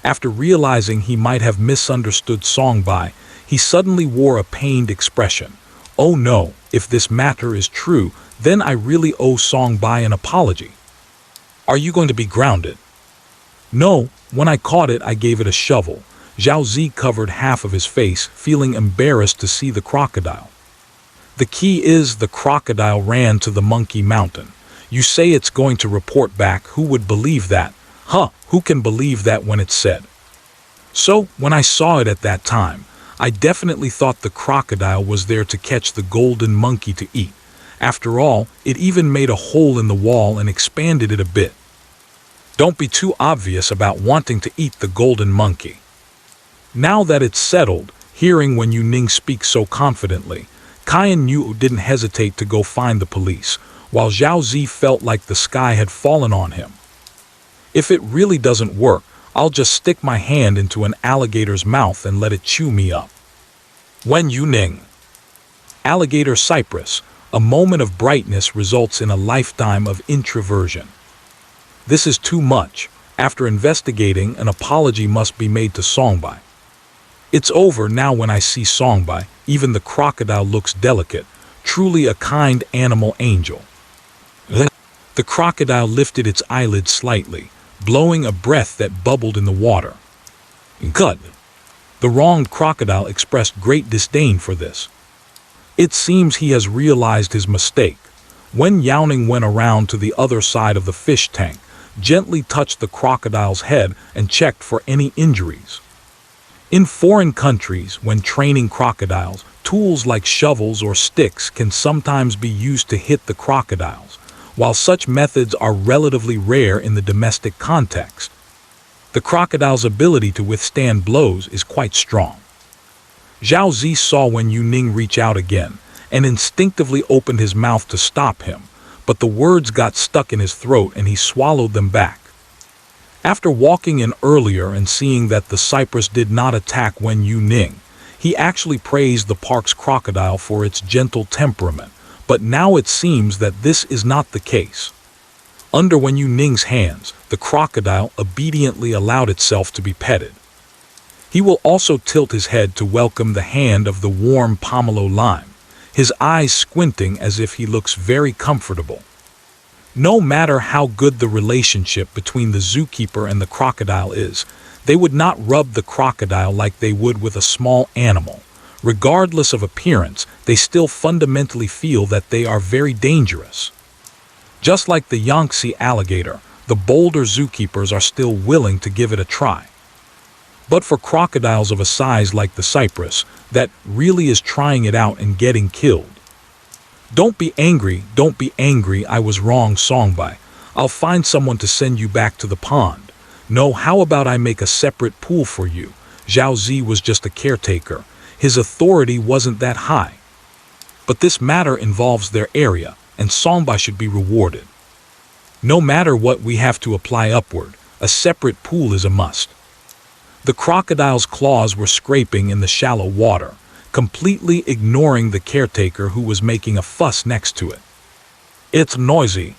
After realizing he might have misunderstood Song-bai, he suddenly wore a pained expression. Oh no, if this matter is true, then I really owe Song-bai an apology. Are you going to be grounded? No, when I caught it I gave it a shovel. Zhao Zi covered half of his face, feeling embarrassed to see the crocodile. The key is the crocodile ran to the Monkey Mountain. You say it's going to report back. Who would believe that? Who can believe that when it's said? So, when I saw it at that time, I definitely thought the crocodile was there to catch the golden monkey to eat. After all, it even made a hole in the wall and expanded it a bit. Don't be too obvious about wanting to eat the golden monkey. Now that it's settled, hearing Wen Youning speak so confidently, Wen Youning didn't hesitate to go find the police, while Zhao Zi felt like the sky had fallen on him. If it really doesn't work, I'll just stick my hand into an alligator's mouth and let it chew me up. Wen Youning. Alligator Cypress. A moment of brightness results in a lifetime of introversion. This is too much. After investigating, an apology must be made to Songbei. It's over now. When I see Songbei, even the crocodile looks delicate, truly a kind animal angel. The crocodile lifted its eyelids slightly, blowing a breath that bubbled in the water. Good. The wronged crocodile expressed great disdain for this. It seems he has realized his mistake. Wen Youning went around to the other side of the fish tank, gently touched the crocodile's head and checked for any injuries. In foreign countries, when training crocodiles, tools like shovels or sticks can sometimes be used to hit the crocodiles, while such methods are relatively rare in the domestic context. The crocodile's ability to withstand blows is quite strong. Zhao Zi saw Wen Youning reach out again, and instinctively opened his mouth to stop him, but the words got stuck in his throat and he swallowed them back. After walking in earlier and seeing that the cypress did not attack Wen Youning, he actually praised the park's crocodile for its gentle temperament, but now it seems that this is not the case. Under Wen Youning's hands, the crocodile obediently allowed itself to be petted. He will also tilt his head to welcome the hand of the warm pomelo lime, his eyes squinting as if he looks very comfortable. No matter how good the relationship between the zookeeper and the crocodile is, they would not rub the crocodile like they would with a small animal. Regardless of appearance, they still fundamentally feel that they are very dangerous. Just like the Yangtze alligator, the bolder zookeepers are still willing to give it a try. But for crocodiles of a size like the cypress, that really is trying it out and getting killed. Don't be angry, I was wrong, Songbei. I'll find someone to send you back to the pond. No, how about I make a separate pool for you? Zhao Zi was just a caretaker. His authority wasn't that high. But this matter involves their area, and Songbei should be rewarded. No matter what, we have to apply upward. A separate pool is a must. The crocodile's claws were scraping in the shallow water, completely ignoring the caretaker who was making a fuss next to it. It's noisy.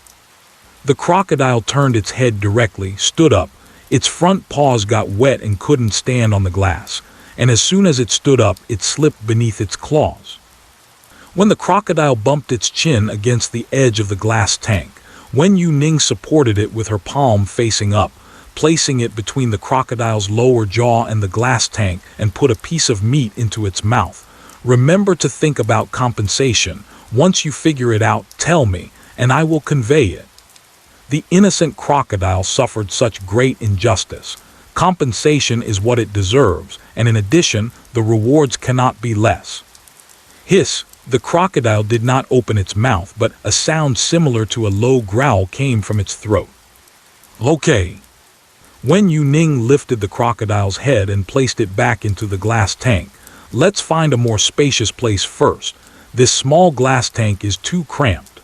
The crocodile turned its head directly, stood up. Its front paws got wet and couldn't stand on the glass, and as soon as it stood up, it slipped beneath its claws. When the crocodile bumped its chin against the edge of the glass tank, Wen Youning supported it with her palm facing up, placing it between the crocodile's lower jaw and the glass tank, and put a piece of meat into its mouth. Remember to think about compensation. Once you figure it out, tell me, and I will convey it. The innocent crocodile suffered such great injustice. Compensation is what it deserves, and in addition, the rewards cannot be less. Hiss! The crocodile did not open its mouth, but a sound similar to a low growl came from its throat. Okay. Wen Youning lifted the crocodile's head and placed it back into the glass tank. Let's find a more spacious place first. This small glass tank is too cramped.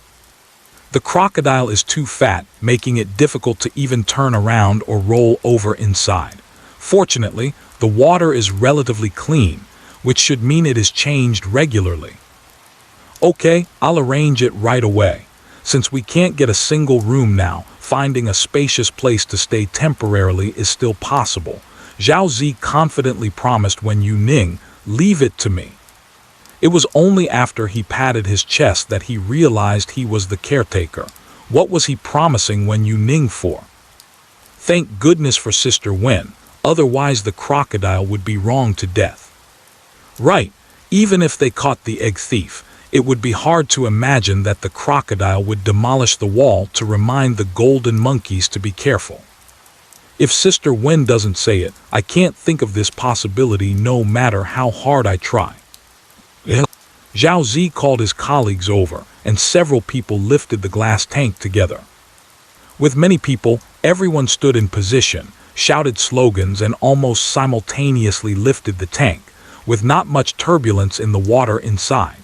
The crocodile is too fat, making it difficult to even turn around or roll over inside. Fortunately, the water is relatively clean, which should mean it is changed regularly. Okay, I'll arrange it right away. Since we can't get a single room now, finding a spacious place to stay temporarily is still possible. Zhao Zi confidently promised Wen Youning, leave it to me. It was only after he patted his chest that he realized he was the caretaker. What was he promising Wen Youning for? Thank goodness for Sister Wen, otherwise the crocodile would be wronged to death. Right, even if they caught the egg thief, it would be hard to imagine that the crocodile would demolish the wall to remind the golden monkeys to be careful. If Sister Wen doesn't say it, I can't think of this possibility no matter how hard I try. Zhao Zi called his colleagues over, and several people lifted the glass tank together. With many people, everyone stood in position, shouted slogans, and almost simultaneously lifted the tank, with not much turbulence in the water inside.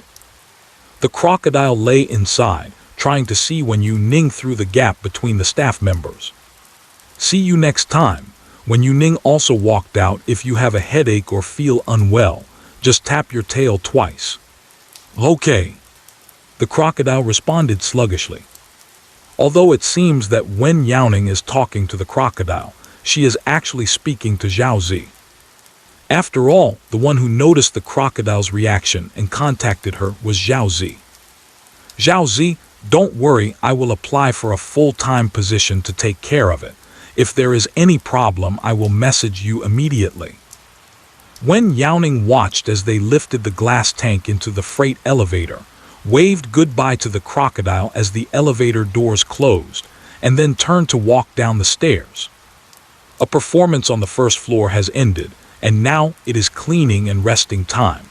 The crocodile lay inside, trying to see Wen Youning through the gap between the staff members. See you next time. Wen Youning also walked out. If you have a headache or feel unwell, just tap your tail twice. Okay. The crocodile responded sluggishly. Although it seems that Wen Youning is talking to the crocodile, she is actually speaking to Zhao. After all, the one who noticed the crocodile's reaction and contacted her was Zhao. Zhao, don't worry, I will apply for a full-time position to take care of it. If there is any problem, I will message you immediately. Wen Youning watched as they lifted the glass tank into the freight elevator, waved goodbye to the crocodile as the elevator doors closed, and then turned to walk down the stairs. A performance on the first floor has ended, and now it is cleaning and resting time.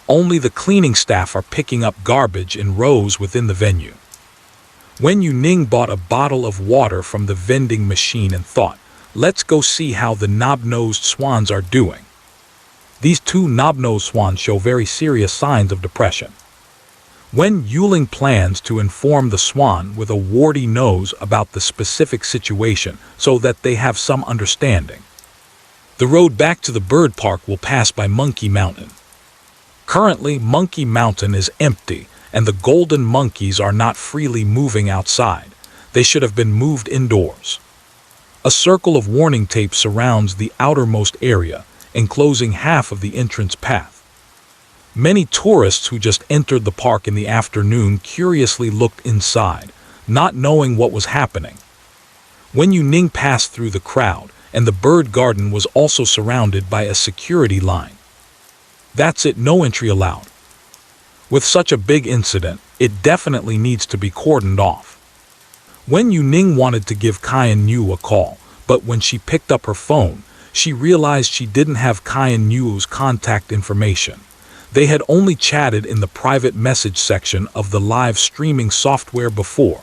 Only the cleaning staff are picking up garbage in rows within the venue. Wen Youning bought a bottle of water from the vending machine and thought, let's go see how the knob-nosed swans are doing. These two knob-nosed swans show very serious signs of depression. Wen Youning plans to inform the swan with a warty nose about the specific situation so that they have some understanding. The road back to the bird park will pass by Monkey Mountain. Currently, Monkey Mountain is empty, and the golden monkeys are not freely moving outside. They should have been moved indoors. A circle of warning tape surrounds the outermost area, enclosing half of the entrance path. Many tourists who just entered the park in the afternoon curiously looked inside, not knowing what was happening. Wen Youning passed through the crowd, and the bird garden was also surrounded by a security line. That's it, no entry allowed. With such a big incident, it definitely needs to be cordoned off. Wen Youning wanted to give Cayenne Yu a call, but when she picked up her phone, she realized she didn't have Cayenne Yu's contact information. They had only chatted in the private message section of the live streaming software before.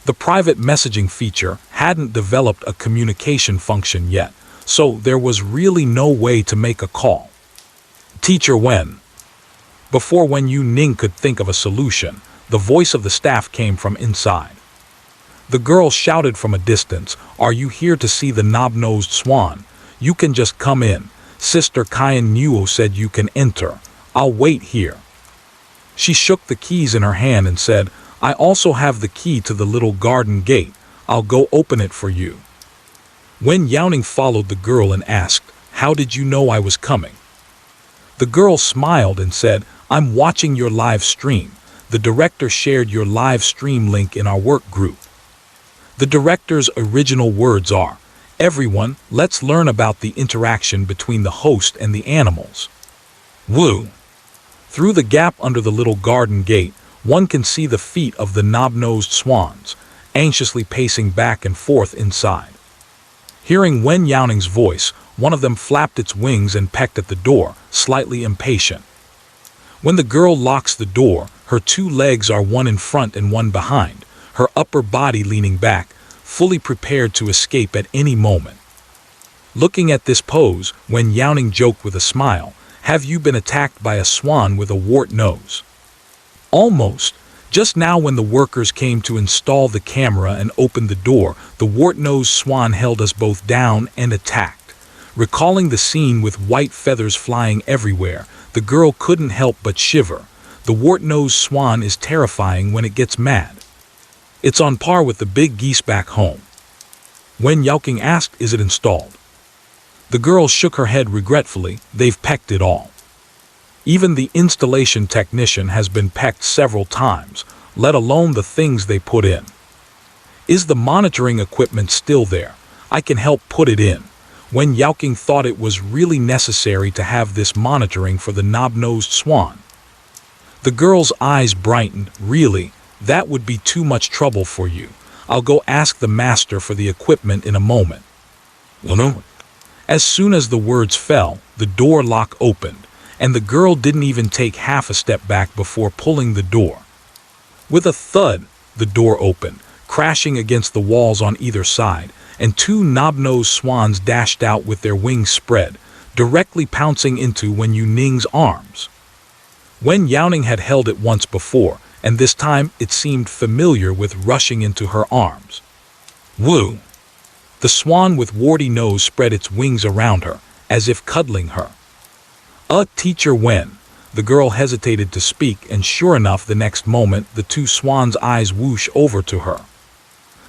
The private messaging feature hadn't developed a communication function yet, so there was really no way to make a call. Teacher Wen. Before Wen Youning could think of a solution, the voice of the staff came from inside. The girl shouted from a distance, "Are you here to see the knob-nosed swan? You can just come in. Sister Cayenne Yu said you can enter. I'll wait here." She shook the keys in her hand and said, "I also have the key to the little garden gate. I'll go open it for you." Wen Youning followed the girl and asked, "How did you know I was coming?" The girl smiled and said, "I'm watching your live stream. The director shared your live stream link in our work group." The director's original words are, "Everyone, let's learn about the interaction between the host and the animals." Woo! Through the gap under the little garden gate, one can see the feet of the knob-nosed swans, anxiously pacing back and forth inside. Hearing Wen Youning's voice, one of them flapped its wings and pecked at the door, slightly impatient. When the girl locks the door, her two legs are one in front and one behind, her upper body leaning back, fully prepared to escape at any moment. Looking at this pose, Wen Youning joked with a smile, "Have you been attacked by a swan with a wart nose?" Almost. Just now when the workers came to install the camera and opened the door, the wart-nosed swan held us both down and attacked. Recalling the scene with white feathers flying everywhere, the girl couldn't help but shiver. The wart-nosed swan is terrifying when it gets mad. It's on par with the big geese back home. Wen Youning asked, "Is it installed?" The girl shook her head regretfully. "They've pecked it all. Even the installation technician has been pecked several times, let alone the things they put in." "Is the monitoring equipment still there? I can help put it in." Wen Youning thought it was really necessary to have this monitoring for the knob-nosed swan. The girl's eyes brightened. "Really? That would be too much trouble for you. I'll go ask the master for the equipment in a moment." "No." As soon as the words fell, the door lock opened, and the girl didn't even take half a step back before pulling the door. With a thud, the door opened, crashing against the walls on either side, and two knob-nosed swans dashed out with their wings spread, directly pouncing into Wen Youning's arms. Wen Youning had held it once before, and this time it seemed familiar with rushing into her arms. "Woo!" The swan with warty nose spread its wings around her, as if cuddling her. Teacher Wen. The girl hesitated to speak, and sure enough, the next moment, the two swans' eyes whoosh over to her.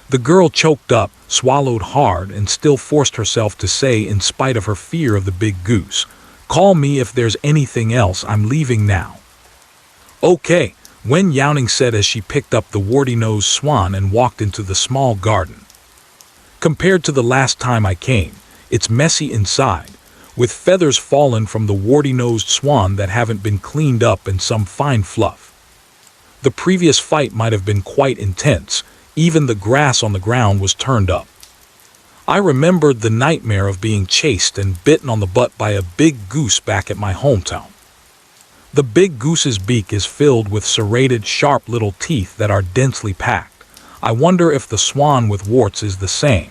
The girl choked up, swallowed hard, and still forced herself to say, in spite of her fear of the big goose, "Call me if there's anything else, I'm leaving now." "Okay," Wen Youning said as she picked up the warty-nosed swan and walked into the small garden. Compared to the last time I came, it's messy inside, with feathers fallen from the warty-nosed swan that haven't been cleaned up and some fine fluff. The previous fight might have been quite intense. Even the grass on the ground was turned up. I remembered the nightmare of being chased and bitten on the butt by a big goose back at my hometown. The big goose's beak is filled with serrated, sharp little teeth that are densely packed. I wonder if the swan with warts is the same.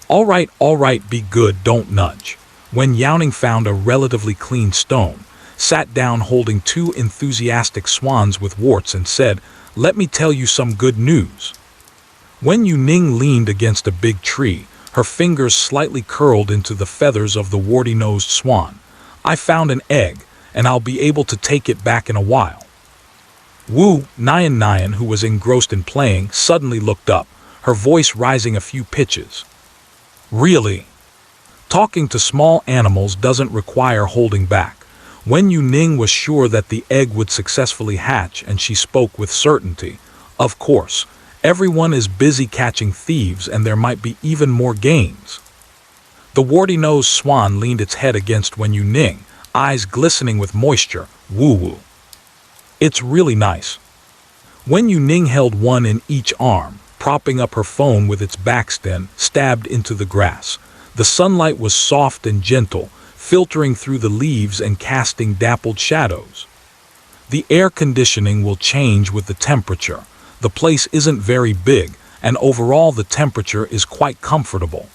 All right, be good, don't nudge." When Youning found a relatively clean stone, sat down holding two enthusiastic swans with warts and said, "Let me tell you some good news." Wen Youning leaned against a big tree, her fingers slightly curled into the feathers of the warty-nosed swan. "I found an egg, and I'll be able to take it back in a while." Wu Nyan, who was engrossed in playing, suddenly looked up, her voice rising a few pitches. "Really? Talking to small animals doesn't require holding back." Wen Youning was sure that the egg would successfully hatch, and she spoke with certainty. "Of course. Everyone is busy catching thieves, and there might be even more games." The warty-nosed swan leaned its head against Wen Youning, eyes glistening with moisture. "Woo-woo. It's really nice." Wen Youning held one in each arm, propping up her phone with its backstem, stabbed into the grass. The sunlight was soft and gentle, filtering through the leaves and casting dappled shadows. "The air conditioning will change with the temperature. The place isn't very big, and overall the temperature is quite comfortable.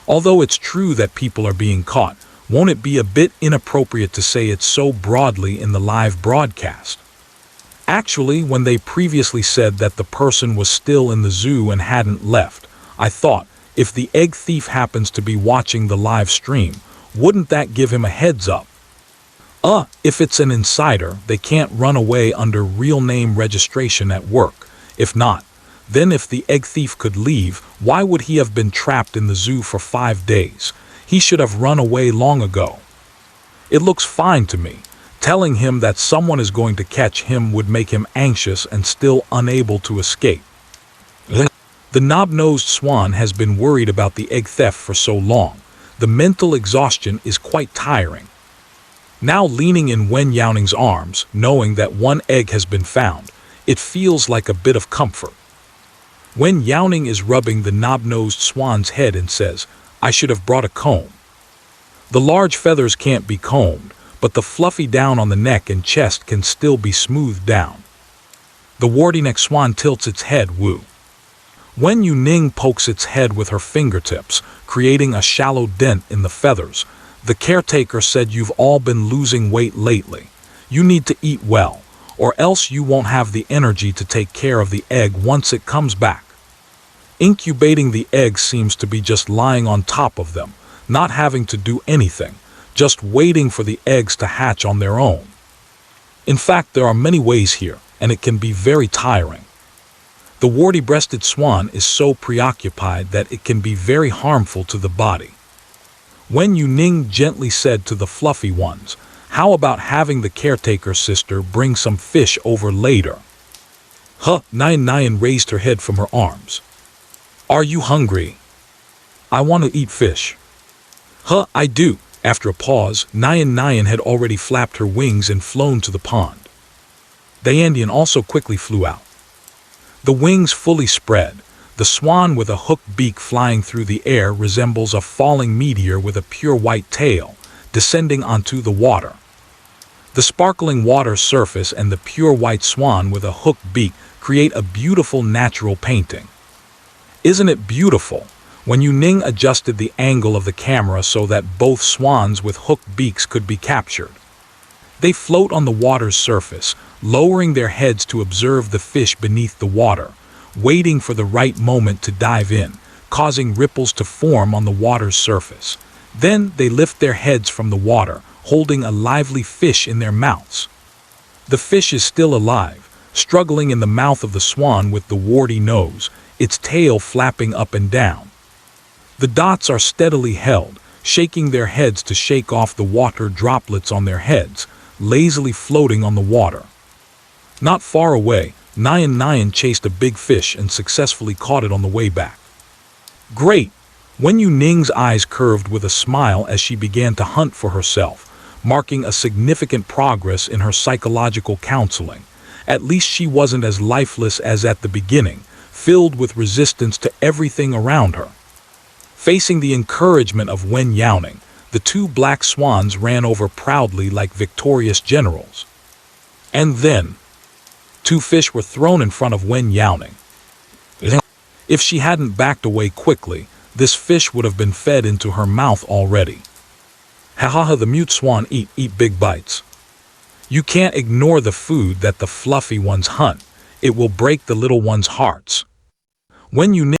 Although it's true that people are being caught, won't it be a bit inappropriate to say it so broadly in the live broadcast?" Actually, when they previously said that the person was still in the zoo and hadn't left, I thought, if the egg thief happens to be watching the live stream, wouldn't that give him a heads up? If it's an insider, they can't run away under real name registration at work. If not, then if the egg thief could leave, why would he have been trapped in the zoo for 5 days? He should have run away long ago. It looks fine to me. Telling him that someone is going to catch him would make him anxious and still unable to escape. The knob-nosed swan has been worried about the egg theft for so long. The mental exhaustion is quite tiring. Now leaning in Wen Youning's arms, knowing that one egg has been found, it feels like a bit of comfort. Wen Youning is rubbing the knob-nosed swan's head and says, "I should have brought a comb." The large feathers can't be combed, but the fluffy down on the neck and chest can still be smoothed down. The warty-necked swan tilts its head. Woo. Wen Youning pokes its head with her fingertips, creating a shallow dent in the feathers. "The caretaker said you've all been losing weight lately. You need to eat well, or else you won't have the energy to take care of the egg once it comes back." Incubating the egg seems to be just lying on top of them, not having to do anything, just waiting for the eggs to hatch on their own. In fact, there are many ways here, and it can be very tiring. The warty-breasted swan is so preoccupied that it can be very harmful to the body. Wen Youning gently said to the fluffy ones, "How about having the caretaker sister bring some fish over later?" Nyan raised her head from her arms. "Are you hungry?" "I want to eat fish." I do." After a pause, Nyan had already flapped her wings and flown to the pond. Dayandian also quickly flew out. The wings fully spread, the swan with a hooked beak flying through the air resembles a falling meteor with a pure white tail, descending onto the water. The sparkling water surface and the pure white swan with a hooked beak create a beautiful natural painting. Isn't it beautiful? Wen Youning adjusted the angle of the camera so that both swans with hooked beaks could be captured. They float on the water's surface, lowering their heads to observe the fish beneath the water, waiting for the right moment to dive in, causing ripples to form on the water's surface. Then they lift their heads from the water, holding a lively fish in their mouths. The fish is still alive, struggling in the mouth of the swan with the warty nose, its tail flapping up and down. The dots are steadily held, shaking their heads to shake off the water droplets on their heads, lazily floating on the water. Not far away, Nyan chased a big fish and successfully caught it on the way back. Great! Wen Youning's eyes curved with a smile as she began to hunt for herself, marking a significant progress in her psychological counseling. At least she wasn't as lifeless as at the beginning, filled with resistance to everything around her. Facing the encouragement of Wen Youning, the two black swans ran over proudly like victorious generals. And then, two fish were thrown in front of Wen Youning. If she hadn't backed away quickly, this fish would have been fed into her mouth already. Ha, the mute swan eat big bites. You can't ignore the food that the fluffy ones hunt. It will break the little ones' hearts. Wen Youning